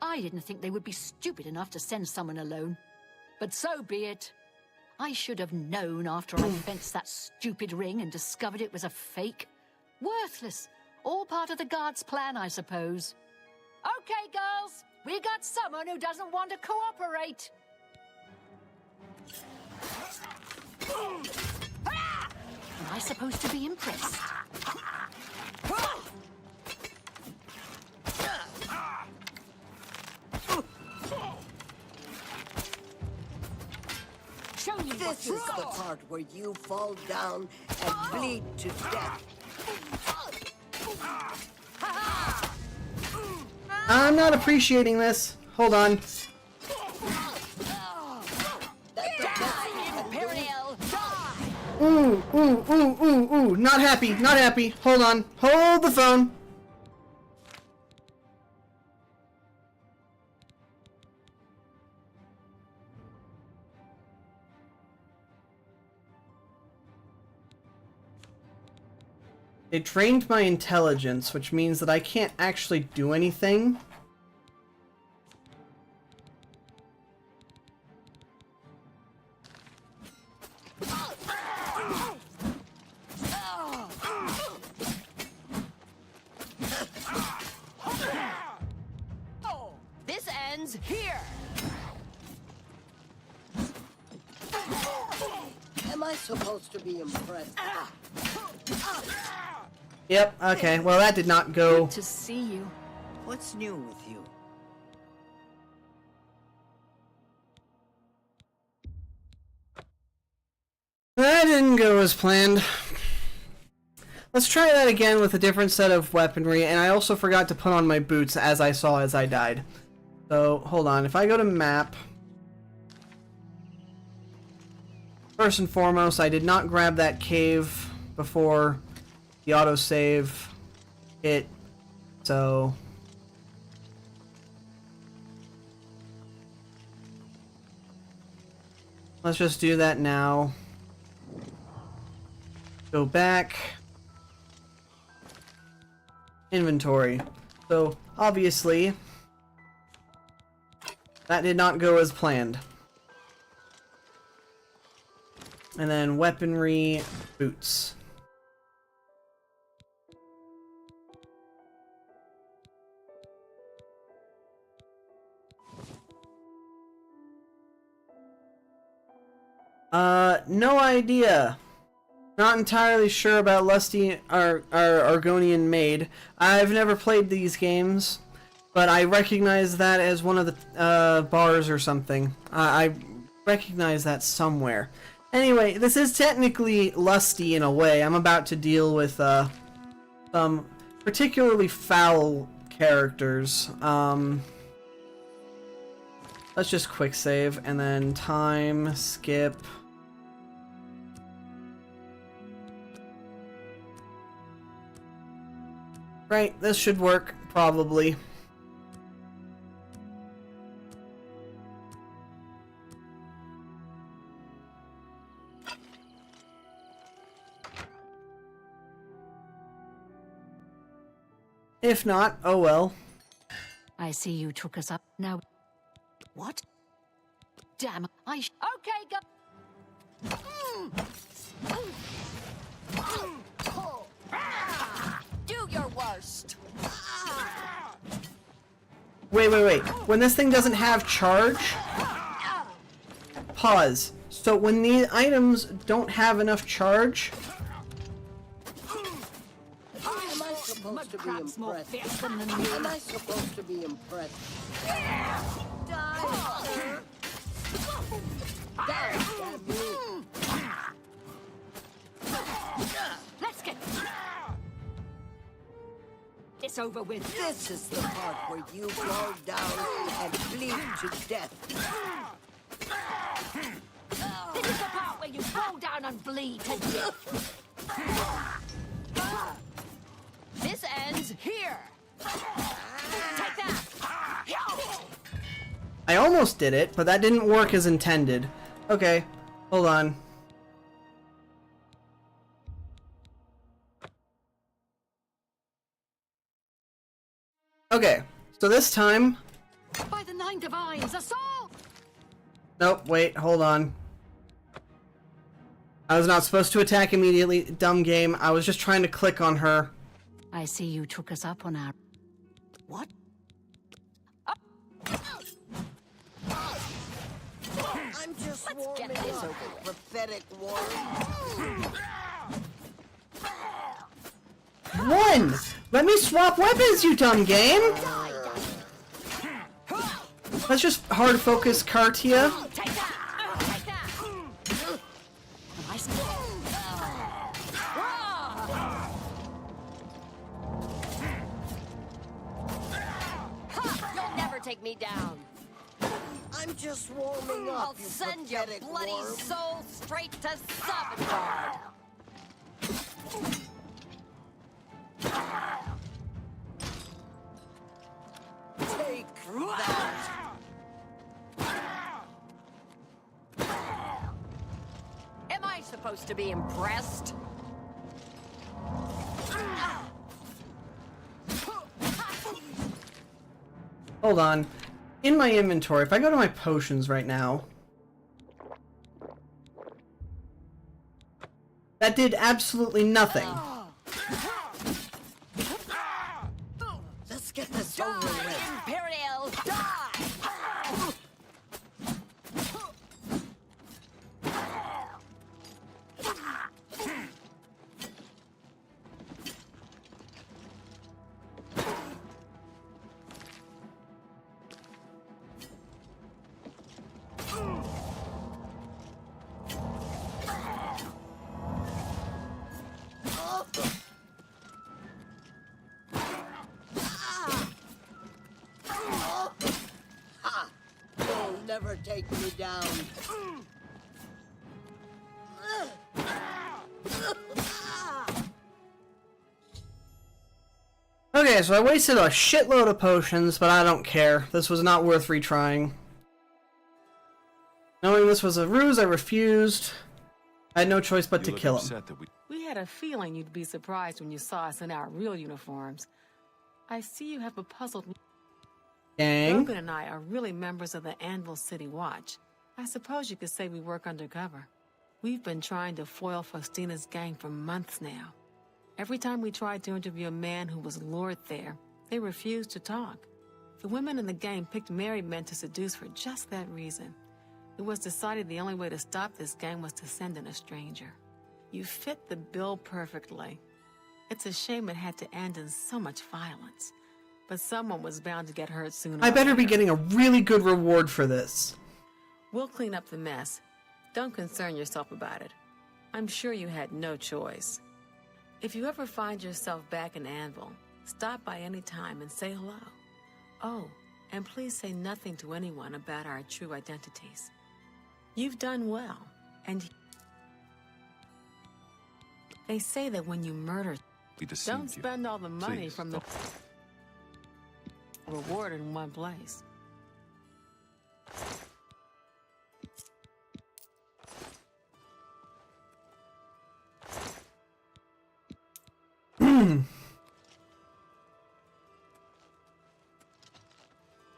I didn't think they would be stupid enough to send someone alone. But so be it. I should have known after I fenced that stupid ring and discovered it was a fake. Worthless. All part of the guard's plan, I suppose. Okay, girls. We got someone who doesn't want to cooperate. Am I supposed to be impressed? Show me This is the part where you fall down and bleed to death. I'm not appreciating this. Hold on. Ooh, ooh, ooh, ooh, ooh. Not happy, not happy. Hold on. Hold the phone. It drained my intelligence, which means that I can't actually do anything. This ends here. Am I supposed to be impressed? Yep, okay. Well, that did not go. Good to see you. What's new with you? That didn't go as planned. Let's try that again with a different set of weaponry, and I also forgot to put on my boots as I saw as I died. So, hold on. If I go to map... First and foremost, I did not grab that cave before the autosave hit, so... let's just do that now. Go back. Inventory. So, obviously, that did not go as planned. And then weaponry, boots. No idea. Not entirely sure about Lusty our Argonian Maid. I've never played these games, but I recognize that as one of the bars or something. I recognize that somewhere. Anyway, this is technically Lusty in a way. I'm about to deal with some particularly foul characters. Let's just quick save and then time skip. Right, this should work, probably. If not, oh well. I see you took us up now. What? Damn, okay, go. Do your worst. Wait. When this thing doesn't have charge... Pause. So when these items don't have enough charge... Am I supposed to be impressed? Am I supposed to be impressed? Die, sir. Die, damn you. Let's get this over with. This is the part where you fall down and bleed to death. This is the part where you fall down and bleed to death. This ends here. Take that. I almost did it, but that didn't work as intended. Okay, hold on. Okay, so this time... By the Nine Divines, assault! Nope, wait, hold on. I was not supposed to attack immediately, dumb game. I was just trying to click on her. I see you took us up on our... What? I'm just warming up, pathetic one. One! Let me swap weapons, you dumb game! Let's just hard focus Cartia. Take that! Take that! You'll never take me down. I'm just warming up. I'll send your bloody soul straight to Sovngarde. Take that. Am I supposed to be impressed? Hold on. In my inventory, if I go to my potions right now... That did absolutely nothing. Let's get this over with. Imperial, die! You'll never take me down. Okay, so I wasted a shitload of potions, but I don't care. This was not worth retrying. Knowing this was a ruse, I refused. I had no choice but to kill him. We had a feeling you'd be surprised when you saw us in our real uniforms. I see you have a puzzled... Gang. Logan and I are really members of the Anvil City Watch. I suppose you could say we work undercover. We've been trying to foil Faustina's gang for months now. Every time we tried to interview a man who was lured there, they refused to talk. The women in the gang picked married men to seduce for just that reason. It was decided the only way to stop this gang was to send in a stranger. You fit the bill perfectly. It's a shame it had to end in so much violence. But someone was bound to get hurt sooner I better or be later. getting a really good reward for this. We'll clean up the mess. Don't concern yourself about it. I'm sure you had no choice. If you ever find yourself back in Anvil, stop by any time and say hello. Oh, and please say nothing to anyone about our true identities. You've done well, and they say that when you murder, don't spend all the money from the reward in one place.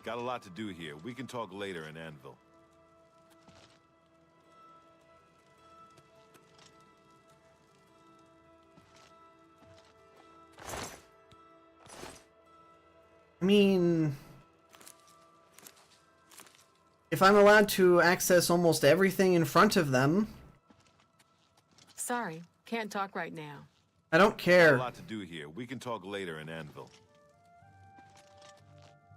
Got a lot to do here. We can talk later in Anvil. I mean, if I'm allowed to access almost everything in front of them, Sorry, can't talk right now. I don't care. Got a lot to do here. We can talk later in Anvil.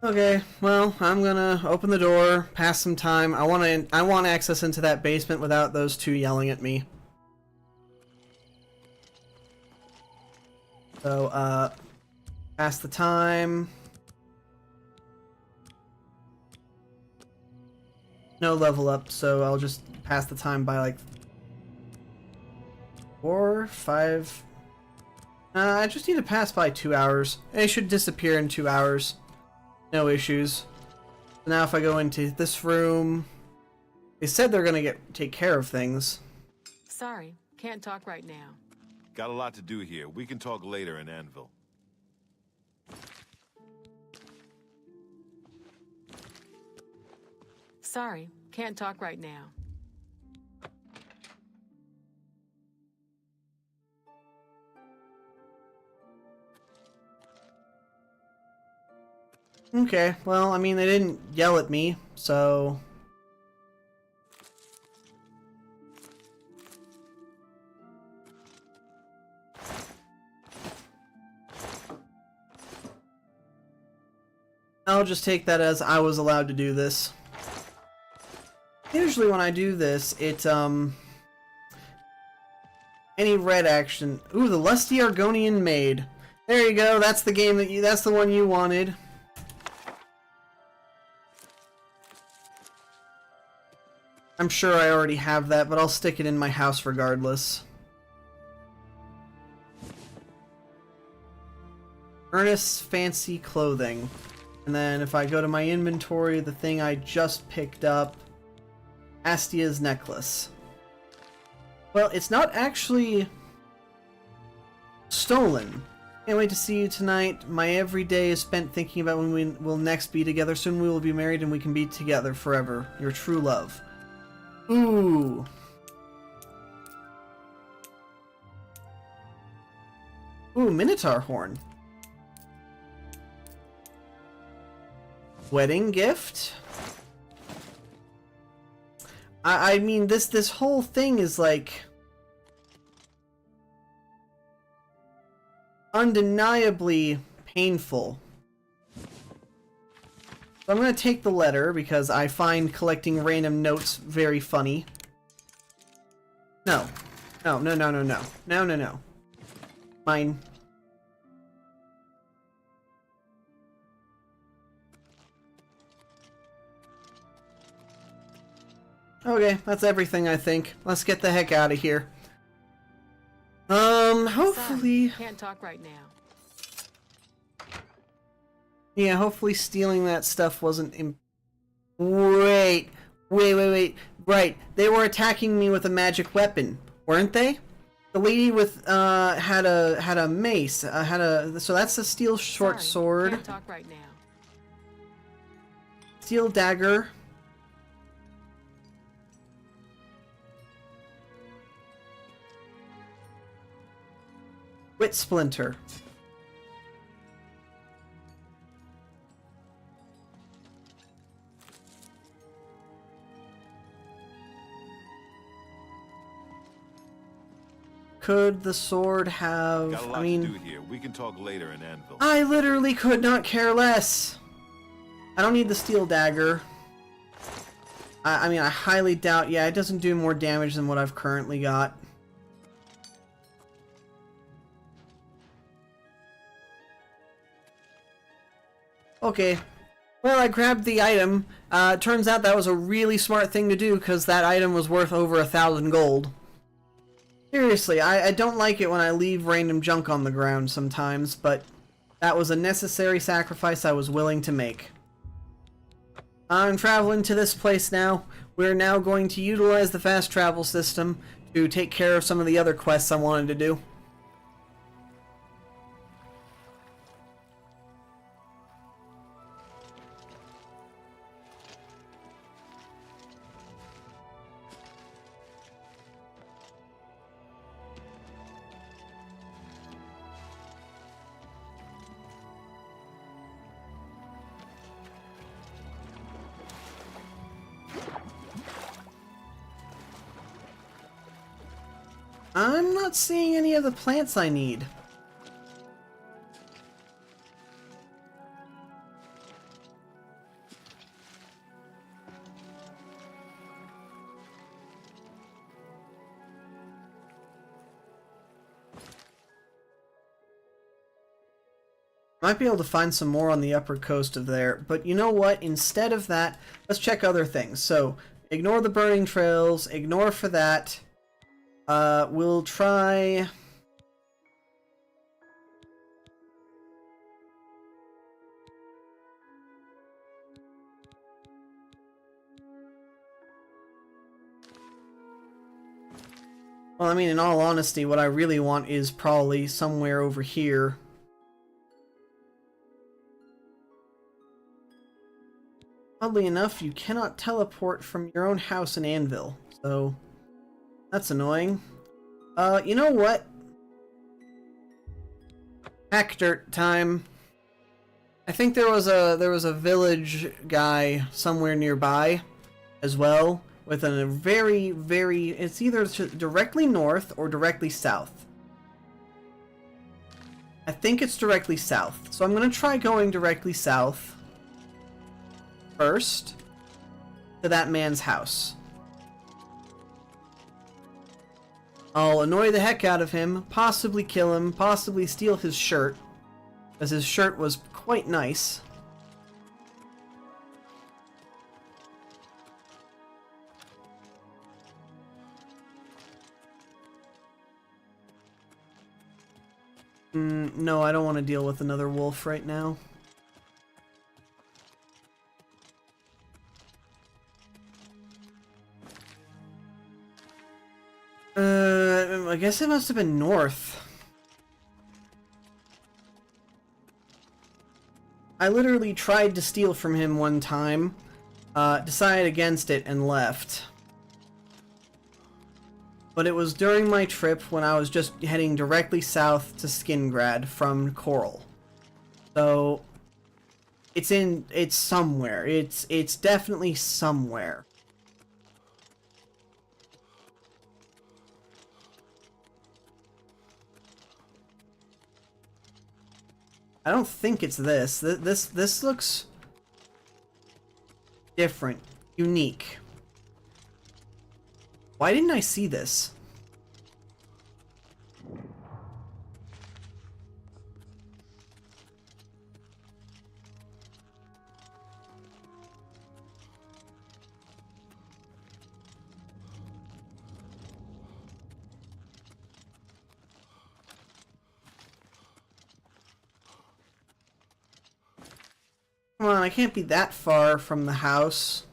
Okay, well, I'm gonna open the door, pass some time. I want access into that basement without those two yelling at me. So, pass the time. No level up, so I'll just pass the time by like 4, 5. I just need to pass by 2 hours. It should disappear in 2 hours. No issues. So now if I go into this room, they said they're gonna take care of things. Sorry, can't talk right now. Got a lot to do here. We can talk later in Anvil. Sorry, can't talk right now. Okay, well, I mean, they didn't yell at me, so... I'll just take that as I was allowed to do this. Usually when I do this, it, any red action... Ooh, the Lusty Argonian Maid. There you go, that's the game that's the one you wanted. I'm sure I already have that, but I'll stick it in my house regardless. Ernest's Fancy Clothing. And then if I go to my inventory, the thing I just picked up, Astia's Necklace. Well, it's not actually stolen. Can't wait to see you tonight. My every day is spent thinking about when we will next be together. Soon we will be married and we can be together forever. Your true love. Ooh. Ooh, Minotaur Horn. Wedding gift. I mean, this whole thing is like undeniably painful. So I'm gonna take the letter because I find collecting random notes very funny. No. No, no, no, no, no. No, no, no. Mine. Okay, that's everything I think. Let's get the heck out of here. Hopefully... Sorry, can't talk right now. Yeah, hopefully stealing that stuff wasn't... Wait. Right, they were attacking me with a magic weapon, weren't they? The lady with, had a mace, so that's a steel short sword. Can't talk right now. Steel dagger. Wit splinter. Could the sword have... Got a lot to do here. We can talk later in Anvil. I literally could not care less. I don't need the steel dagger. I mean, I highly doubt... Yeah, it doesn't do more damage than what I've currently got. Okay. Well, I grabbed the item. Turns out that was a really smart thing to do, because that item was worth over 1,000 gold. Seriously, I don't like it when I leave random junk on the ground sometimes, but that was a necessary sacrifice I was willing to make. I'm traveling to this place now. We're now going to utilize the fast travel system to take care of some of the other quests I wanted to do. I'm not seeing any of the plants I need. Might be able to find some more on the upper coast of there, but you know what? Instead of that, let's check other things. So, ignore the burning trails, ignore for that. We'll try... Well, I mean, in all honesty, what I really want is probably somewhere over here. Oddly enough, you cannot teleport from your own house in Anvil, so... That's annoying. You know what? Hack dirt time. I think there was a village guy somewhere nearby as well, with a very, it's either directly north or directly south. I think it's directly south. So I'm gonna try going directly south first to that man's house. I'll annoy the heck out of him, possibly kill him, possibly steal his shirt, as his shirt was quite nice. No, I don't want to deal with another wolf right now. I guess it must have been north. I literally tried to steal from him one time, decided against it, and left. But it was during my trip when I was just heading directly south to Skingrad from Coral. So, it's somewhere. It's definitely somewhere. I don't think it's this. This looks different, unique. Why didn't I see this? Come on, I can't be that far from the house.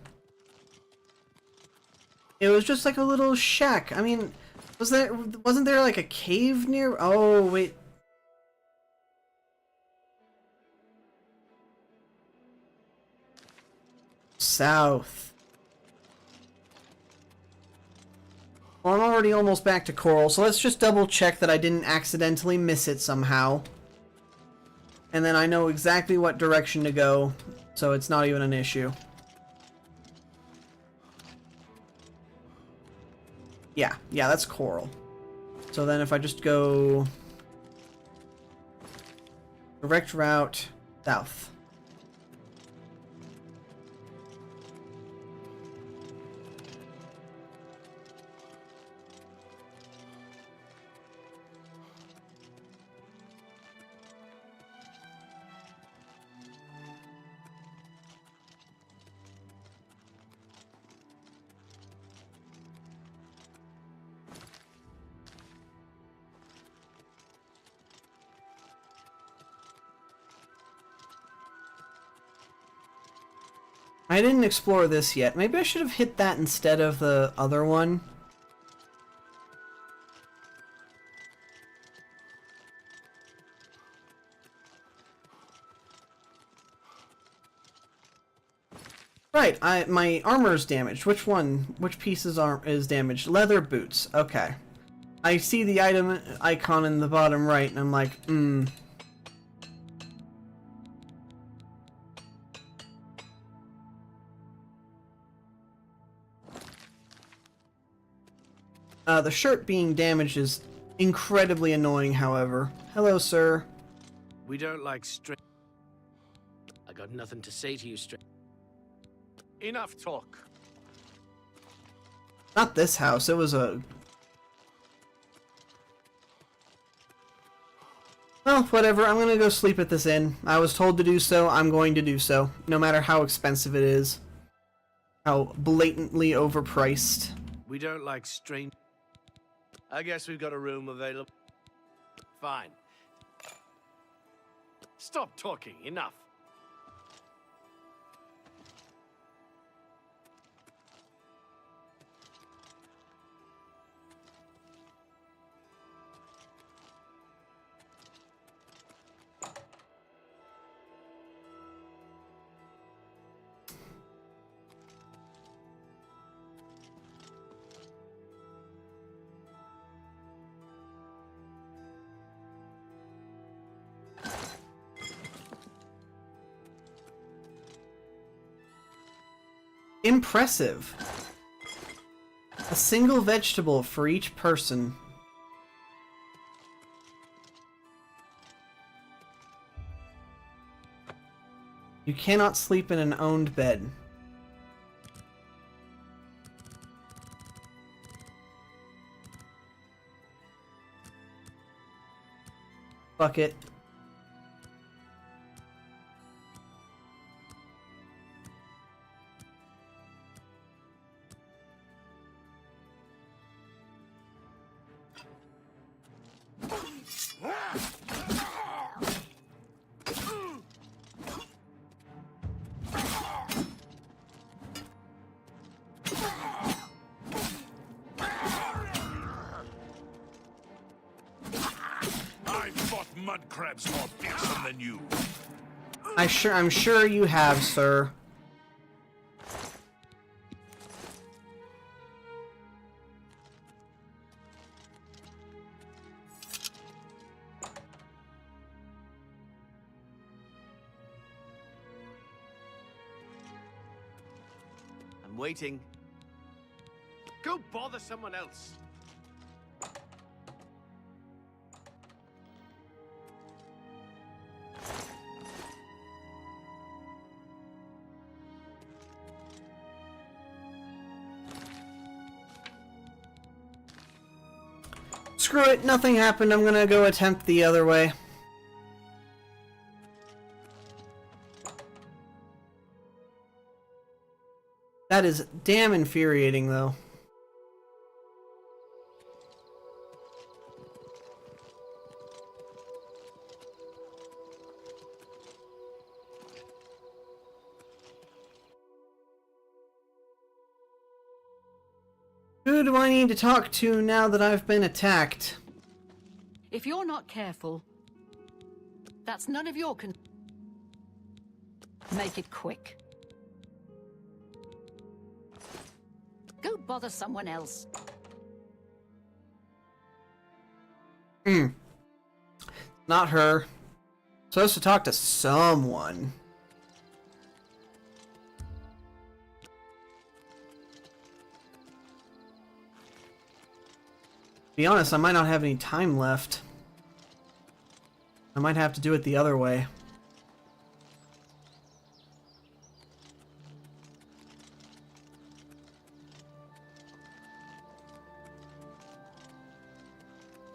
It was just like a little shack. I mean, wasn't there like a cave near? Oh, wait. South. Well, I'm already almost back to Coral, so let's just double check that I didn't accidentally miss it somehow. And then I know exactly what direction to go, so it's not even an issue. Yeah, that's Coral. So then if I just go direct route south. I didn't explore this yet. Maybe I should have hit that instead of the other one. Right, my armor is damaged. Which one? Which piece is damaged? Leather boots. Okay. I see the item icon in the bottom right, and I'm like, The shirt being damaged is incredibly annoying, however. Hello, sir. We don't like straight. I got nothing to say to you, straight. Enough talk. Not this house, it was a... Well, whatever, I'm gonna go sleep at this inn. I was told to do so, I'm going to do so. No matter how expensive it is. How blatantly overpriced. We don't like strange. I guess we've got a room available. Fine. Stop talking, enough. Impressive. A single vegetable for each person. You cannot sleep in an owned bed. Fuck it. Mud crabs more fearsome than you. I'm sure you have, sir. I'm waiting. Go bother someone else. Screw it, nothing happened. I'm gonna go attempt the other way. That is damn infuriating, though. Who do I need to talk to now that I've been attacked? If you're not careful, that's none of your Make it quick. Go bother someone else. Not her. Supposed to talk to someone. To be honest, I might not have any time left. I might have to do it the other way.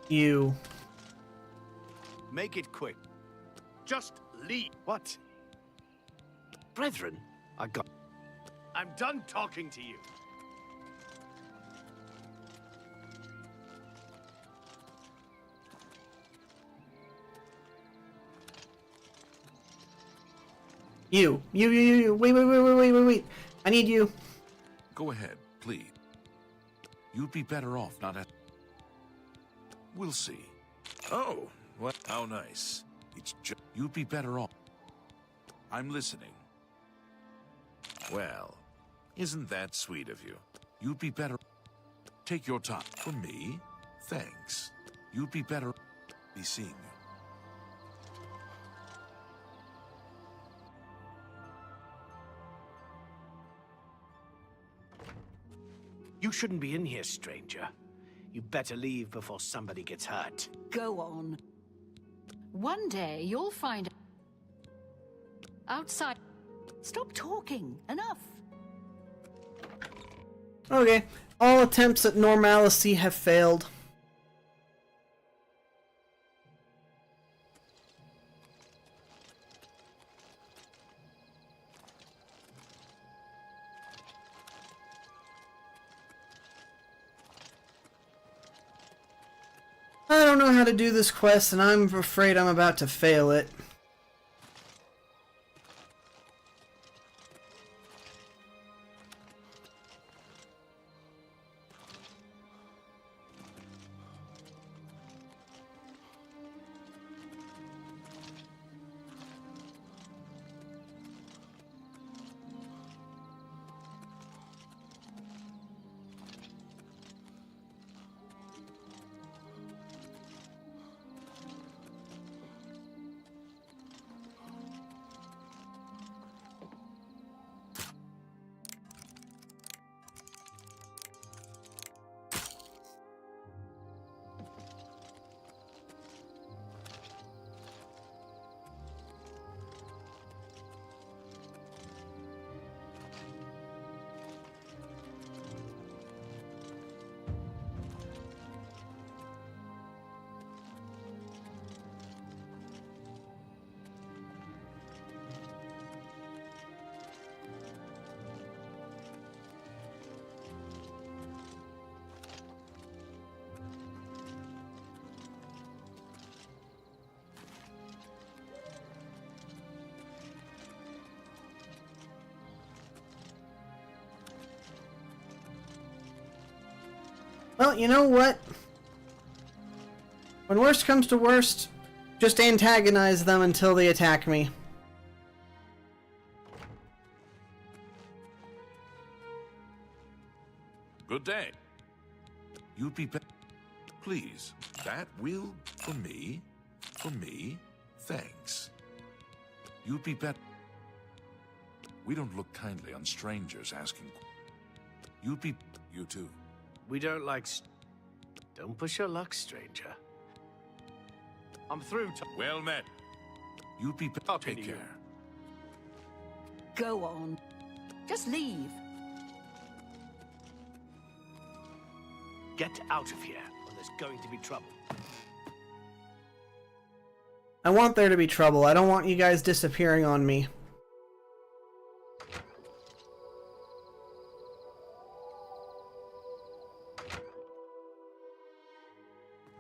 You. Make it quick. Just leave. What? Brethren, I'm done talking to you. You. Wait. I need you. Go ahead, please. You'd be better off not at... We'll see. Oh, what? How nice. It's just... You'd be better off. I'm listening. Well, isn't that sweet of you? You'd be better... Take your time. For me? Thanks. You'd be better... Be seeing you. You shouldn't be in here, stranger. You better leave before somebody gets hurt. Go on. One day you'll find... Outside... Stop talking. Enough. Okay. All attempts at normalcy have failed. I don't know how to do this quest, and I'm afraid I'm about to fail it. Well, you know what? When worst comes to worst, just antagonize them until they attack me. Good day. You'd be better. Please, that will... For me, thanks. You'd be better. We don't look kindly on strangers asking... You'd be... You too. We don't like... Don't push your luck, stranger. I'm through. Well met. You'd be better. Take care. Go on. Just leave. Get out of here, or there's going to be trouble. I want there to be trouble. I don't want you guys disappearing on me.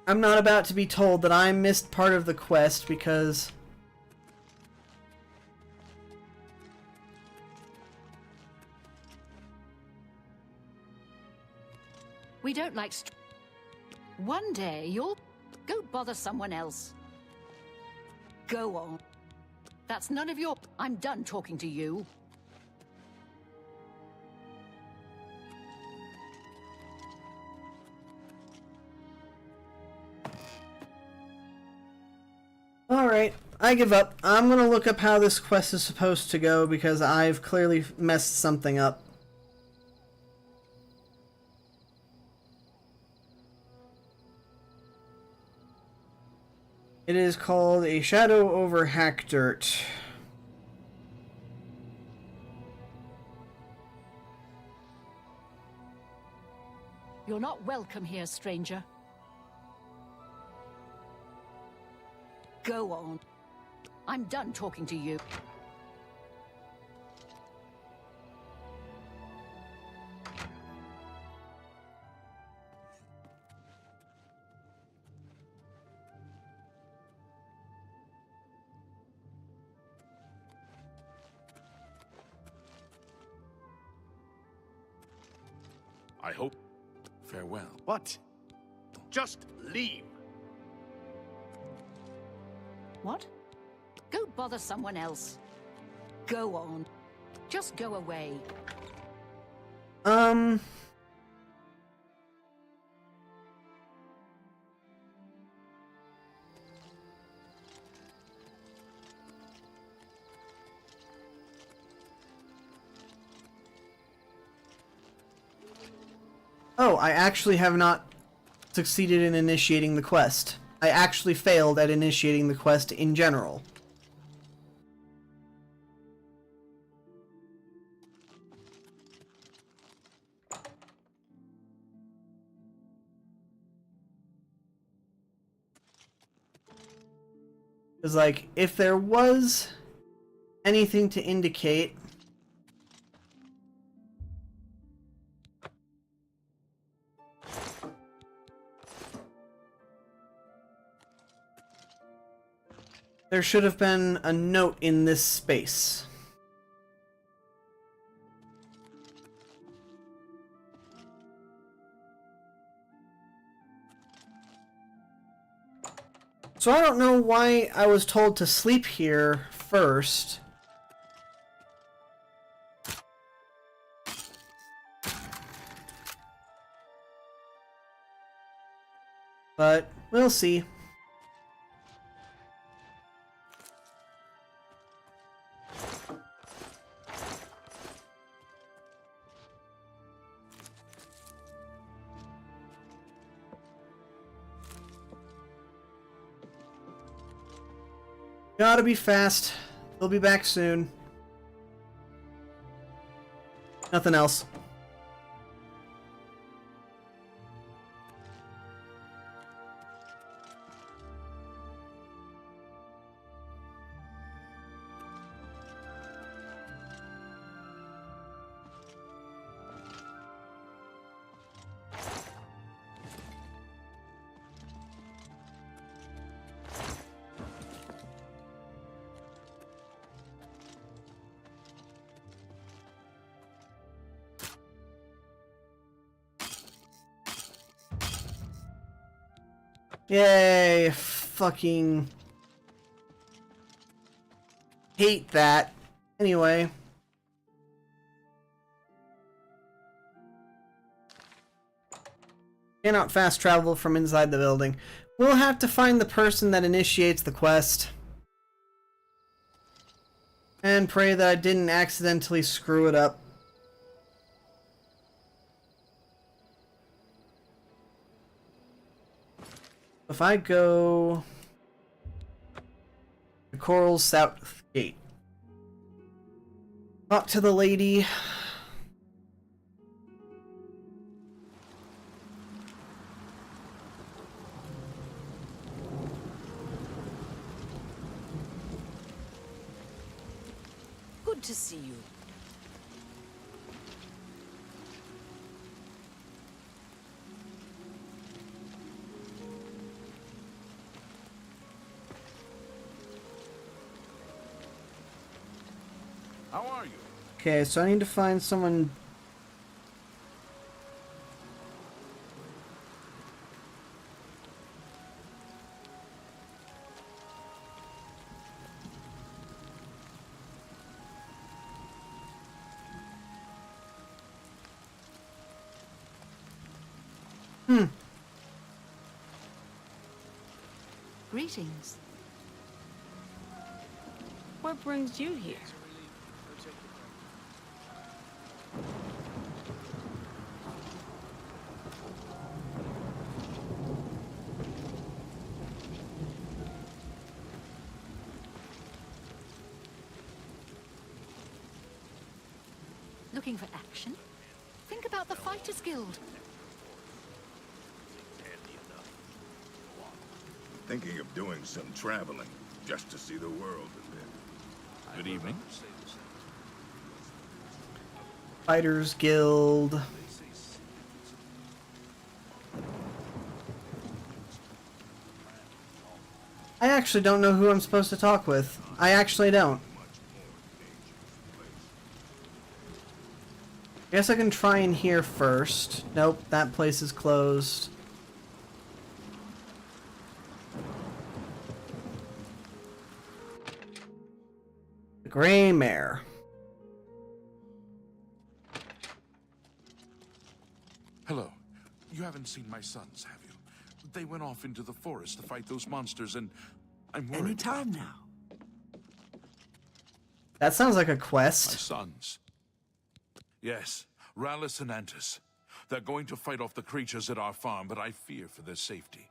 I'm not about to be told that I missed part of the quest because... We don't like One day you'll go bother someone else. Go on. That's none of your... I'm done talking to you. Alright, I give up. I'm gonna look up how this quest is supposed to go because I've clearly messed something up. It is called A Shadow Over Hack Dirt. You're not welcome here, stranger. Go on. I'm done talking to you. I hope. Farewell. What? Just leave. What? Go bother someone else. Go on. Just go away. Oh, I actually have not succeeded in initiating the quest. I actually failed at initiating the quest in general. It's like, if there was anything to indicate... There should have been a note in this space. So I don't know why I was told to sleep here first. But we'll see. Gotta be fast. They'll be back soon. Nothing else. Yay, fucking hate that. Anyway. Cannot fast travel from inside the building. We'll have to find the person that initiates the quest. And pray that I didn't accidentally screw it up. If I go the Coral South Gate, talk to the lady. Good to see you. How are you? Okay, so I need to find someone. Greetings. What brings you here? Looking for action? Think about the Fighters Guild. Thinking of doing some traveling, just to see the world a bit. Good evening. Fighters Guild. I actually don't know who I'm supposed to talk with. I actually don't. Guess I can try in here first. Nope, that place is closed. The Gray Mare. Hello. You haven't seen my sons, have you? They went off into the forest to fight those monsters, and I'm worried. Any time now. That sounds like a My quest. sons. Yes, Rallis and Antis. They're going to fight off the creatures at our farm, but I fear for their safety.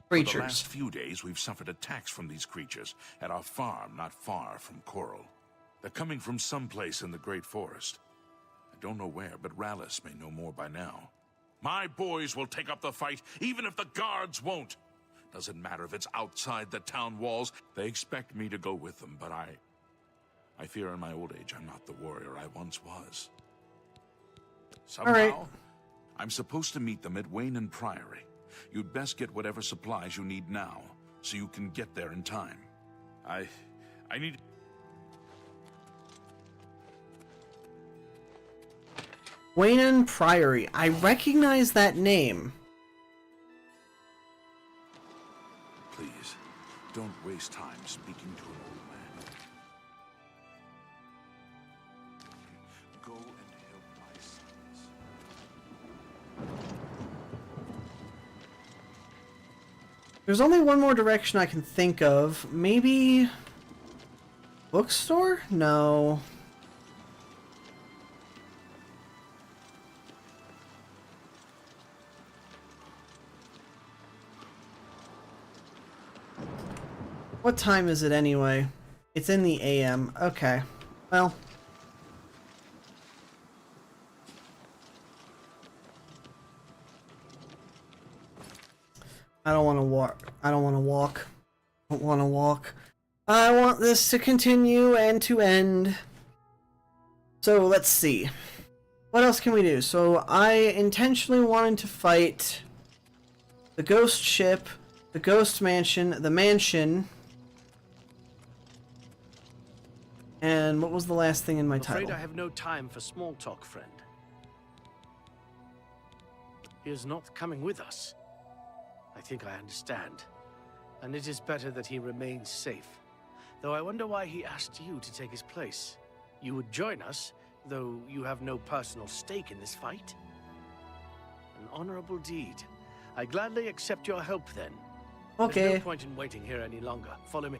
For the Creatures. last few days, we've suffered attacks from these creatures at our farm not far from Coral. They're coming from someplace in the Great Forest. I don't know where, but Rallis may know more by now. My boys will take up the fight, even if the guards won't. Doesn't matter if it's outside the town walls. They expect me to go with them, but I fear in my old age I'm not the warrior I once was. Somehow, right. I'm supposed to meet them at Wayne and Priory. You'd best get whatever supplies you need now, so you can get there in time. I need... Wayne and Priory. I recognize that name. Please, don't waste time speaking to an old man. Go and help my sons. There's only one more direction I can think of. Maybe... bookstore? No. What time is it anyway? It's in the AM. Okay. Well. I don't want to walk. I don't want to walk. I don't want to walk. I want this to continue and to end. So let's see. What else can we do? So I intentionally wanted to fight the ghost ship, the ghost mansion, the mansion. And what was the last thing in my I'm afraid title? I have no time for small talk, friend. He is not coming with us. I think I understand. And it is better that he remains safe. Though I wonder why he asked you to take his place. You would join us, though you have no personal stake in this fight. An honorable deed. I gladly accept your help then. Okay. There's no point in waiting here any longer. Follow me.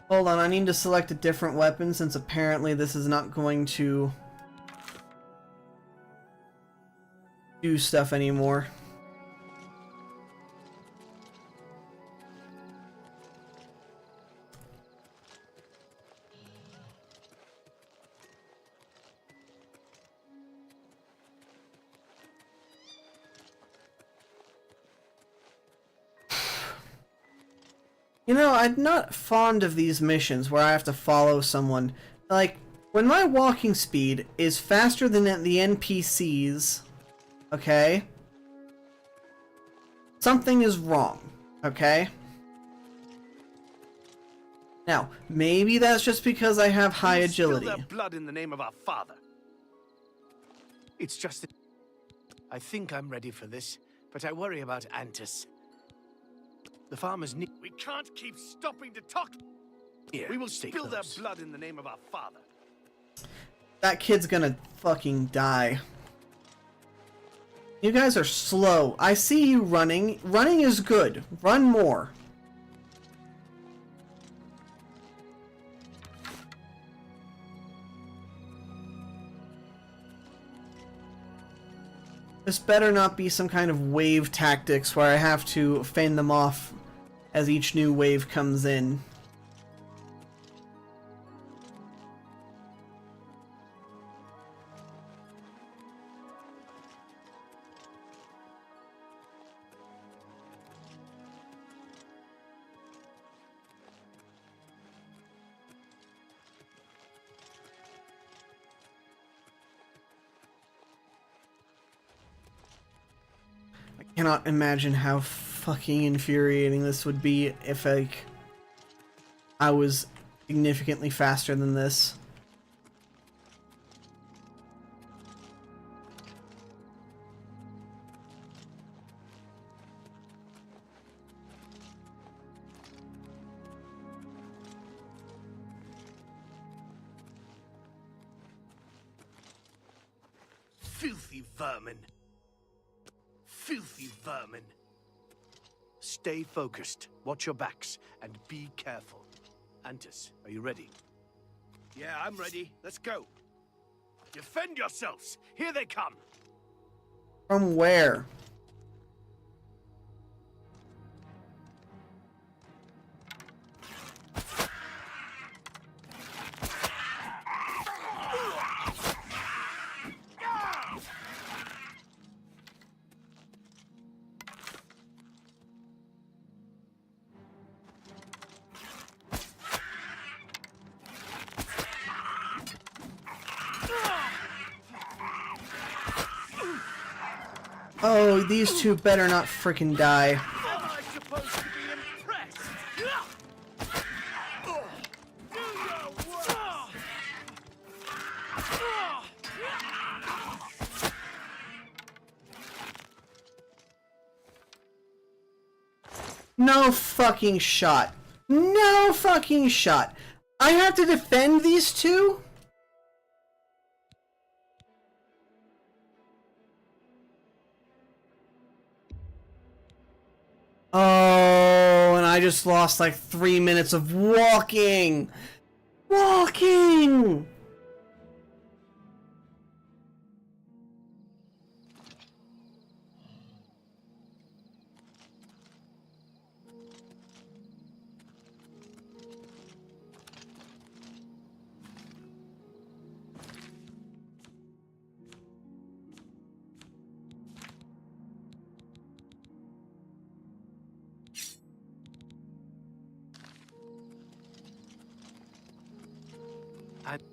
Hold on, I need to select a different weapon since apparently this is not going to do stuff anymore. You know, I'm not fond of these missions where I have to follow someone. Like, when my walking speed is faster than the NPCs, okay? Something is wrong, okay? Now, maybe that's just because I have high We spill agility. their blood in the name of our father. It's just that I think I'm ready for this, but I worry about Antis. The farmers need... We can't keep stopping to talk. Here, we will spill their blood in the name of our father. That kid's gonna fucking die. You guys are slow. I see you running. Running is good. Run more. This better not be some kind of wave tactics where I have to fend them off as each new wave comes in. I cannot imagine how fucking infuriating this would be if, like, I was significantly faster than this. Filthy vermin. Filthy vermin. Stay focused, watch your backs, and be careful. Antis, are you ready? Yeah, I'm ready. Let's go. Defend yourselves! Here they come! From where? Oh, these two better not frickin' die. Am I supposed to be impressed? Do your worst! No fucking shot. No fucking shot. I have to defend these two? Oh, and I just lost like 3 minutes of walking. Walking!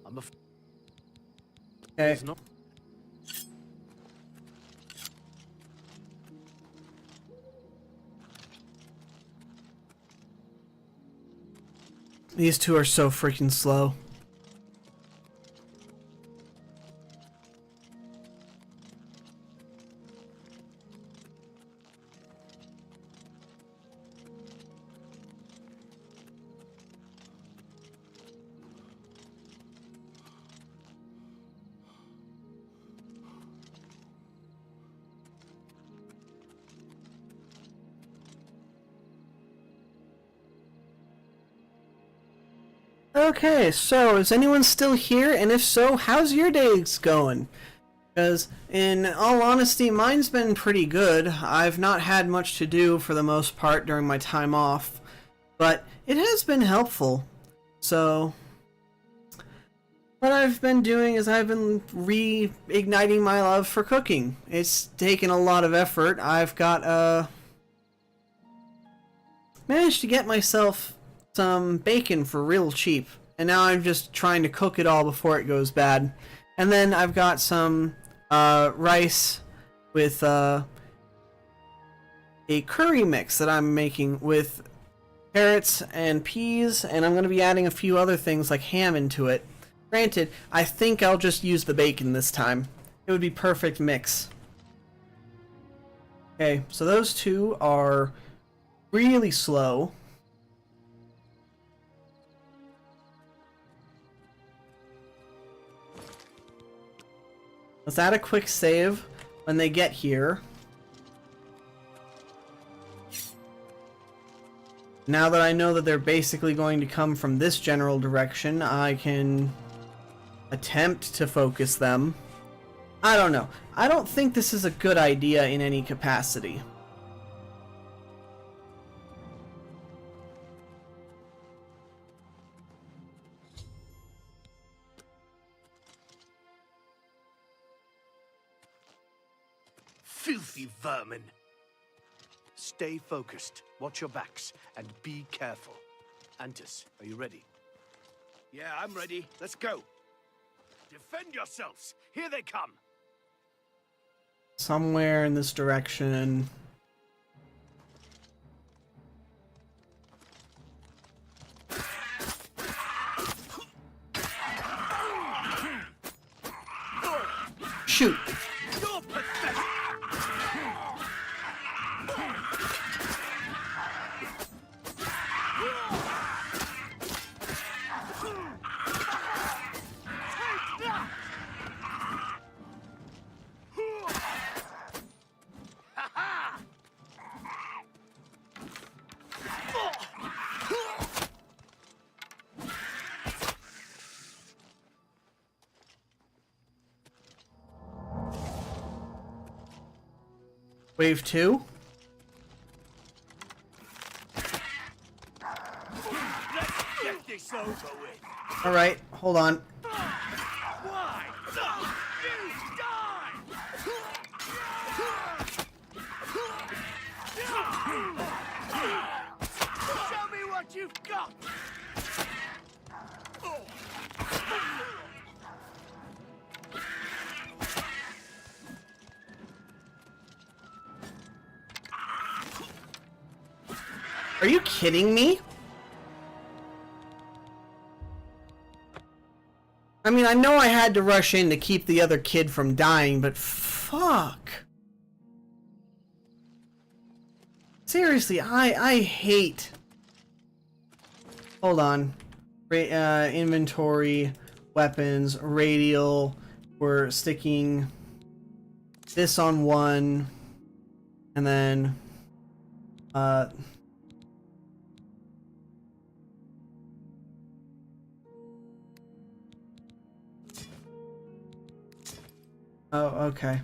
I'm Okay. not. These two are so freaking slow. Okay, so is anyone still here? And if so, how's your days going? Because, in all honesty, mine's been pretty good. I've not had much to do for the most part during my time off, but it has been helpful. So, what I've been doing is I've been reigniting my love for cooking. It's taken a lot of effort. I've got, managed to get myself some bacon for real cheap, and now I'm just trying to cook it all before it goes bad. And then I've got some rice with a curry mix that I'm making with carrots and peas, and I'm going to be adding a few other things like ham into it. Granted, I think I'll just use the bacon this time. It would be perfect mix. Okay, so those two are really slow. Let's add a quick save when they get here. Now that I know that they're basically going to come from this general direction, I can attempt to focus them. I don't know. I don't think this is a good idea in any capacity. Filthy vermin! Stay focused, watch your backs, and be careful. Antis, are you ready? Yeah, I'm ready. Let's go. Defend yourselves! Here they come! Somewhere in this direction. Shoot! You're pathetic! Wave 2. Let's get this over with! Alright, hold on. Why? You die! Show me what you've got! Are you kidding me? I mean, I know I had to rush in to keep the other kid from dying, but fuck. Seriously, I hate... Hold on. Inventory, weapons, radial. We're sticking this on one. And then... Oh, okay.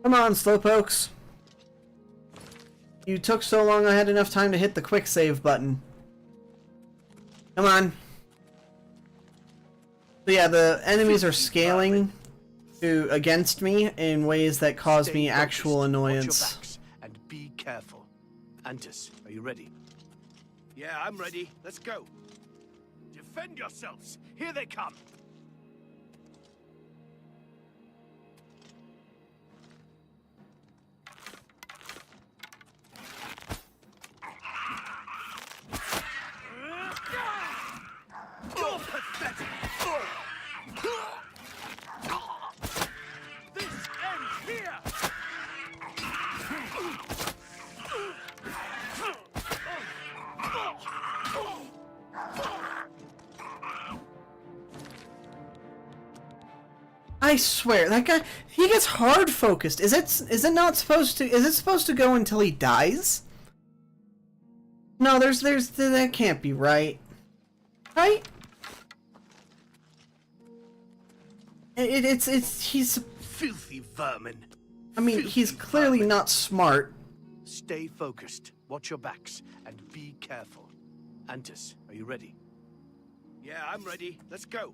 Come on, slowpokes. You took so long I had enough time to hit the quick save button. Come on. So yeah, the enemies are scaling against me in ways that cause me actual annoyance. And be careful. Antis, are you ready? Yeah, I'm ready. Let's go. Defend yourselves. Here they come. You're pathetic. This ends here. I swear, that guy, he gets hard focused. Is it not supposed to, is it supposed to go until he dies? No, that can't be right. Right? He's... Filthy vermin. I mean, he's clearly not smart. Stay focused, watch your backs, and be careful. Antis, are you ready? Yeah, I'm ready. Let's go.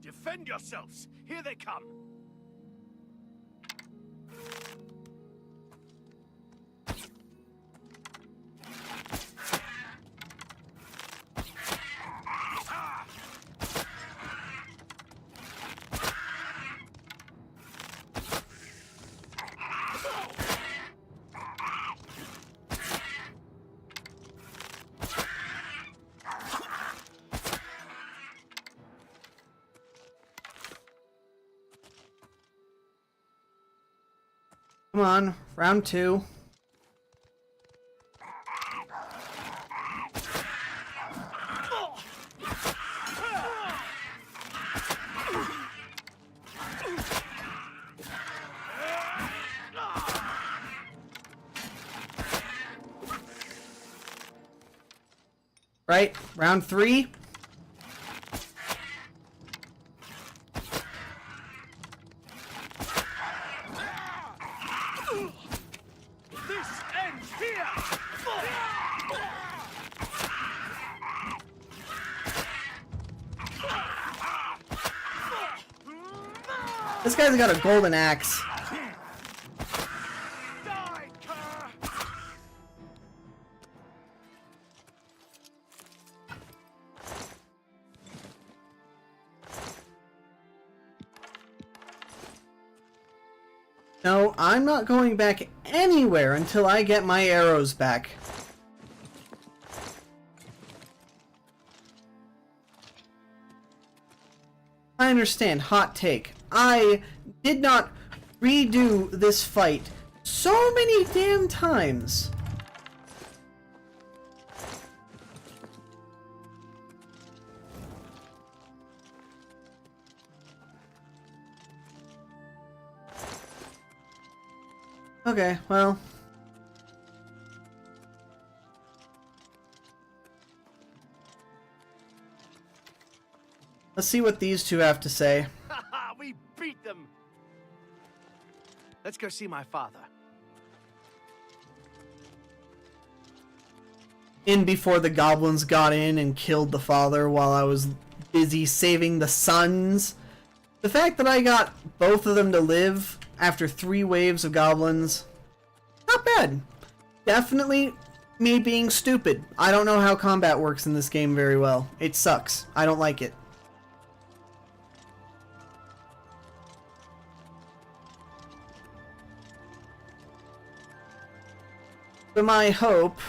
Defend yourselves. Here they come. Come on, round 2. Right? Round 3? This ends here! This guy's got a golden axe. No, I'm not going back anywhere until I get my arrows back. I understand, hot take. I did not redo this fight so many damn times. Okay, well. Let's see what these two have to say. We beat them! Let's go see my father. In before the goblins got in and killed the father while I was busy saving the sons. The fact that I got both of them to live after 3 waves of goblins, not bad. Definitely me being stupid. I don't know how combat works in this game very well. It sucks. I don't like it. But my hope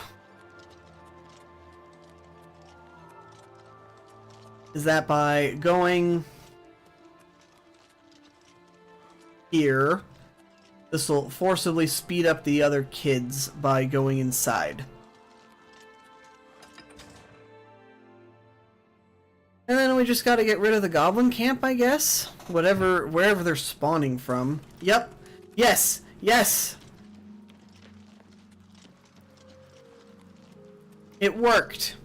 is that by going here, this will forcibly speed up the other kids by going inside. And then we just gotta get rid of the goblin camp, I guess? Wherever they're spawning from. Yep. Yes! Yes! It worked.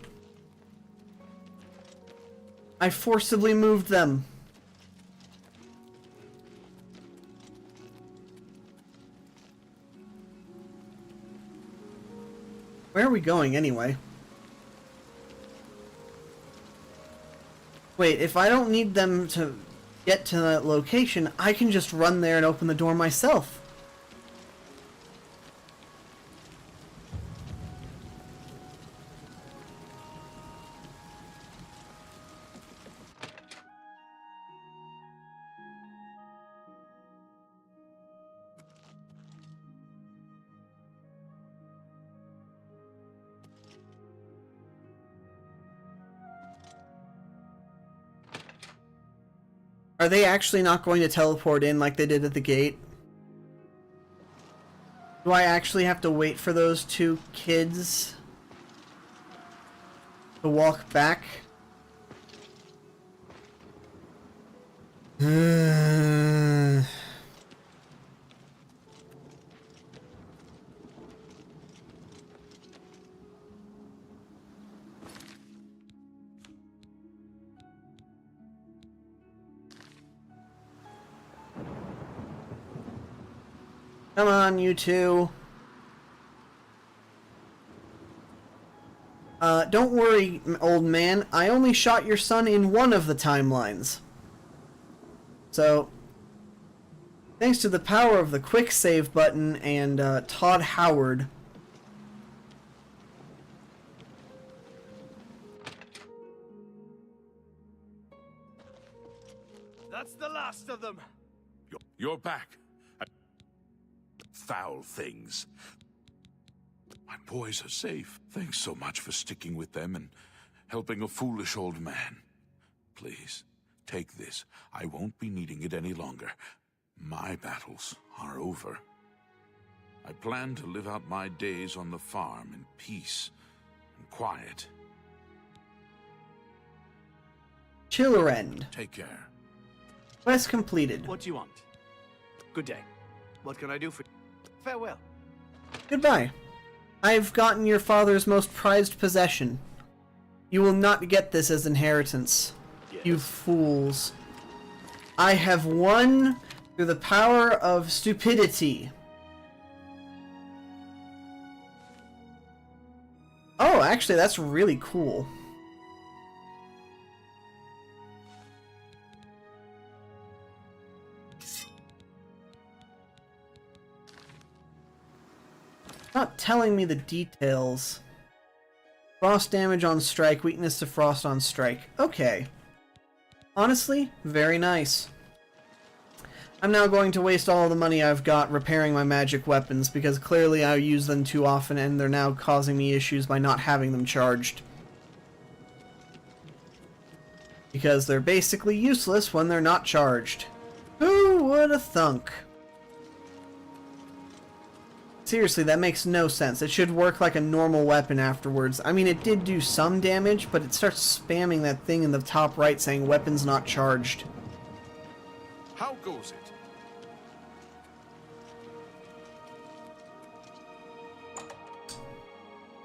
I forcibly moved them. Where are we going anyway? Wait, if I don't need them to get to that location, I can just run there and open the door myself. Are they actually not going to teleport in like they did at the gate? Do I actually have to wait for those 2 kids to walk back? Come on, you two. Don't worry, old man. I only shot your son in one of the timelines. So, thanks to the power of the quick save button and Todd Howard. That's the last of them. You're back. Foul things. My boys are safe. Thanks so much for sticking with them and helping a foolish old man. Please, take this. I won't be needing it any longer. My battles are over. I plan to live out my days on the farm in peace and quiet. Chillerend. Take care. Quest completed. What do you want? Good day. What can I do for you? Farewell. Goodbye. I've gotten your father's most prized possession. You will not get this as inheritance. Yes. You fools. I have won through the power of stupidity. Oh, actually, that's really cool. Not telling me the details. Frost damage on strike, weakness to frost on strike. Okay. Honestly, very nice. I'm now going to waste all the money I've got repairing my magic weapons because clearly I use them too often and they're now causing me issues by not having them charged. Because they're basically useless when they're not charged. Who would have thunk? Seriously, that makes no sense. It should work like a normal weapon afterwards. I mean, it did do some damage, but it starts spamming that thing in the top right saying weapons not charged. How goes it?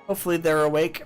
Hopefully they're awake.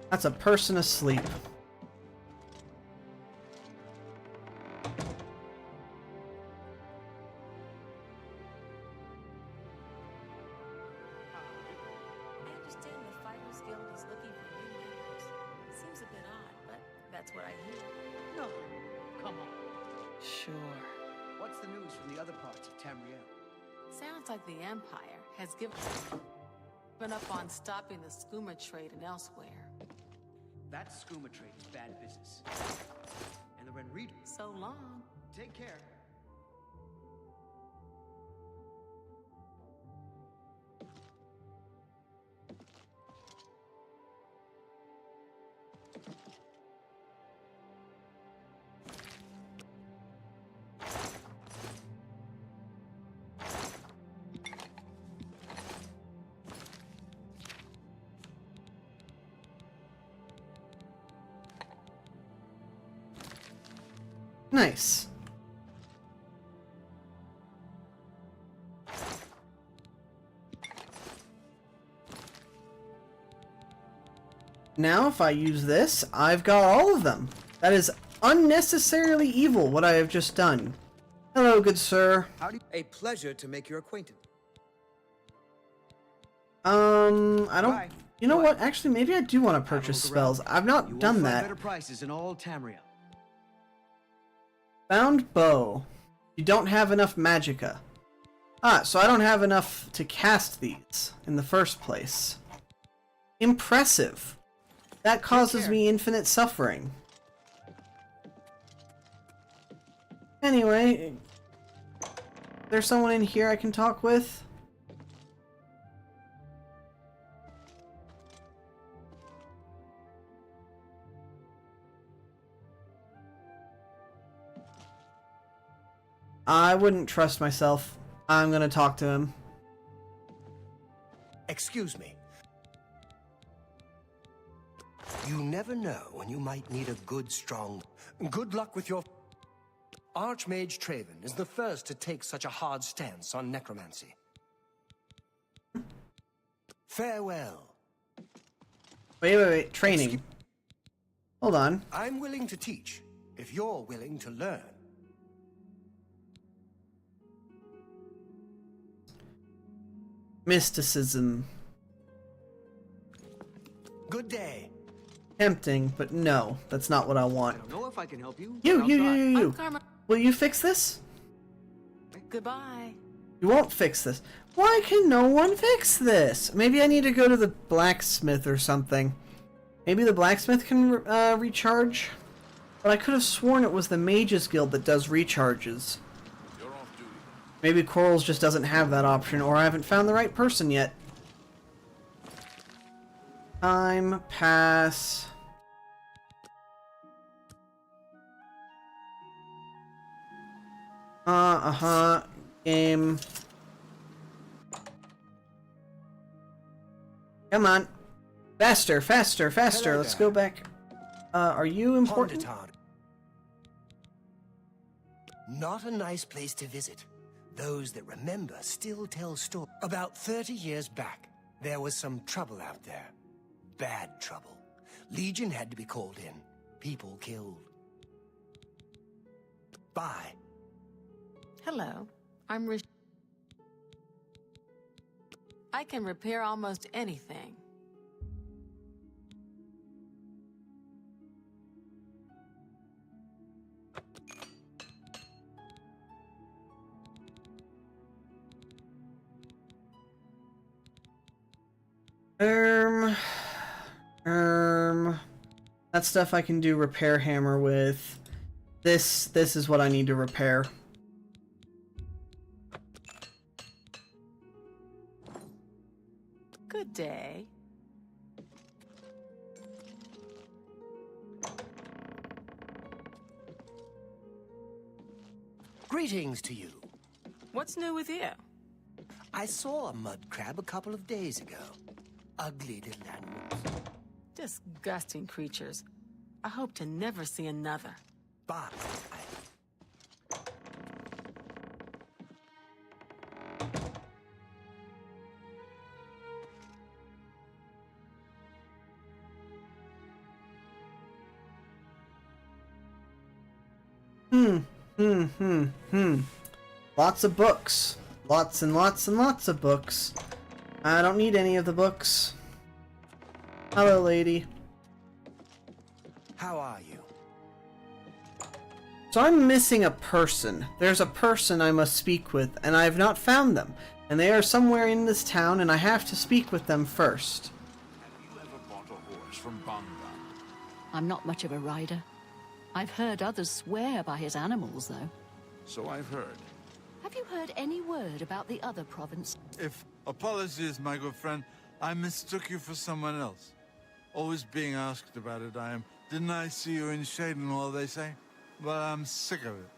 That's a person asleep. I understand the Fighters Guild is looking for new members. Seems a bit odd, but that's what I hear. No, come on. Sure. What's the news from the other parts of Tamriel? Sounds like the Empire has given up on stopping the skooma trade and elsewhere. That skooma trade is bad business. And the Renreader. So long. Take care. Nice. Now, if I use this, I've got all of them. That is unnecessarily evil, what I have just done. Hello, good sir. A pleasure to make your acquaintance. I don't... Bye. You know what? Actually, maybe I do want to purchase spells. I've not done that. Better prices in all Tamriel. Found bow. You don't have enough magicka. Ah, so I don't have enough to cast these in the first place. Impressive. That causes me infinite suffering. Anyway, there's someone in here I can talk with? I wouldn't trust myself. I'm gonna talk to him. Excuse me. You never know when you might need a good, strong... Good luck with your... Archmage Traven is the first to take such a hard stance on necromancy. Farewell. Wait. Training. Hold on. I'm willing to teach, if you're willing to learn. Mysticism. Good day. Tempting, but no, that's not what I want. I don't know if I can help you. You. Will you fix this? Goodbye. You won't fix this. Why can no one fix this? Maybe I need to go to the blacksmith or something. Maybe the blacksmith can recharge? But I could have sworn it was the Mages Guild that does recharges. Maybe Corals just doesn't have that option, or I haven't found the right person yet. Time pass. Game. Come on. Faster, faster, faster. Hello Let's there. go back. Are you important? Ponditard. Not a nice place to visit. Those that remember still tell stories. About 30 years back, there was some trouble out there. Bad trouble. Legion had to be called in. People killed. Bye. Hello, I'm I can repair almost anything. That stuff I can do repair hammer with. This is what I need to repair. Good day. Greetings to you. What's new with you? I saw a mud crab a couple of days ago. Ugly little animals. Disgusting creatures. I hope to never see another. Bye. Lots of books. Lots and lots and lots of books. I don't need any of the books. Hello, lady. How are you? So I'm missing a person. There's a person I must speak with, and I have not found them. And they are somewhere in this town, and I have to speak with them first. Have you ever bought a horse from Bonga? I'm not much of a rider. I've heard others swear by his animals, though. So I've heard. Have you heard any word about the other province? If apologies, my good friend, I mistook you for someone else. Always being asked about it, I am. Didn't I see you in Shadenhall, they say? Well, I'm sick of it.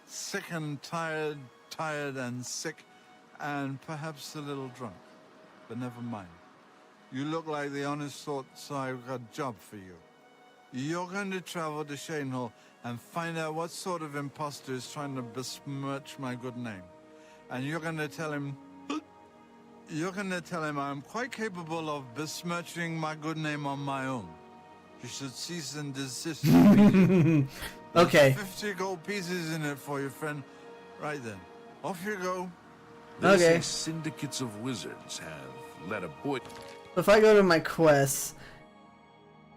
Sick and tired, tired and sick, and perhaps a little drunk. But never mind. You look like the honest sort, so I've got a job for you. You're going to travel to Shadenhall and find out what sort of impostor is trying to besmirch my good name. And you're going to tell him... I'm quite capable of besmirching my good name on my own. You should cease and desist. Okay. 50 gold pieces in it for you, friend. Right then. Off you go. They say Okay. syndicates of wizards have let a boy... So if I go to my quests...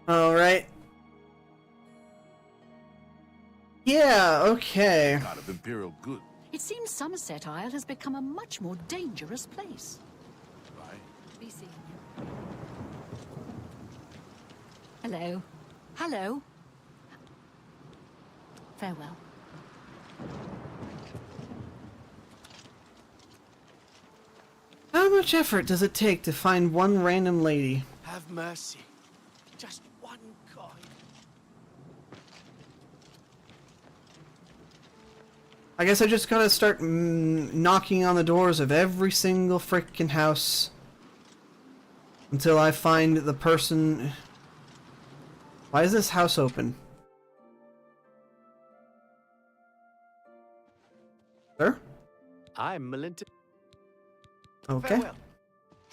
Alright. Yeah, okay. God of imperial good, It seems Somerset Isle has become a much more dangerous place. right? Be seeing you. Hello. Hello. Farewell. How much effort does it take to find one random lady? Have mercy. Just one coin. I guess I just gotta start knocking on the doors of every single frickin' house until I find the person. Why is this house open? Sir? I'm Melinda. Okay. Farewell.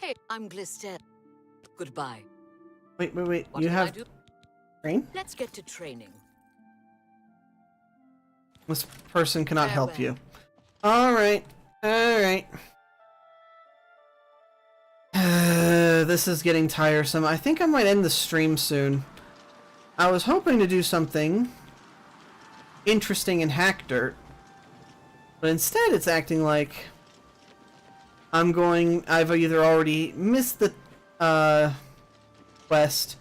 Hey, I'm Glister. Goodbye. Wait. What You can I have do? train? Let's get to training. This person cannot help Farewell. you. Alright. Alright. This is getting tiresome. I think I might end the stream soon. I was hoping to do something interesting in Hack Dirt, but instead it's acting like I've either already missed the quest,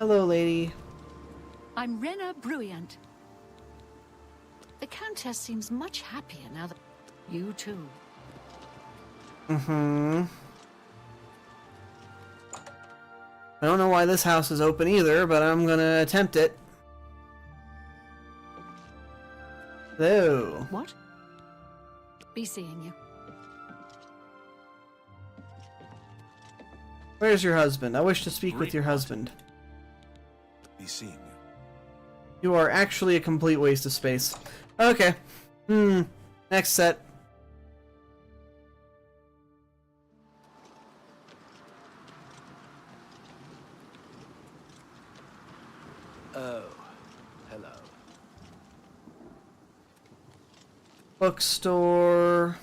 Hello, lady. I'm Rena Bruyant. The Countess seems much happier now that... You too. Mm-hmm. I don't know why this house is open either, but I'm gonna attempt it. Hello. What? Be seeing you. Where's your husband? I wish to speak with your husband. Be seeing you. You are actually a complete waste of space. Okay. Next set. Oh, hello. Bookstore.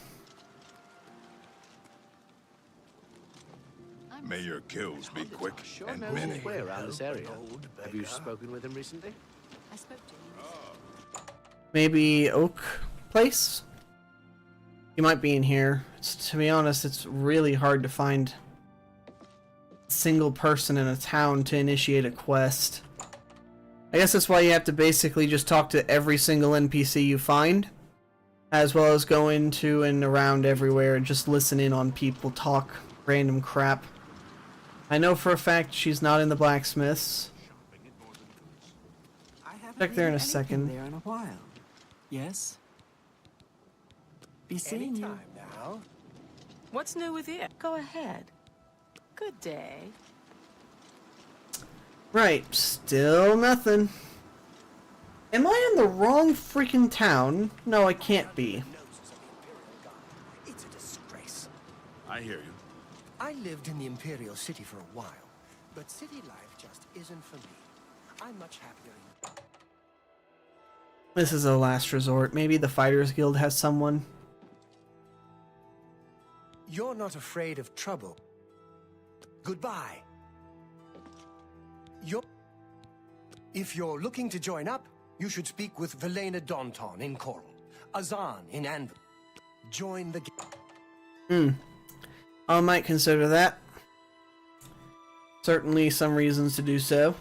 May your kills be quick and Knows many. his way around this area. Have you spoken with him recently? I spoke to him. Maybe Oak Place? You might be in here. To be honest, it's really hard to find a single person in a town to initiate a quest. I guess that's why you have to basically just talk to every single NPC you find, as well as go into and around everywhere and just listen in on people talk random crap. I know for a fact she's not in the blacksmith's. Check there in a second. There in a while. Yes. Be seeing you. Now. What's new with you? Go ahead. Good day. Right, still nothing. Am I in the wrong freaking town? No, I can't be. It's a disgrace. I hear you. I lived in the Imperial City for a while, but city life just isn't for me. I'm much happier in... This is a last resort. Maybe the Fighters Guild has someone. You're not afraid of trouble. Goodbye. If you're looking to join up, you should speak with Velena Daunton in Coral, Azan in Anvil. Join the... I might consider that. Certainly some reasons to do so.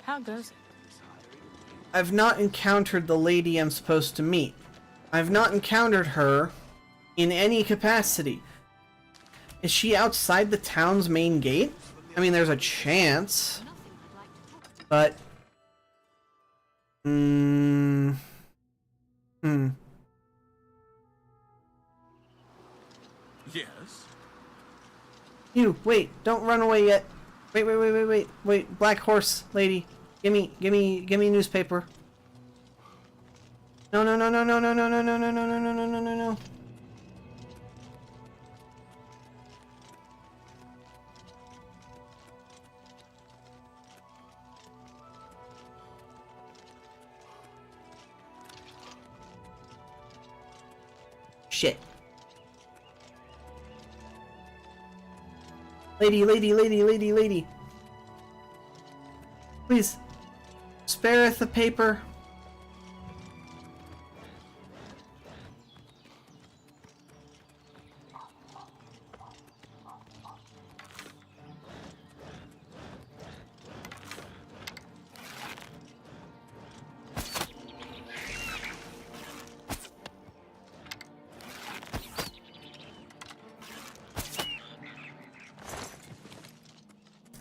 How goes it? I've not encountered the lady I'm supposed to meet. I've not encountered her in any capacity. Is she outside the town's main gate? I mean, there's a chance. But... Yes. You, wait, don't run away yet. Wait, black horse lady. Give me newspaper. No. Shit. Lady. Please. Spareth the paper.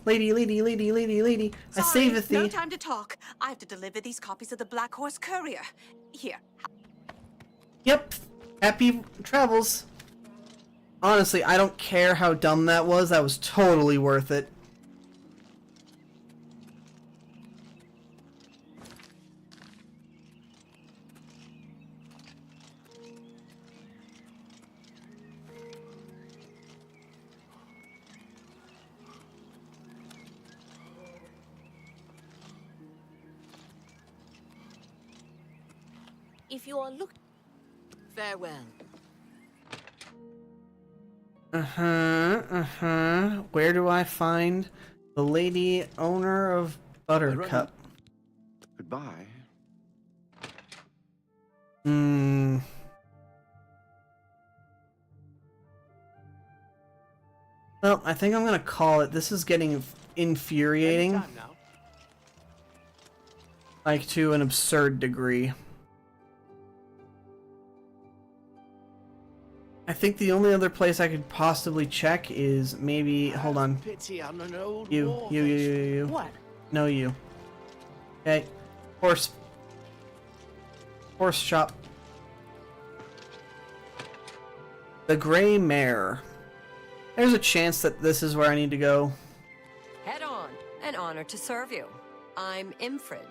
Lady. I saveth thee. No time to talk. I have to deliver these copies of the Black Horse Courier. Here. Yep. Happy travels. Honestly, I don't care how dumb that was. That was totally worth it. If you are looking... Farewell. Where do I find the lady owner of Buttercup? Goodbye. Hmm. Well, I think I'm gonna call it. This is getting infuriating. Like, to an absurd degree. I think the only other place I could possibly check is maybe... Hold on. Pity on an old You. What? No, you. Okay. Horse shop. The Gray Mare. There's a chance that this is where I need to go. Head on. An honor to serve you. I'm Imfrid.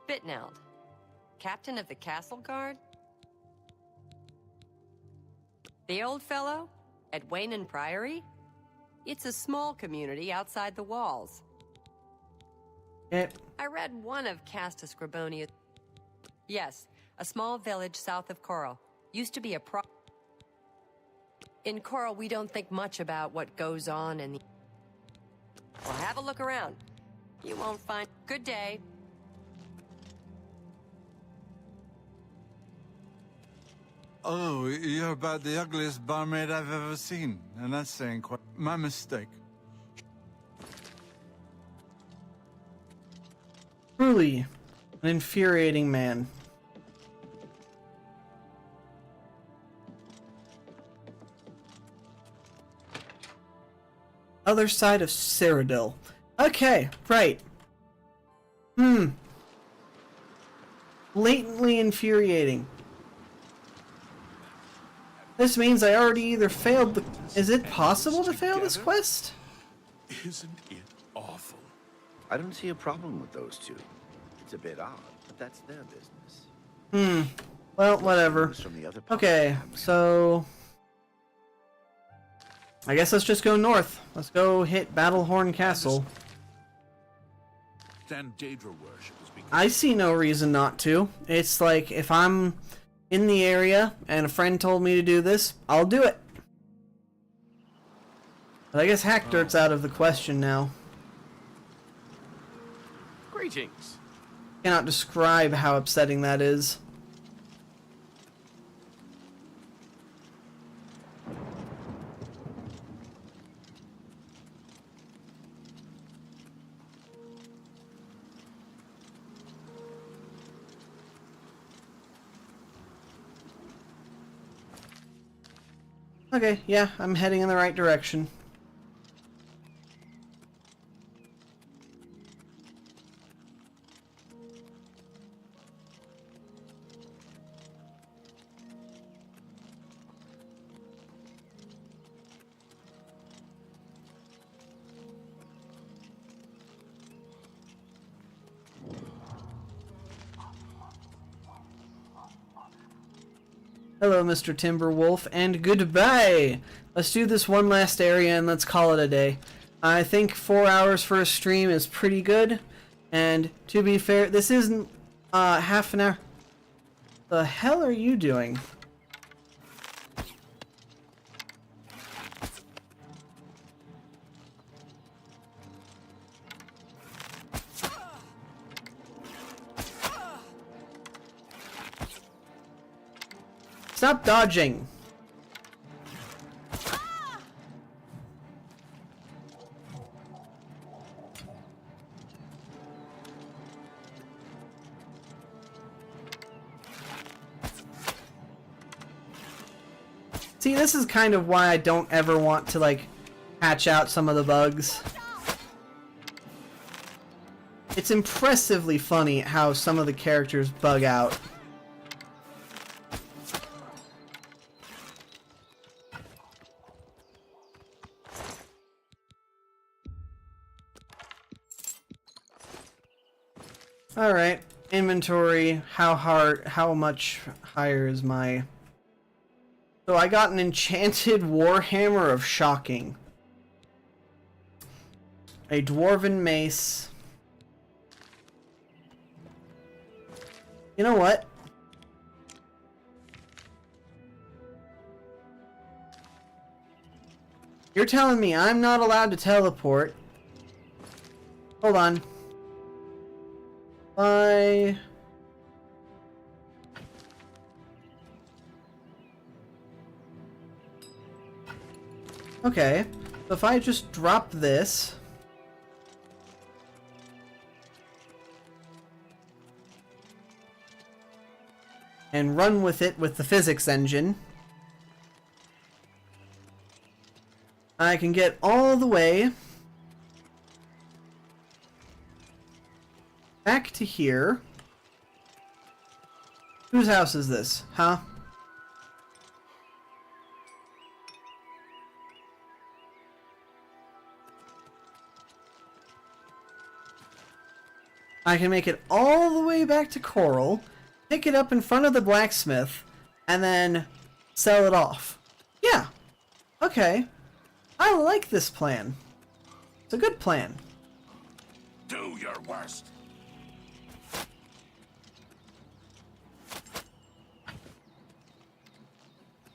Bitneld, captain of the castle guard? The old fellow? At Wayne Priory? It's a small community outside the walls. I read one of Castus Scribonius. Yes, a small village south of Coral. Used to be a In Coral, we don't think much about what goes on in the... Well, have a look around. You won't find... Good day. Oh, you're about the ugliest barmaid I've ever seen, and that's saying quite... My mistake. Truly, an infuriating man. Other side of Cyrodiil. Okay, right. Blatantly infuriating. This means I already either failed the... Is it possible to fail this quest? Isn't it awful? I don't see a problem with those two. It's a bit odd, but that's their business. Well, whatever. Okay, so... I guess let's just go north. Let's go hit Battlehorn Castle. Daedra worship is because I see no reason not to. It's like, if I'm in the area and a friend told me to do this, I'll do it. But I guess Hackdirt's out of the question now. Greetings. Cannot describe how upsetting that is. Okay, yeah, I'm heading in the right direction. Hello, Mr. Timberwolf, and goodbye! Let's do this one last area and let's call it a day. I think 4 hours for a stream is pretty good, and to be fair, this isn't half an hour. The hell are you doing? Stop dodging! See, this is kind of why I don't ever want to, like, patch out some of the bugs. It's impressively funny how some of the characters bug out. Alright, inventory, how much higher is my... So I got an enchanted Warhammer of Shocking. A Dwarven Mace. You know what? You're telling me I'm not allowed to teleport. Hold on. Bye. Okay, so if I just drop this... and run with it with the physics engine, I can get all the way back to here. Whose house is this, huh? I can make it all the way back to Coral, pick it up in front of the blacksmith, and then sell it off. Yeah. Okay. I like this plan. It's a good plan. Do your worst.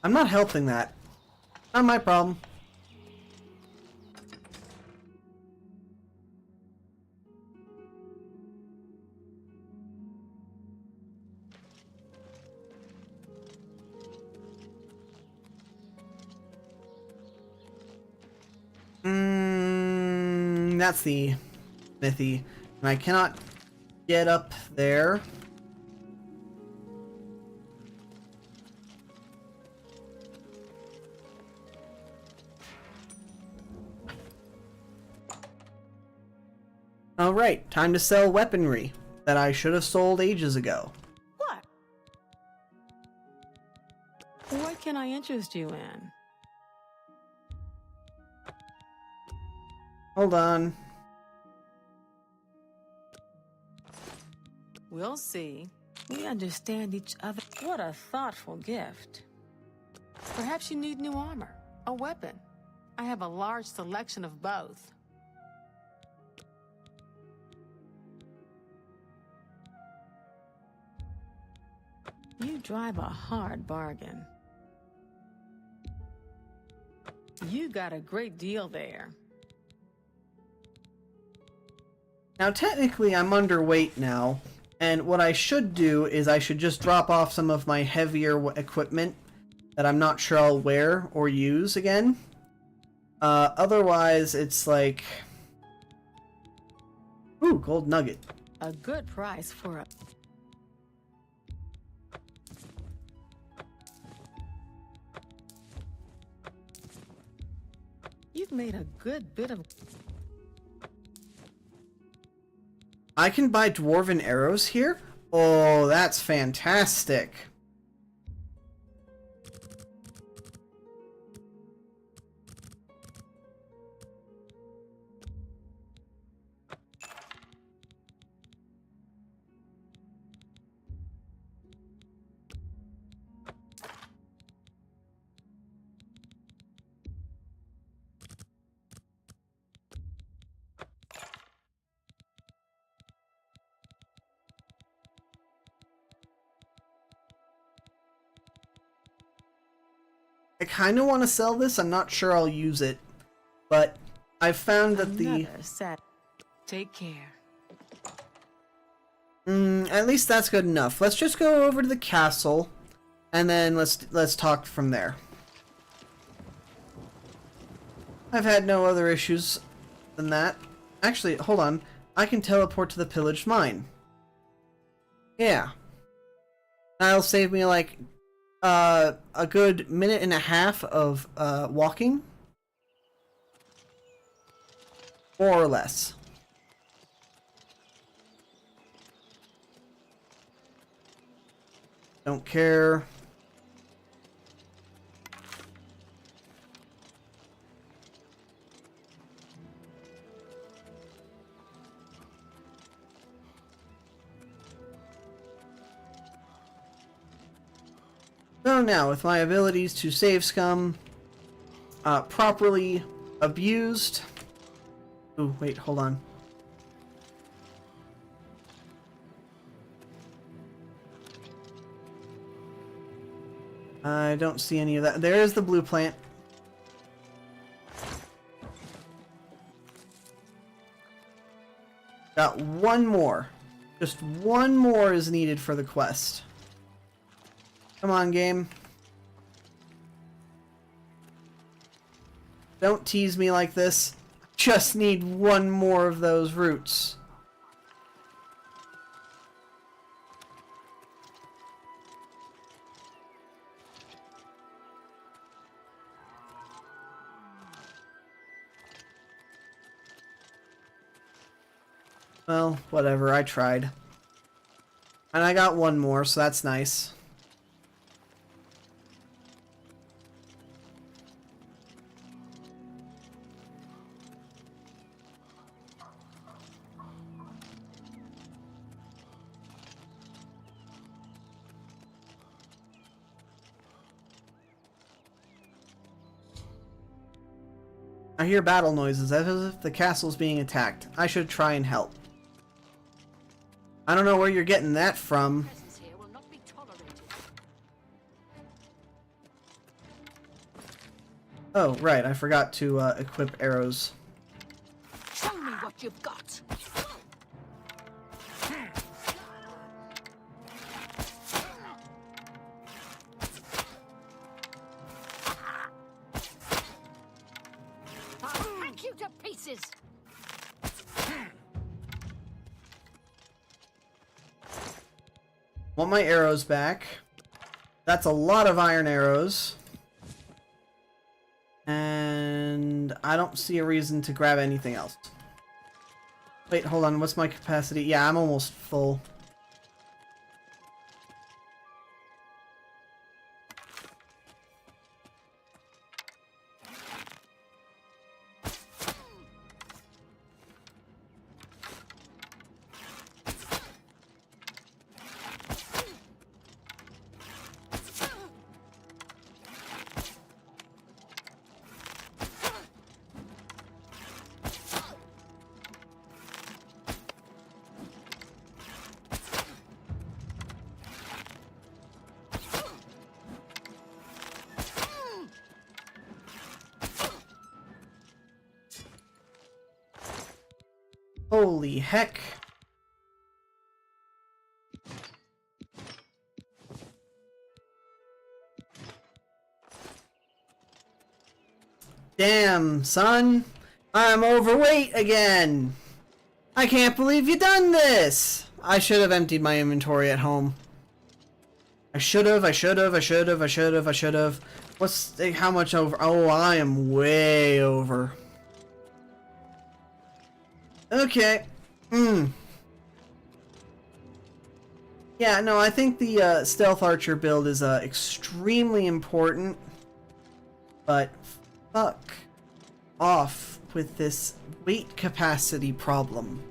I'm not helping that. Not my problem. That's the smithy. And I cannot get up there. Alright, time to sell weaponry that I should have sold ages ago. What? What can I interest you in? Hold on. We'll see. We understand each other. What a thoughtful gift. Perhaps you need new armor, a weapon. I have a large selection of both. You drive a hard bargain. You got a great deal there. Now technically I'm underweight now, and what I should do is I should just drop off some of my heavier equipment that I'm not sure I'll wear or use again. Otherwise it's like... Ooh, gold nugget. A good price for a... You've made a good bit of... I can buy dwarven arrows here? Oh, that's fantastic. I kind of want to sell this. I'm not sure I'll use it, but I've found that Take care. At least that's good enough. Let's just go over to the castle, and then let's talk from there. I've had no other issues than that. Actually, hold on. I can teleport to the pillaged mine. Yeah. That'll save me like a good minute and a half of walking, more or less. Don't care. So now, with my abilities to save scum properly abused... Ooh, wait, hold on. I don't see any of that. There's the blue plant. Got one more. Just one more is needed for the quest. Come on, game. Don't tease me like this. Just need one more of those roots. Well, whatever, I tried. And I got one more, so that's nice. I hear battle noises, as if the castle's being attacked. I should try and help. I don't know where you're getting that from. Oh, right, I forgot to equip arrows. Show me what you've got. I'll hack you to pieces. Want my arrows back. That's a lot of iron arrows. And I don't see a reason to grab anything else. Wait, hold on. What's my capacity? Yeah, I'm almost full. Holy heck. Damn, son. I'm overweight again. I can't believe you done this. I should have emptied my inventory at home. I should have. What's, how much over? Oh, I am way over. Okay. Yeah, no, I think the stealth archer build is extremely important. But fuck off with this weight capacity problem.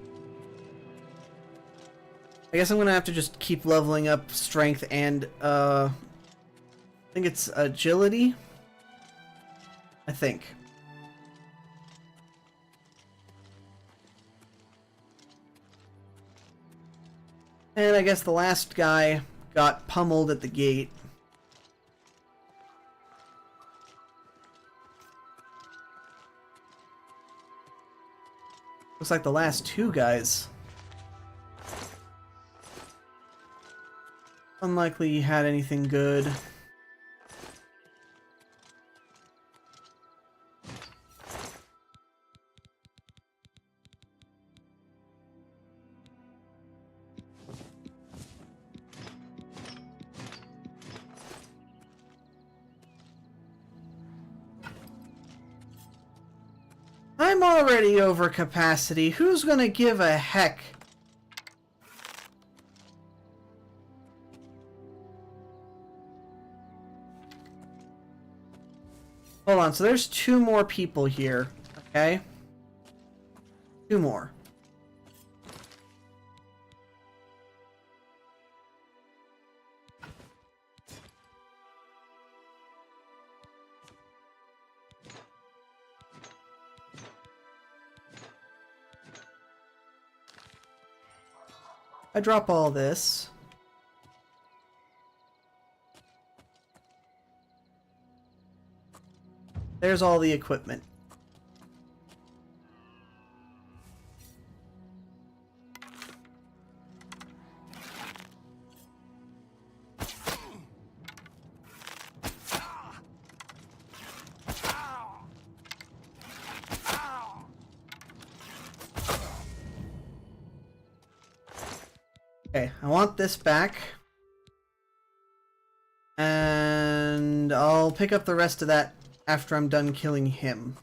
I guess I'm gonna have to just keep leveling up strength and I think it's agility. I think. And I guess the last guy got pummeled at the gate. Looks like the last two guys. Unlikely he had anything good. I'm already over capacity. Who's gonna give a heck? Hold on, so there's two more people here, okay? Two more. I drop all this. There's all the equipment. Okay, I want this back. And I'll pick up the rest of that after I'm done killing him.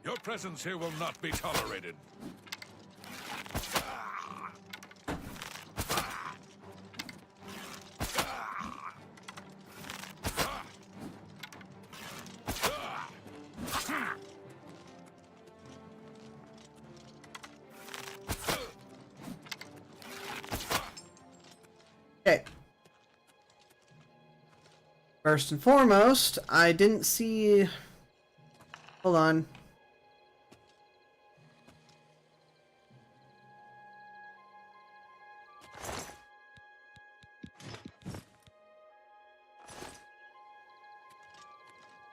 Your presence here will not be tolerated. Okay. First and foremost, I didn't see... Hold on.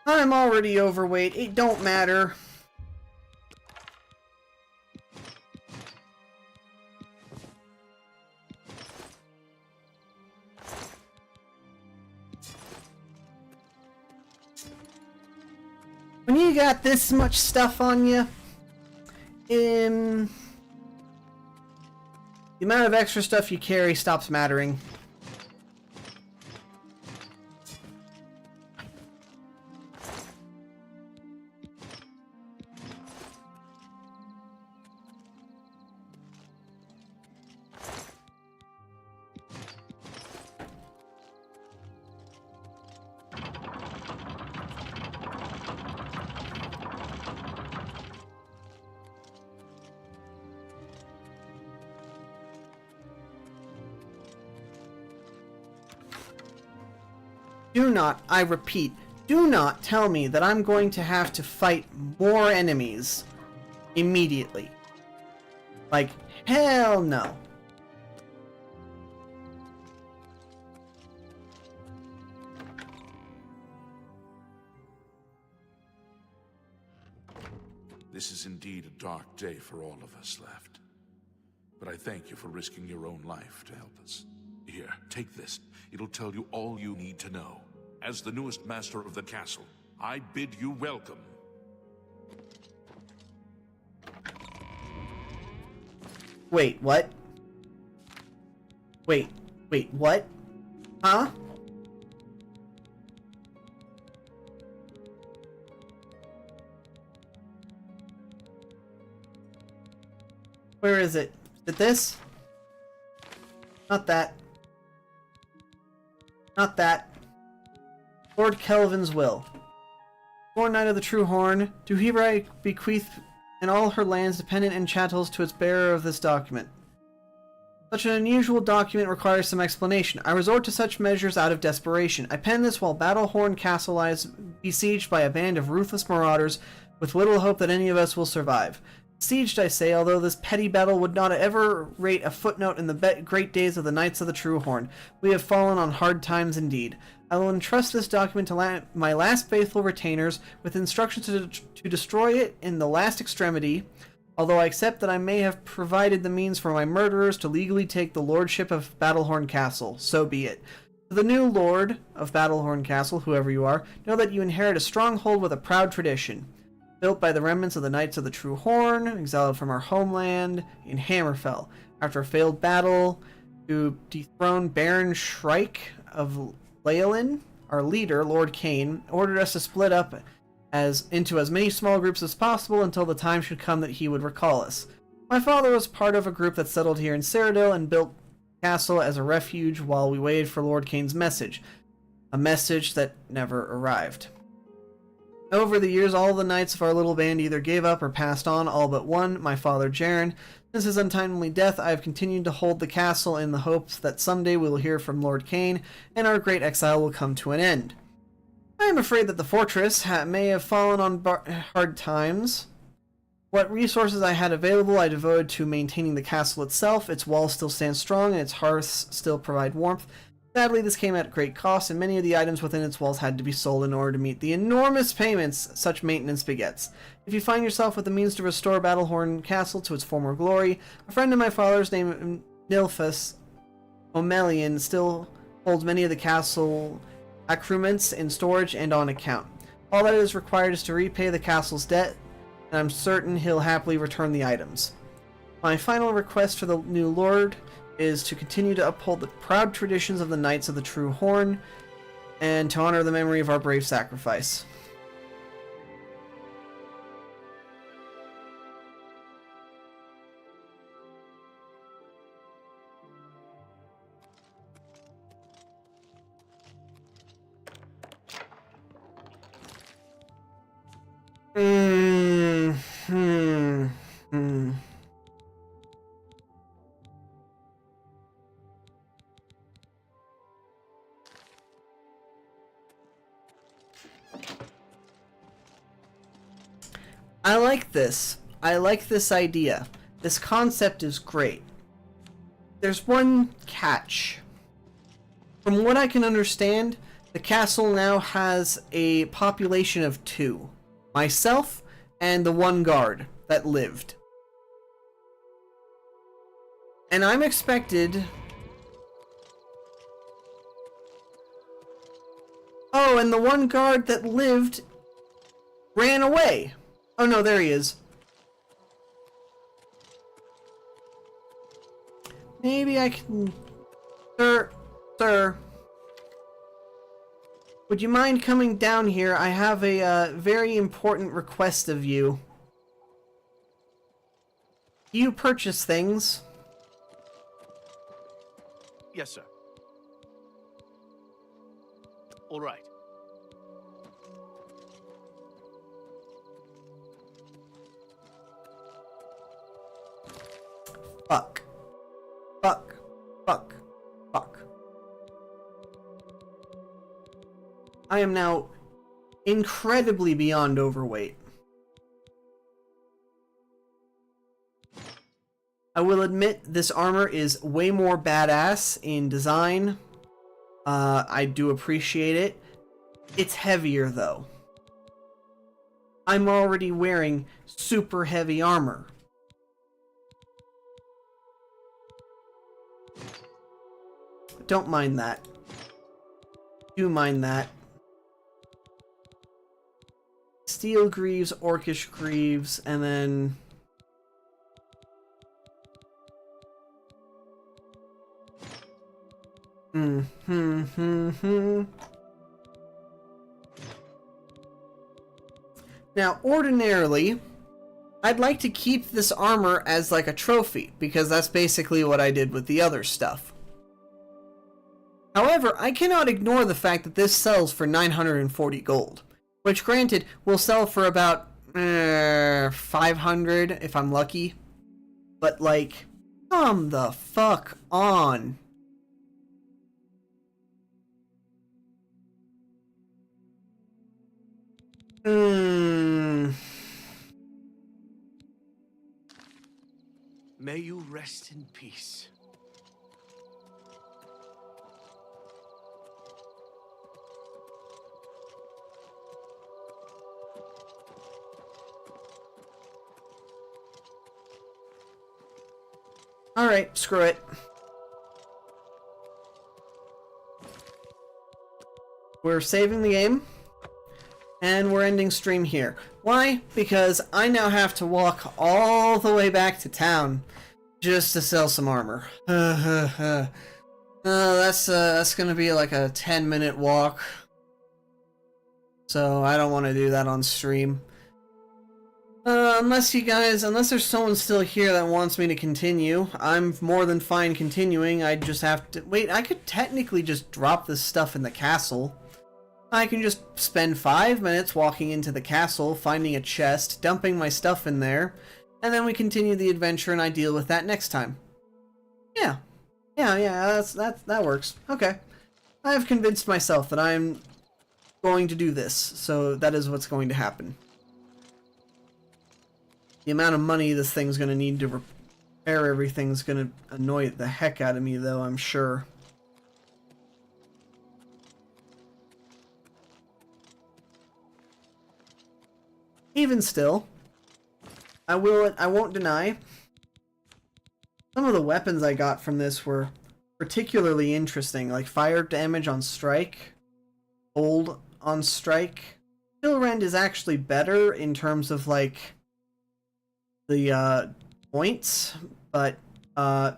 I'm already overweight. It don't matter. When you got this much stuff on you, the amount of extra stuff you carry stops mattering. Do not, I repeat, do not tell me that I'm going to have to fight more enemies immediately. Like, hell no. This is indeed a dark day for all of us left. But I thank you for risking your own life to help us. Here, take this. It'll tell you all you need to know. As the newest master of the castle, I bid you welcome. Wait, what? Wait, what? Huh? Where is it? Is it this? Not that. Not that. Lord Kelvin's will. Born Knight of the True Horn, do hereby bequeath in all her lands, dependent and chattels to its bearer of this document. Such an unusual document requires some explanation. I resort to such measures out of desperation. I pen this while Battlehorn Castle lies besieged by a band of ruthless marauders, with little hope that any of us will survive. Besieged, I say, although this petty battle would not ever rate a footnote in the great days of the Knights of the True Horn. We have fallen on hard times indeed. I will entrust this document to my last faithful retainers, with instructions to destroy it in the last extremity, although I accept that I may have provided the means for my murderers to legally take the lordship of Battlehorn Castle. So be it. To the new lord of Battlehorn Castle, whoever you are, know that you inherit a stronghold with a proud tradition. Built by the remnants of the Knights of the True Horn, exiled from our homeland in Hammerfell. After a failed battle to dethrone Baron Shrike of Leyland, our leader, Lord Cain, ordered us to split up into as many small groups as possible until the time should come that he would recall us. My father was part of a group that settled here in Cyrodiil and built the castle as a refuge while we waited for Lord Cain's message. A message that never arrived. Over the years, all the knights of our little band either gave up or passed on, all but one, my father Jaren. Since his untimely death, I have continued to hold the castle in the hopes that someday we will hear from Lord Cain, and our great exile will come to an end. I am afraid that the fortress may have fallen on hard times. What resources I had available I devoted to maintaining the castle itself. Its walls still stand strong, and its hearths still provide warmth. Sadly, this came at great cost, and many of the items within its walls had to be sold in order to meet the enormous payments such maintenance begets. If you find yourself with the means to restore Battlehorn Castle to its former glory, a friend of my father's named Nilphus Omelian still holds many of the castle accoutrements in storage and on account. All that is required is to repay the castle's debt and I'm certain he'll happily return the items. My final request for the new Lord is to continue to uphold the proud traditions of the Knights of the True Horn, and to honor the memory of our brave sacrifice. I like this. I like this idea. This concept is great. There's one catch. From what I can understand, the castle now has a population of 2. Myself and the one guard that lived. And I'm expected... Oh, and the one guard that lived ran away. Oh no, there he is. Maybe I can... Sir. Would you mind coming down here? I have a very important request of you. You purchase things. Yes, sir. All right. Fuck. Fuck. Fuck. Fuck. I am now incredibly beyond overweight. I will admit this armor is way more badass in design. I do appreciate it. It's heavier though. I'm already wearing super heavy armor. Don't mind that. Do mind that. Steel greaves, orcish greaves, and then... Now, ordinarily, I'd like to keep this armor as like a trophy, because that's basically what I did with the other stuff. However, I cannot ignore the fact that this sells for 940 gold, which granted will sell for about 500 if I'm lucky. But like, come the fuck on. May you rest in peace. Alright, screw it. We're saving the game. And we're ending stream here. Why? Because I now have to walk all the way back to town just to sell some armor. That's gonna be like a 10-minute walk. So I don't want to do that on stream. Unless there's someone still here that wants me to continue, I'm more than fine continuing. I just have to... Wait, I could technically just drop this stuff in the castle. I can just spend 5 minutes walking into the castle, finding a chest, dumping my stuff in there, and then we continue the adventure and I deal with that next time. Yeah, that works. Okay. I've convinced myself that I'm going to do this, so that is what's going to happen. The amount of money this thing's going to need to repair everything's going to annoy the heck out of me, though, I'm sure. Even still, I won't deny, some of the weapons I got from this were particularly interesting, like fire damage on strike, hold on strike. Kill rend is actually better in terms of like points, but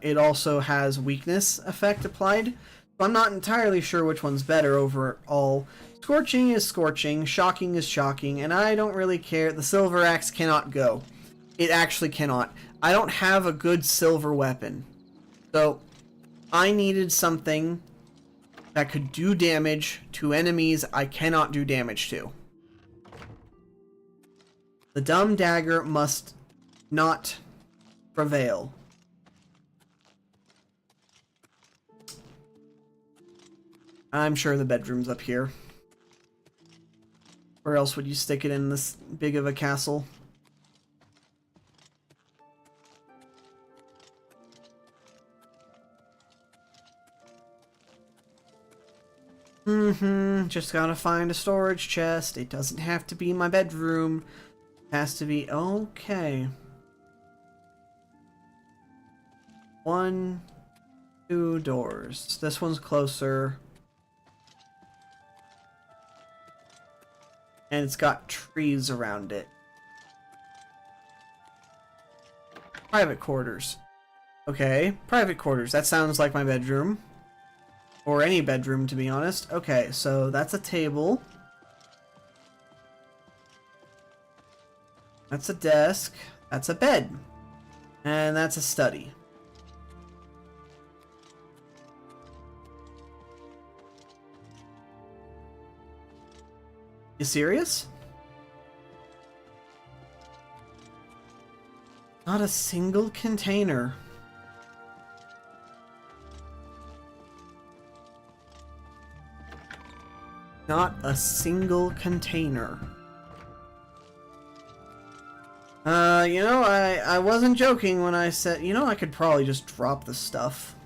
it also has weakness effect applied. So I'm not entirely sure which one's better overall. Scorching is scorching, shocking is shocking, and I don't really care. The silver axe cannot go. It actually cannot. I don't have a good silver weapon. So I needed something that could do damage to enemies I cannot do damage to. The dumb dagger must not prevail. I'm sure the bedroom's up here. Where else would you stick it in this big of a castle? Just gotta find a storage chest. It doesn't have to be my bedroom. It has to be... Okay. 1, 2 doors. This one's closer. And it's got trees around it. Private quarters. Okay, private quarters. That sounds like my bedroom. Or any bedroom, to be honest. Okay, so that's a table. That's a desk. That's a bed. And that's a study. You serious? Not a single container. Not a single container. You know, I wasn't joking when I said, you know, I could probably just drop the stuff.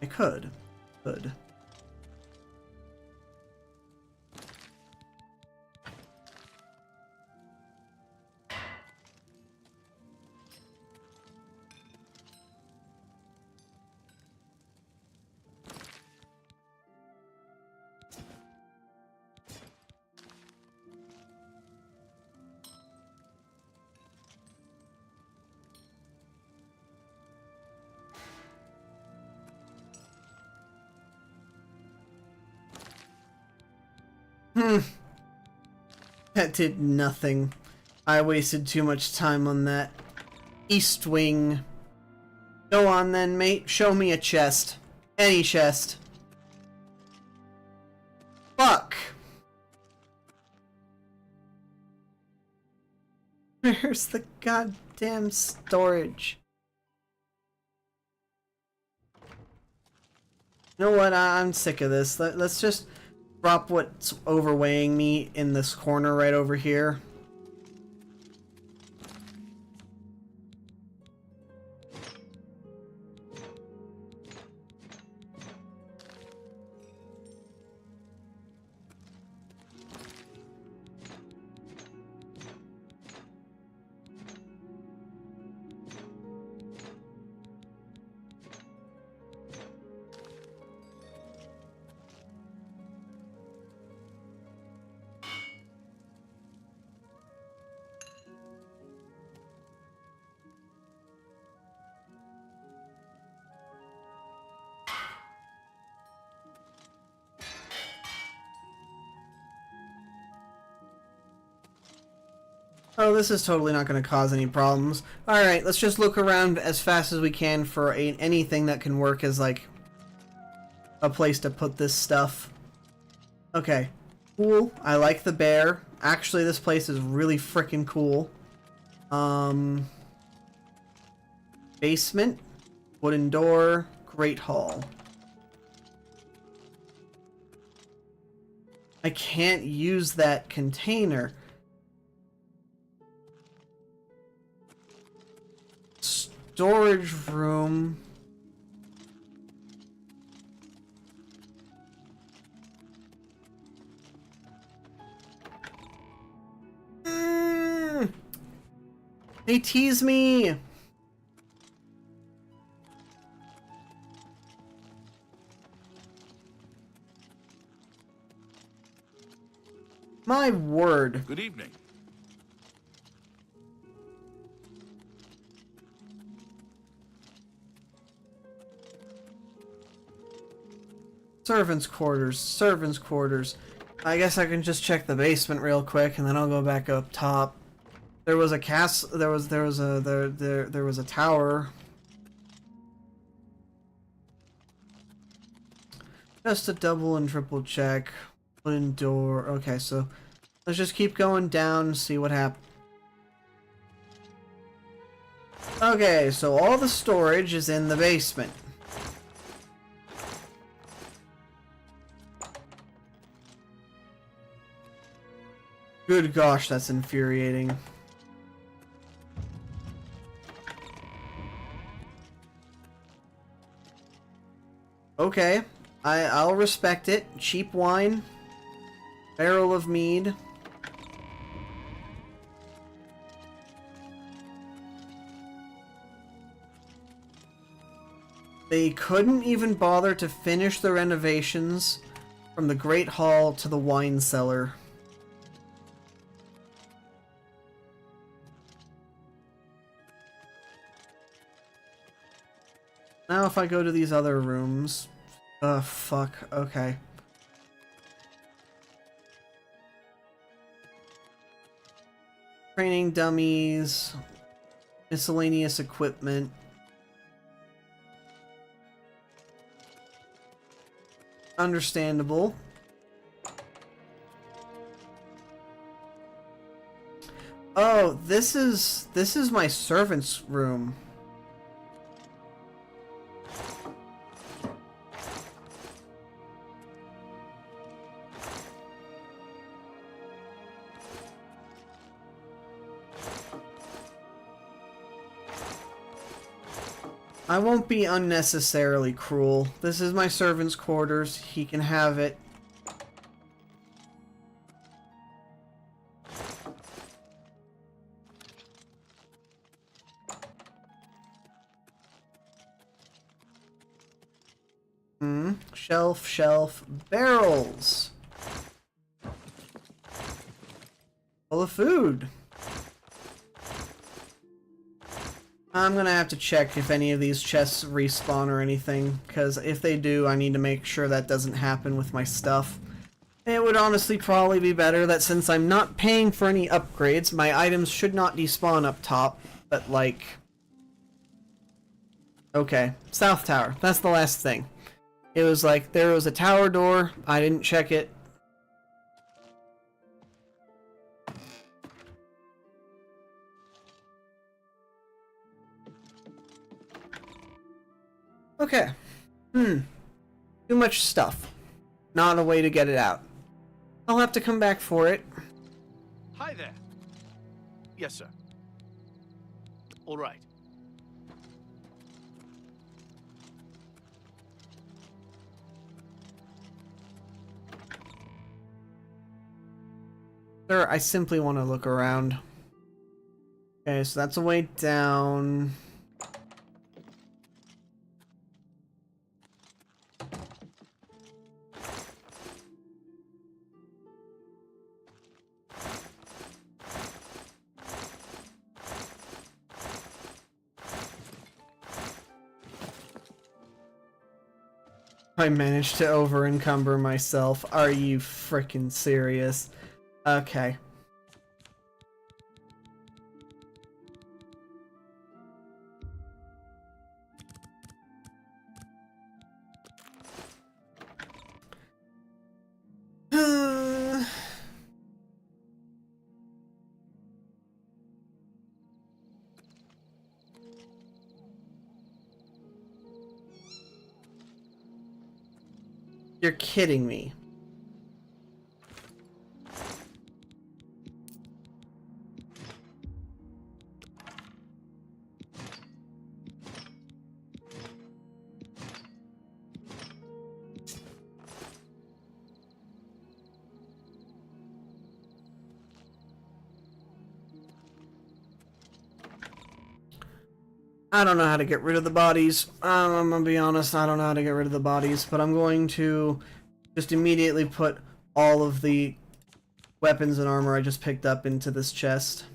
I could. That did nothing. I wasted too much time on that. East wing. Go on then, mate. Show me a chest. Any chest. Fuck! Where's the goddamn storage? You know what? I'm sick of this. Let's just drop what's overweighing me in this corner right over here. Oh, this is totally not going to cause any problems. Alright, let's just look around as fast as we can for anything that can work as, like, a place to put this stuff. Okay. Cool. I like the bear. Actually, this place is really freaking cool. Basement. Wooden door. Great hall. I can't use that container. Storage room. They tease me. My word. Good evening. Servants' quarters, servants' quarters. I guess I can just check the basement real quick, and then I'll go back up top. There was a castle. There was a tower. Just a double and triple check. Wooden door. Okay, so let's just keep going down and see what happens. Okay, so all the storage is in the basement. Good gosh, that's infuriating. Okay, I'll respect it. Cheap wine. Barrel of mead. They couldn't even bother to finish the renovations from the Great Hall to the wine cellar. Now if I go to these other rooms... fuck. Okay. Training dummies. Miscellaneous equipment. Understandable. Oh, this is my servant's room. I won't be unnecessarily cruel. This is my servant's quarters. He can have it. Shelf, barrels. Full of food. I'm gonna have to check if any of these chests respawn or anything, because if they do, I need to make sure that doesn't happen with my stuff. It would honestly probably be better that since I'm not paying for any upgrades, my items should not despawn up top, but like... Okay, South Tower, that's the last thing. It was like, there was a tower door, I didn't check it. Okay. Too much stuff. Not a way to get it out. I'll have to come back for it. Hi there. Yes, sir. All right. Sir, I simply want to look around. Okay, so that's a way down. I managed to over-encumber myself. Are you frickin' serious? Okay. You're kidding me. I don't know how to get rid of the bodies. I'm gonna be honest, I don't know how to get rid of the bodies, but I'm going to just immediately put all of the weapons and armor I just picked up into this chest.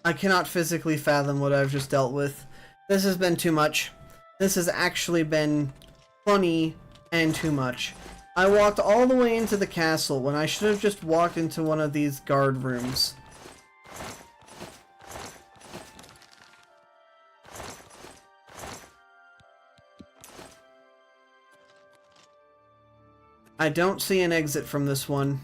I cannot physically fathom what I've just dealt with. This has been too much. This has actually been funny and too much. I walked all the way into the castle when I should have just walked into one of these guard rooms. I don't see an exit from this one.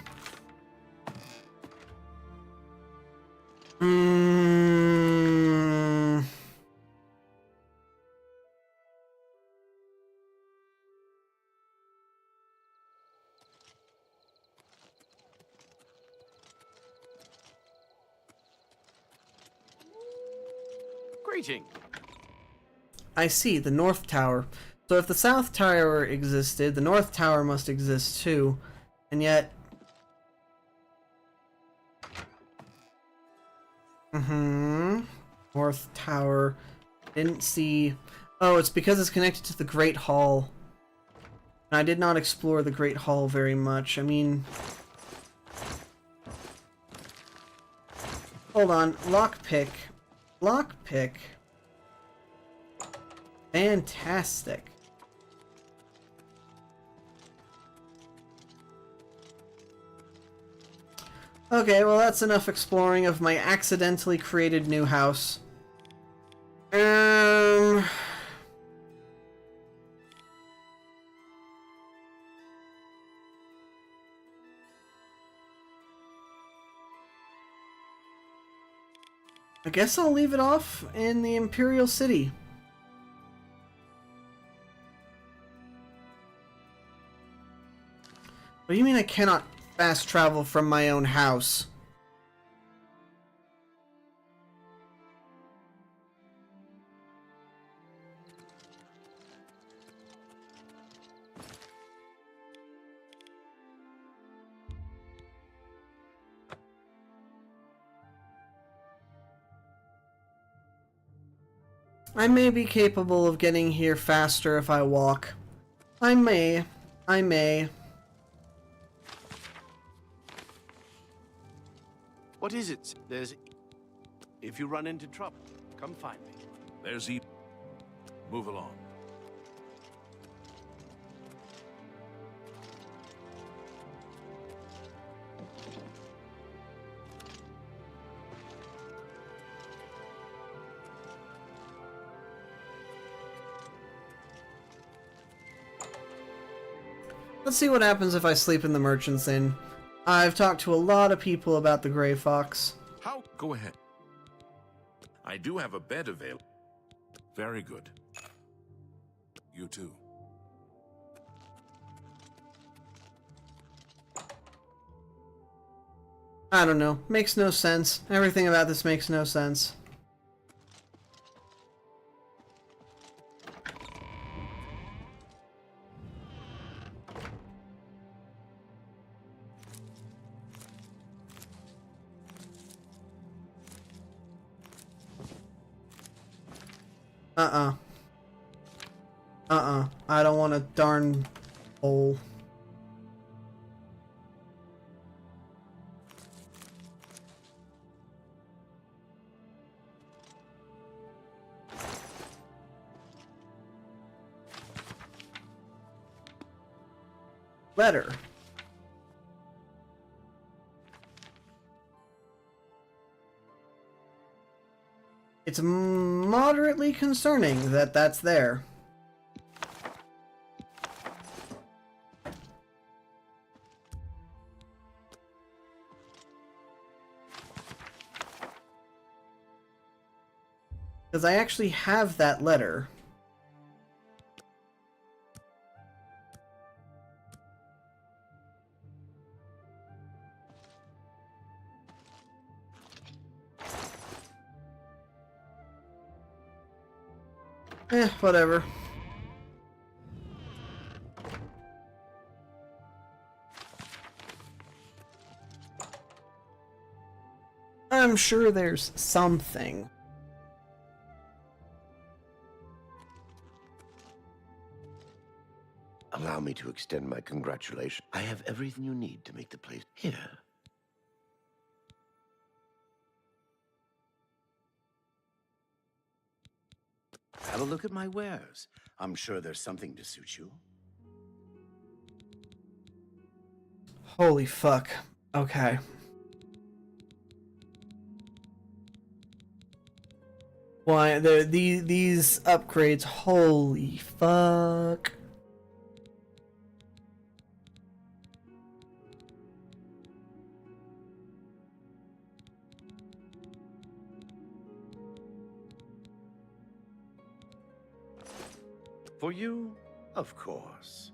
Greeting. I see, the North Tower. So if the South Tower existed, the North Tower must exist too. And yet... North Tower. Didn't see... Oh, it's because it's connected to the Great Hall. And I did not explore the Great Hall very much. I mean... Hold on. Lockpick. Lockpick. Fantastic. Okay, well that's enough exploring of my accidentally created new house. I guess I'll leave it off in the Imperial City. What do you mean I cannot fast travel from my own house? I may be capable of getting here faster if I walk. I may. I may. What is it? There's... If you run into trouble, come find me. There's Move along. Let's see what happens if I sleep in the Merchant's Inn. I've talked to a lot of people about the Grey Fox. How? Go ahead. I do have a bed available. Very good. You too. I don't know. Makes no sense. Everything about this makes no sense. I don't want a darn hole. Letter. It's moderately concerning that that's there. Because I actually have that letter. Whatever. I'm sure there's something. Allow me to extend my congratulations. I have everything you need to make the place here. Have a look at my wares. I'm sure there's something to suit you. Holy fuck. Okay. Why these upgrades? Holy fuck. For you, of course.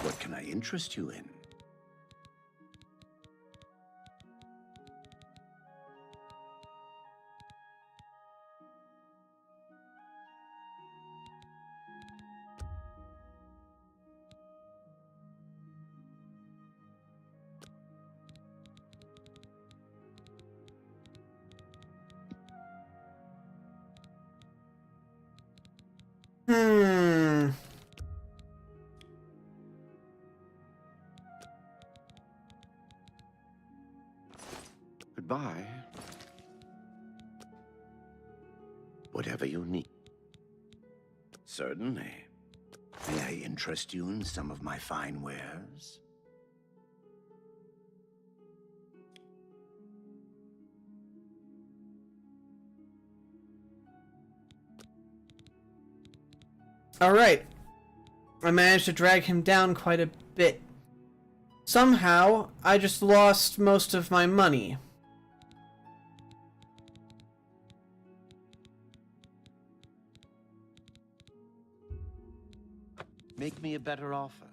What can I interest you in? Goodbye. Whatever you need. Certainly. May I interest you in some of my fine wares? Alright. I managed to drag him down quite a bit. Somehow, I just lost most of my money. Make me a better offer.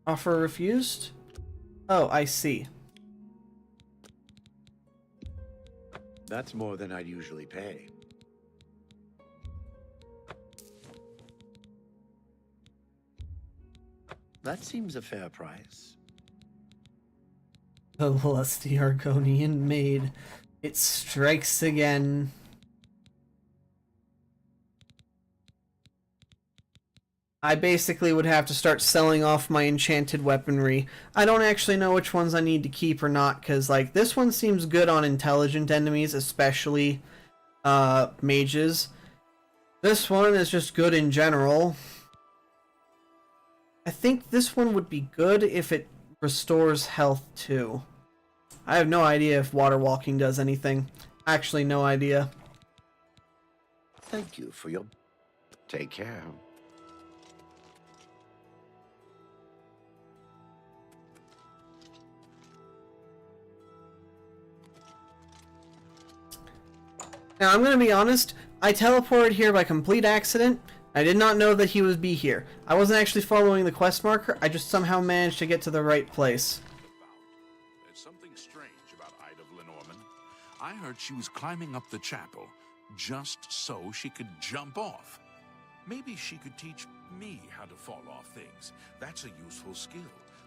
Offer refused? Oh, I see. That's more than I'd usually pay. That seems a fair price. The lusty Argonian maid. It strikes again. I basically would have to start selling off my enchanted weaponry. I don't actually know which ones I need to keep or not, because, like, this one seems good on intelligent enemies, especially mages. This one is just good in general. I think this one would be good if it restores health too. I have no idea if water walking does anything. Actually, no idea. Thank you for your... Take care. Now, I'm going to be honest, I teleported here by complete accident. I did not know that he would be here. I wasn't actually following the quest marker, I just somehow managed to get to the right place. There's something strange about Ida Lenormand. I heard she was climbing up the chapel just so she could jump off. Maybe she could teach me how to fall off things. That's a useful skill.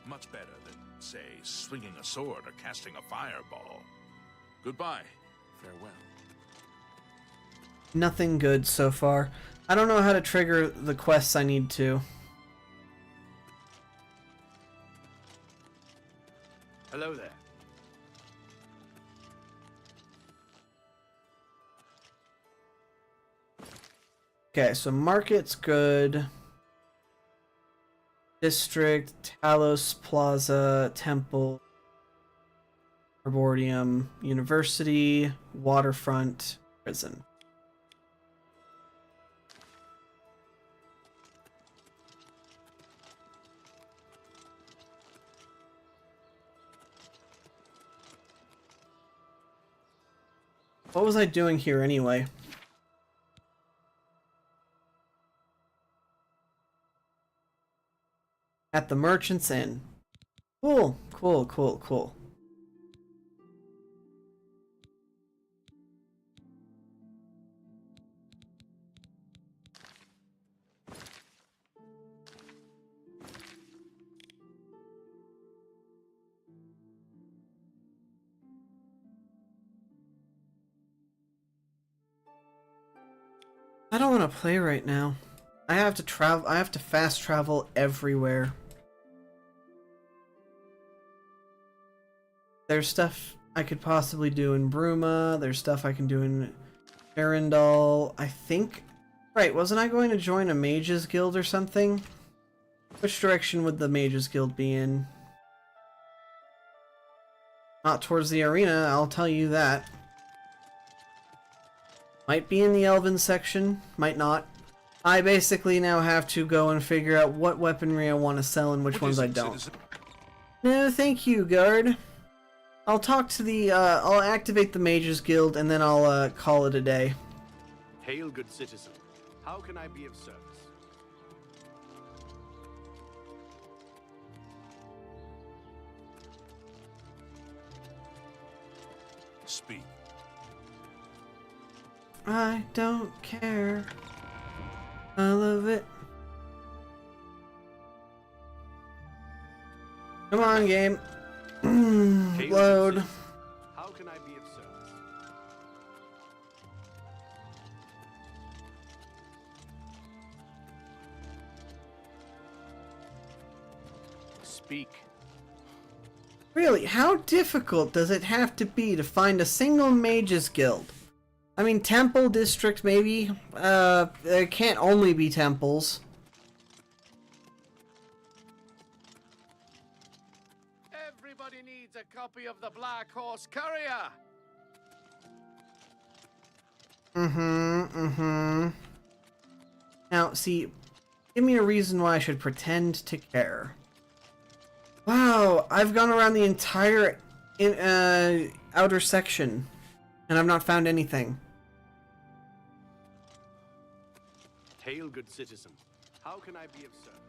Much better than, say, swinging a sword or casting a fireball. Goodbye. Farewell. Nothing good so far. I don't know how to trigger the quests I need to. Hello there. Okay, so market's good. District, Talos Plaza, Temple, Arboretum, University, Waterfront, Prison. What was I doing here anyway? At the Merchant's Inn. Cool, cool, cool, cool. I don't want to play right now. I have to travel. I have to fast travel everywhere. There's stuff I could possibly do in Bruma. There's stuff I can do in Arendelle. I think... Right, wasn't I going to join a Mages Guild or something? Which direction would the Mages Guild be in? Not towards the arena, I'll tell you that. Might be in the Elven section, might not. I basically now have to go and figure out what weaponry I want to sell and which ones I don't. No, thank you, guard. I'll talk to the, I'll activate the Mages Guild and then I'll, call it a day. Hail, good citizen. How can I be of service? Speak. I don't care. I love it. Come on, game. Load. How can I be of service? Speak. Really, how difficult does it have to be to find a single Mages Guild? I mean, Temple District, maybe. There can't only be temples. Everybody needs a copy of the Black Horse Courier. Now, see, give me a reason why I should pretend to care. Wow, I've gone around the entire outer section, and I've not found anything. Hail, good citizen. How can I be of service?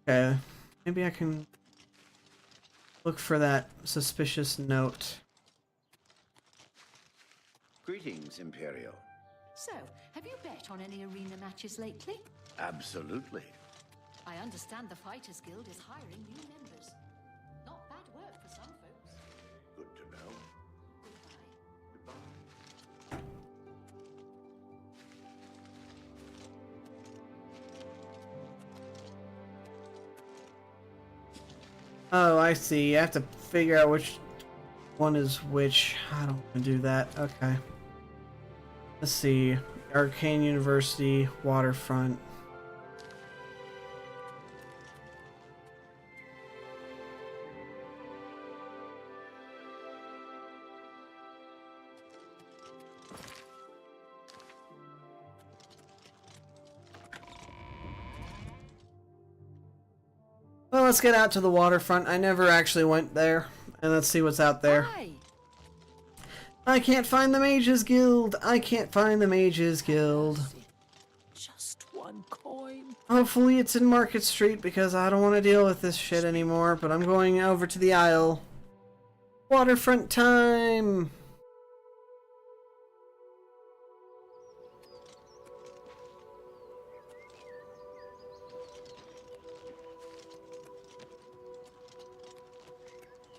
Okay, maybe I can look for that suspicious note. Greetings, Imperial. So, have you bet on any arena matches lately? Absolutely. I understand the Fighters Guild is hiring new members. Not bad work for some folks. Good to know. Goodbye. Oh, I see. You have to figure out which one is which. I don't want to do that. Okay. Let's see. Arcane University, Waterfront. Well, let's get out to the waterfront. I never actually went there. And let's see what's out there. Hi. I can't find the Mages Guild. I can't find the Mages Guild. Just one coin. Hopefully it's in Market Street because I don't want to deal with this shit anymore. But I'm going over to the Isle. Waterfront time!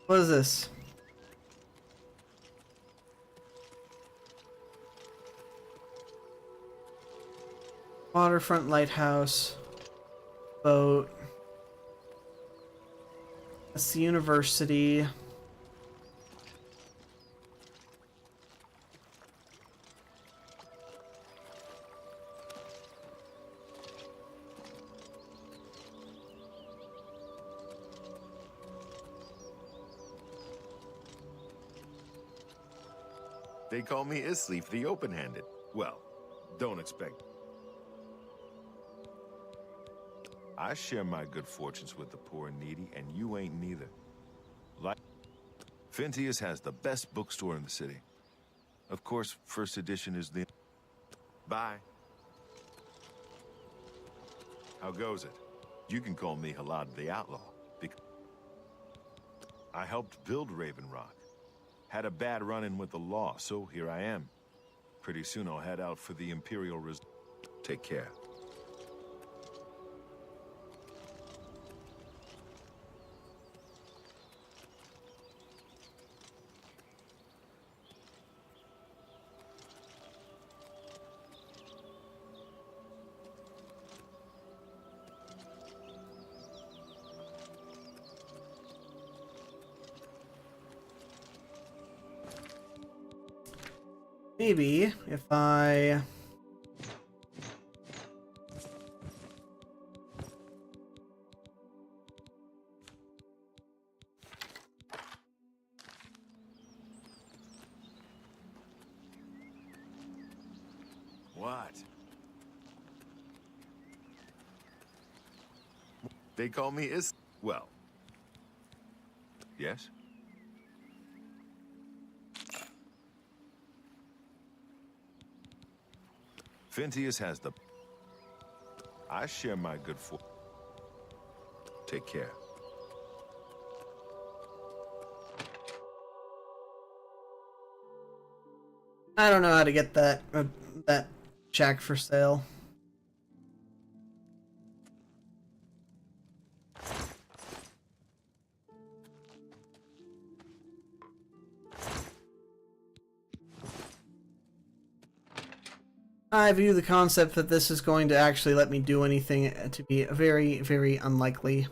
What is this? Waterfront lighthouse. Boat. That's the university. They call me Isleaf the Open-Handed. Well, don't expect. I share my good fortunes with the poor and needy, and you ain't neither. Like Phintius has the best bookstore in the city. Of course, first edition is the... Bye. How goes it? You can call me Halad the Outlaw, because I helped build Raven Rock. Had a bad run-in with the law, so here I am. Pretty soon I'll head out for the Imperial Take care. Maybe if I... What? They call me well. Yes? Phintius has the... I share my good fortune. Take care. I don't know how to get that jack for sale. I view the concept that this is going to actually let me do anything to be very, very unlikely.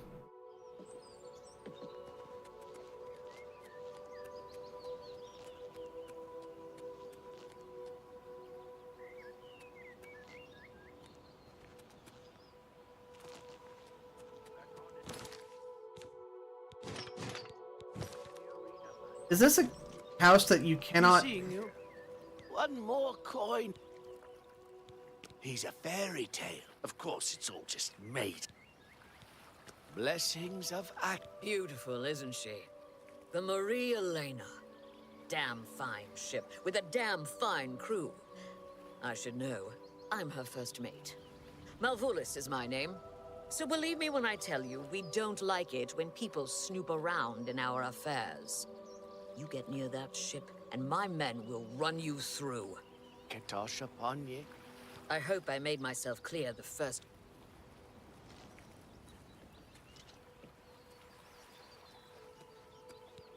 Is this a house that you cannot... Seeing you. One more coin. He's a fairy tale. Of course, it's all just made. Blessings of Beautiful, isn't she? The Marie Elena. Damn fine ship, with a damn fine crew. I should know. I'm her first mate. Malvolus is my name. So believe me when I tell you, we don't like it when people snoop around in our affairs. You get near that ship, and my men will run you through. Katosh upon ye. I hope I made myself clear the first...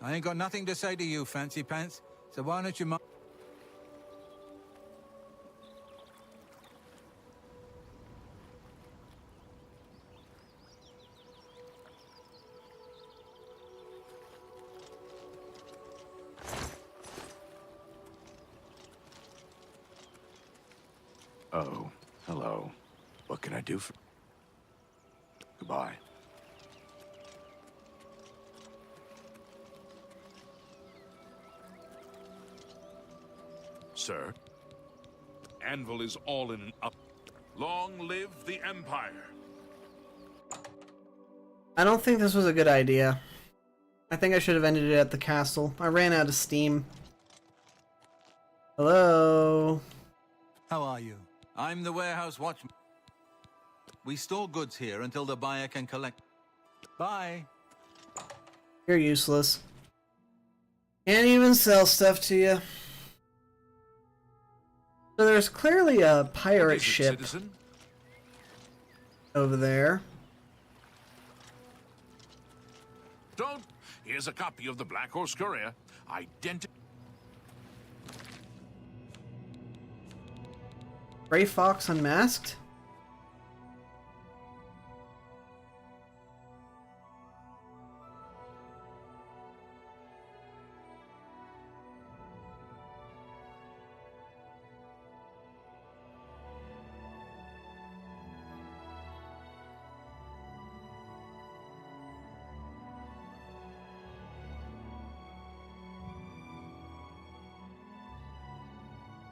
I ain't got nothing to say to you, Fancy Pants, so why don't you... Oh, hello. What can I do for... Goodbye. Sir, Anvil is all in an up. Long live the Empire. I don't think this was a good idea. I think I should have ended it at the castle. I ran out of steam. Hello? How are you? I'm the warehouse watchman. We store goods here until the buyer can collect. Bye. You're useless. Can't even sell stuff to you. So there's clearly a pirate ship over there. Don't. Here's a copy of the Black Horse Courier. Gray Fox Unmasked?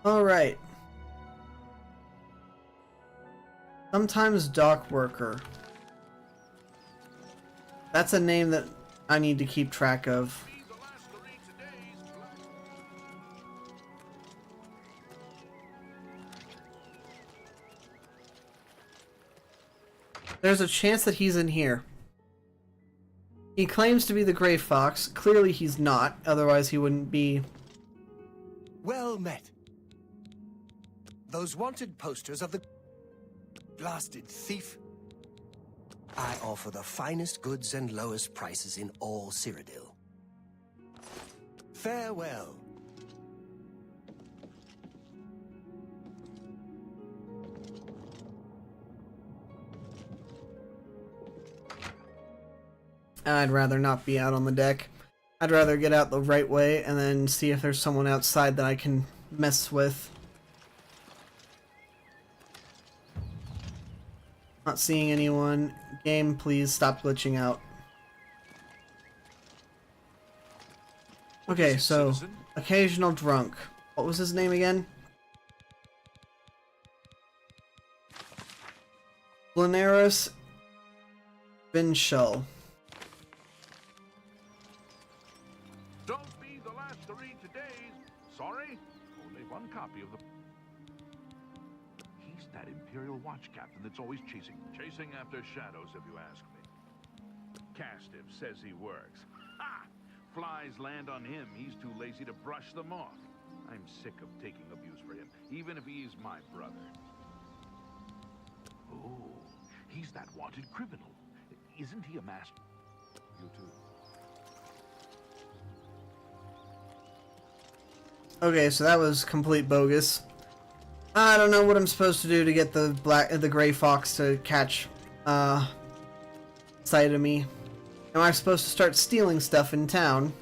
All right. Sometimes dock worker. That's a name that I need to keep track of. There's a chance that he's in here. He claims to be the Gray Fox. Clearly he's not, otherwise he wouldn't be... Well met. Those wanted posters of the blasted thief. I offer the finest goods and lowest prices in all Cyrodiil. Farewell. I'd rather not be out on the deck. I'd rather get out the right way and then see if there's someone outside that I can mess with. Not seeing anyone. Game, please stop glitching out. Okay, so occasional drunk. What was his name again? Blaneris Vinchel. Don't be the last to read today's. Sorry, only one copy of the... He's that Imperial Watch captain that's always chasing after shadows, if you ask me. Castiff says he works. Ha! Flies land on him, he's too lazy to brush them off. I'm sick of taking abuse for him, even if he is my brother. Oh, he's that wanted criminal. Isn't he a master? You too. Okay, so that was complete bogus. I don't know what I'm supposed to do to get the gray fox to catch sight of me. Am I supposed to start stealing stuff in town?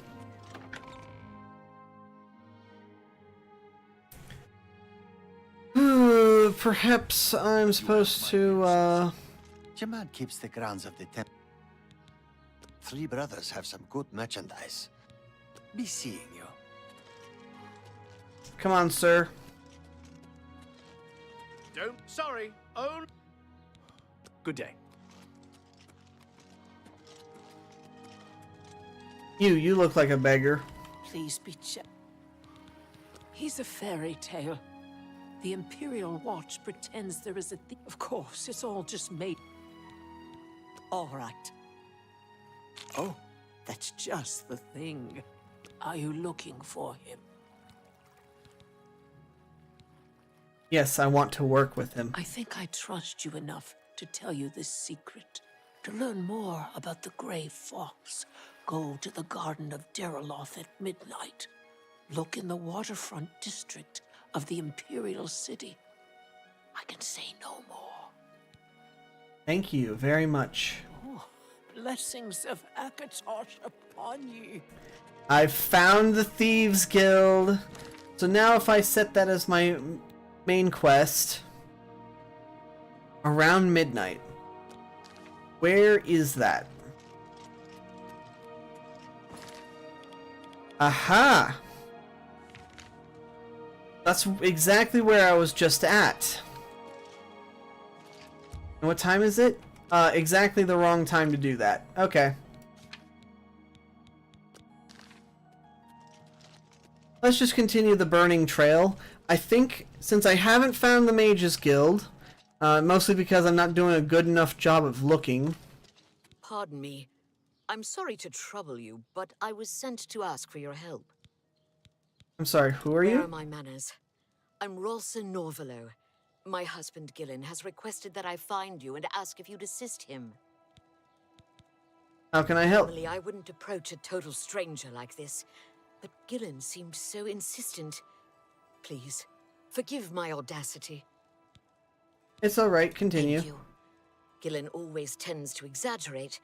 Perhaps I'm supposed to Jamad keeps the grounds of the temple. Three brothers have some good merchandise. Be seeing you. Come on, sir. Sorry. Oh. Good day. You look like a beggar. Please be He's a fairy tale. The Imperial Watch pretends there is a thief. Of course, it's all just made. All right. Oh, that's just the thing. Are you looking for him? Yes, I want to work with him. I think I trust you enough to tell you this secret. To learn more about the Grey Fox, go to the Garden of Deriloth at midnight. Look in the waterfront district of the Imperial City. I can say no more. Thank you very much. Oh, blessings of Akatosh upon you. I've found the Thieves Guild. So now if I set that as my main quest, around midnight. Where is that? Aha! That's exactly where I was just at. And what time is it? Exactly the wrong time to do that. Okay. Let's just continue the burning trail. I think, since I haven't found the Mages Guild, mostly because I'm not doing a good enough job of looking. Pardon me. I'm sorry to trouble you, but I was sent to ask for your help. I'm sorry, who are Where you? are my manners? I'm Rolsa Norvalo. My husband, Gillen, has requested that I find you and ask if you'd assist him. How can I help? Normally, I wouldn't approach a total stranger like this, but Gillen seemed so insistent. Please, forgive my audacity. It's alright, continue. Thank you. Gillen always tends to exaggerate,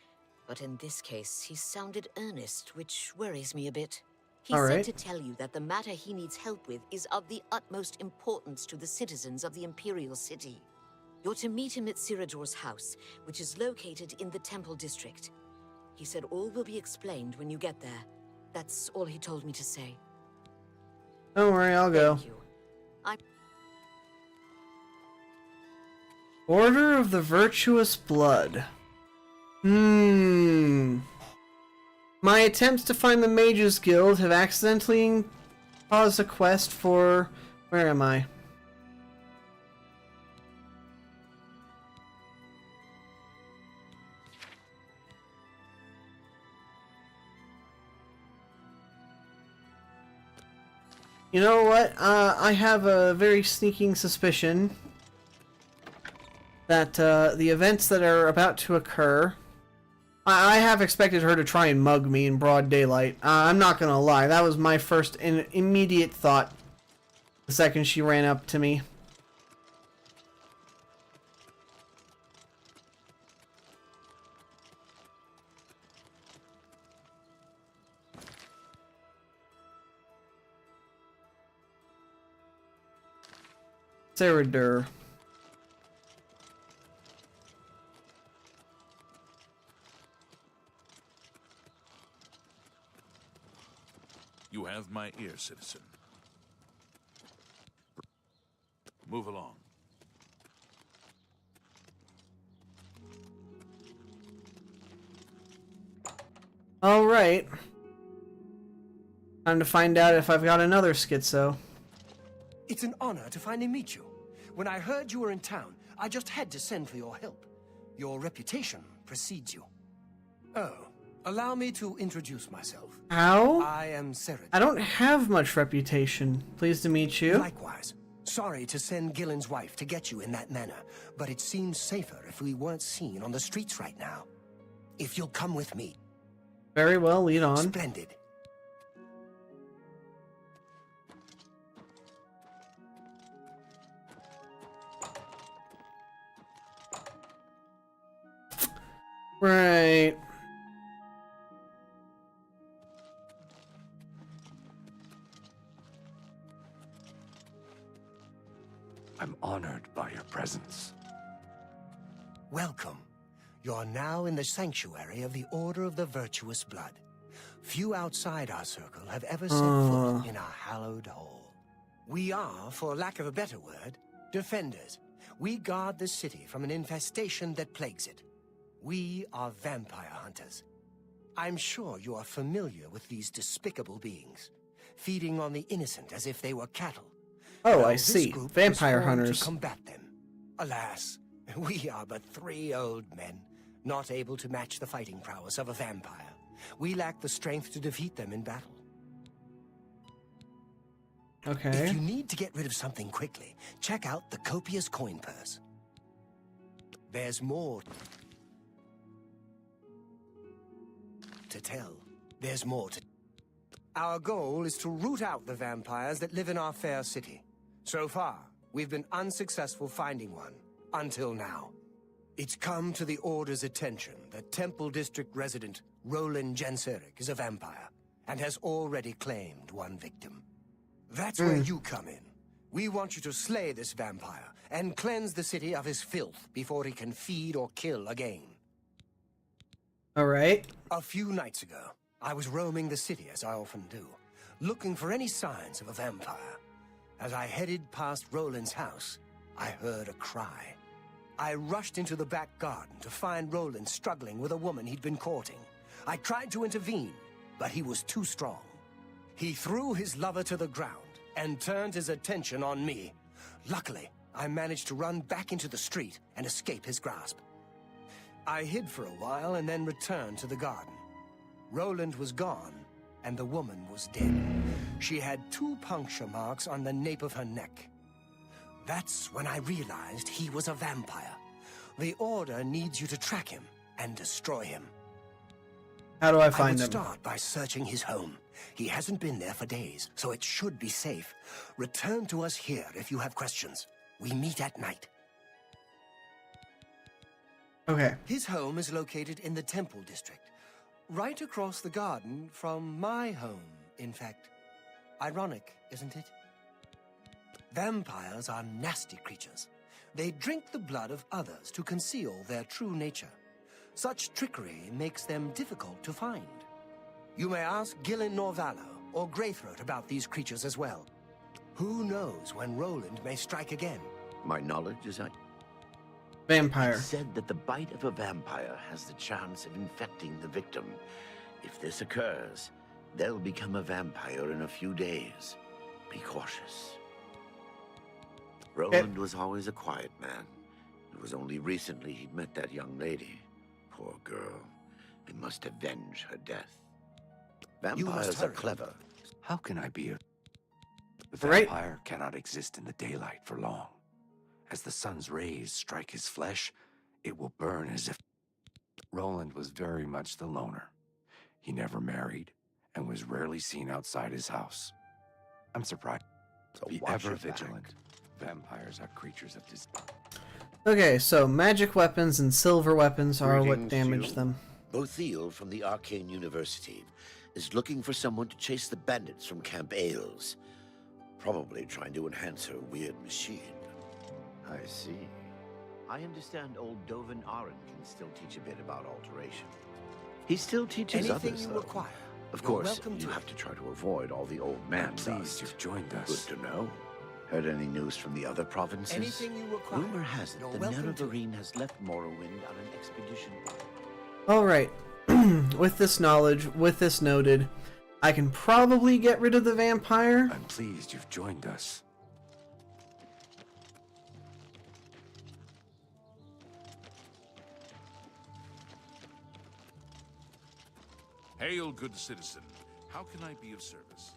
but in this case, he sounded earnest, which worries me a bit. He said to tell you that the matter he needs help with is of the utmost importance to the citizens of the Imperial City. You're to meet him at Ciridor's house, which is located in the Temple District. He said all will be explained when you get there. That's all he told me to say. Don't worry, I'll go. Thank you. Order of the Virtuous Blood. My attempts to find the Mages Guild have accidentally caused a quest for... Where am I? You know what? I have a very sneaking suspicion that the events that are about to occur... I have expected her to try and mug me in broad daylight. I'm not gonna lie, that was my first immediate thought the second she ran up to me. Saradur. You have my ear, citizen. Move along. All right. Time to find out if I've got another schizo. It's an honor to finally meet you. When I heard you were in town, I just had to send for your help. Your reputation precedes you. Oh, allow me to introduce myself. How? I am Saradur. I don't have much reputation. Pleased to meet you. Likewise. Sorry to send Gillen's wife to get you in that manner, but it seems safer if we weren't seen on the streets right now. If you'll come with me. Very well, lead on. Splendid. Right. I'm honored by your presence. Welcome. You're now in the sanctuary of the Order of the Virtuous Blood. Few outside our circle have ever set foot in our hallowed hall. We are, for lack of a better word, defenders. We guard the city from an infestation that plagues it. We are vampire hunters. I'm sure you are familiar with these despicable beings, feeding on the innocent as if they were cattle. Oh, Now, I this see. group was Vampire formed hunters. to combat them. Alas, we are but 3 old men, not able to match the fighting prowess of a vampire. We lack the strength to defeat them in battle. Okay. If you need to get rid of something quickly, check out the copious coin purse. There's more to tell. There's more to... Our goal is to root out the vampires that live in our fair city. So far, we've been unsuccessful finding one, until now. It's come to the Order's attention that Temple District resident Roland Genseric is a vampire, and has already claimed one victim. That's where you come in. We want you to slay this vampire, and cleanse the city of his filth before he can feed or kill again. Alright. A few nights ago, I was roaming the city as I often do, looking for any signs of a vampire. As I headed past Roland's house, I heard a cry. I rushed into the back garden to find Roland struggling with a woman he'd been courting. I tried to intervene, but he was too strong. He threw his lover to the ground and turned his attention on me. Luckily, I managed to run back into the street and escape his grasp. I hid for a while and then returned to the garden. Roland was gone, and the woman was dead. She had 2 puncture marks on the nape of her neck. That's when I realized he was a vampire. The Order needs you to track him and destroy him. How do I I find would him? start by searching his home. He hasn't been there for days, so it should be safe. Return to us here if you have questions. We meet at night. Okay. His home is located in the Temple District, right across the garden from my home, in fact. Ironic, isn't it? Vampires are nasty creatures. They drink the blood of others to conceal their true nature. Such trickery makes them difficult to find. You may ask Gillen Norvallo or Greythroat about these creatures as well. Who knows when Roland may strike again? My knowledge is Vampire. It's said that the bite of a vampire has the chance of infecting the victim. If this occurs, they'll become a vampire in a few days. Be cautious. Roland was always a quiet man. It was only recently he'd met that young lady. Poor girl. They must avenge her death. Vampires are clever. How can I be a... The Right. vampire cannot exist in the daylight for long. As the sun's rays strike his flesh, it will burn as if... Roland was very much the loner. He never married and was rarely seen outside his house. I'm surprised. So Be watch ever your back. vigilant. Vampires are creatures of dis... Okay, so magic weapons and silver weapons are what Greetings, damage you. them. Bothil from the Arcane University is looking for someone to chase the bandits from Camp Ailes. Probably trying to enhance her weird machine. I see. I understand old Dovin Aron can still teach a bit about alteration. He still teaches Anything others, you though. require. Of You're course, welcome you to have to try to avoid all the old man I'm pleased dust. you've joined us. Good to know. Heard any news from the other provinces? Anything you require. Rumor has it You're the welcome to. Nerevarine has left Morrowind on an expedition. Alright. With this knowledge, with this noted, I can probably get rid of the vampire. I'm pleased you've joined us. Hail, good citizen. How can I be of service?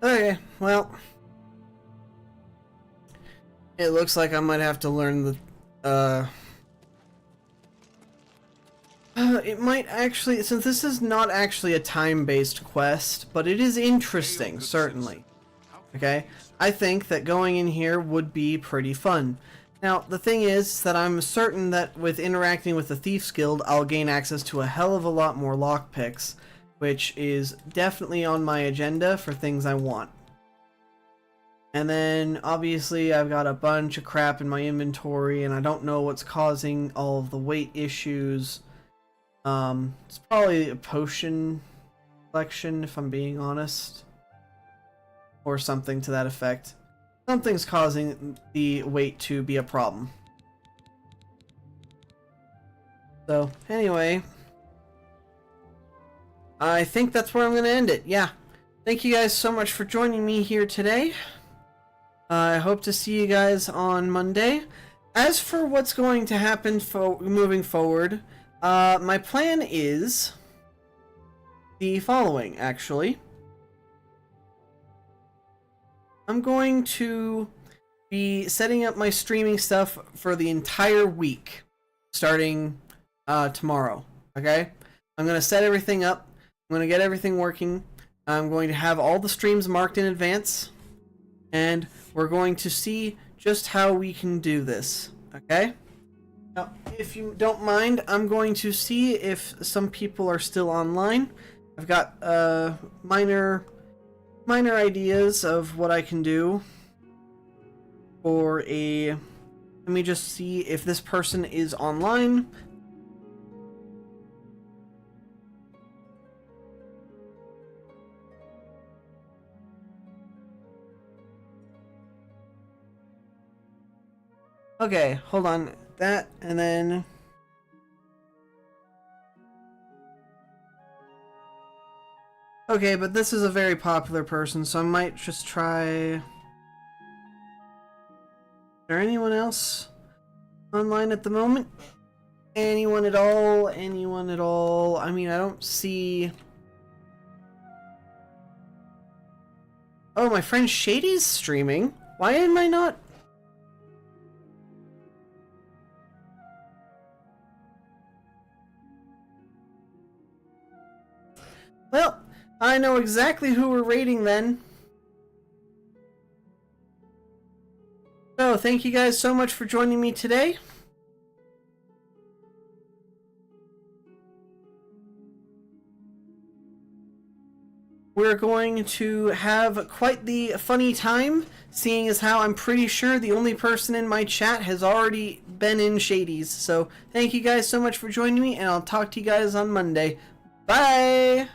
Okay, well. It looks like I might have to learn the, it might actually, since this is not actually a time-based quest, but it is interesting, certainly. Okay? I think that going in here would be pretty fun. Now, the thing is that I'm certain that with interacting with the Thieves Guild, I'll gain access to a hell of a lot more lockpicks, which is definitely on my agenda for things I want. And then, obviously, I've got a bunch of crap in my inventory, and I don't know what's causing all of the weight issues. It's probably a potion collection, if I'm being honest. Or something to that effect. Something's causing the weight to be a problem. So, anyway. I think that's where I'm going to end it, yeah. Thank you guys so much for joining me here today. I hope to see you guys on Monday. As for what's going to happen moving forward, my plan is the following, actually. I'm going to be setting up my streaming stuff for the entire week, starting tomorrow, okay? I'm going to set everything up. I'm going to get everything working. I'm going to have all the streams marked in advance. And we're going to see just how we can do this, okay? Now, if you don't mind, I'm going to see if some people are still online. I've got minor ideas of what I can do for a... Let me just see if this person is online. Okay, hold on. That, and then... Okay, but this is a very popular person, so I might just try... Is there anyone else online at the moment? Anyone at all? Anyone at all? I mean, I don't see... Oh, my friend Shady's streaming? Why am I not... Well, I know exactly who we're raiding then. So, thank you guys so much for joining me today. We're going to have quite the funny time, seeing as how I'm pretty sure the only person in my chat has already been in Shady's. So, thank you guys so much for joining me, and I'll talk to you guys on Monday. Bye!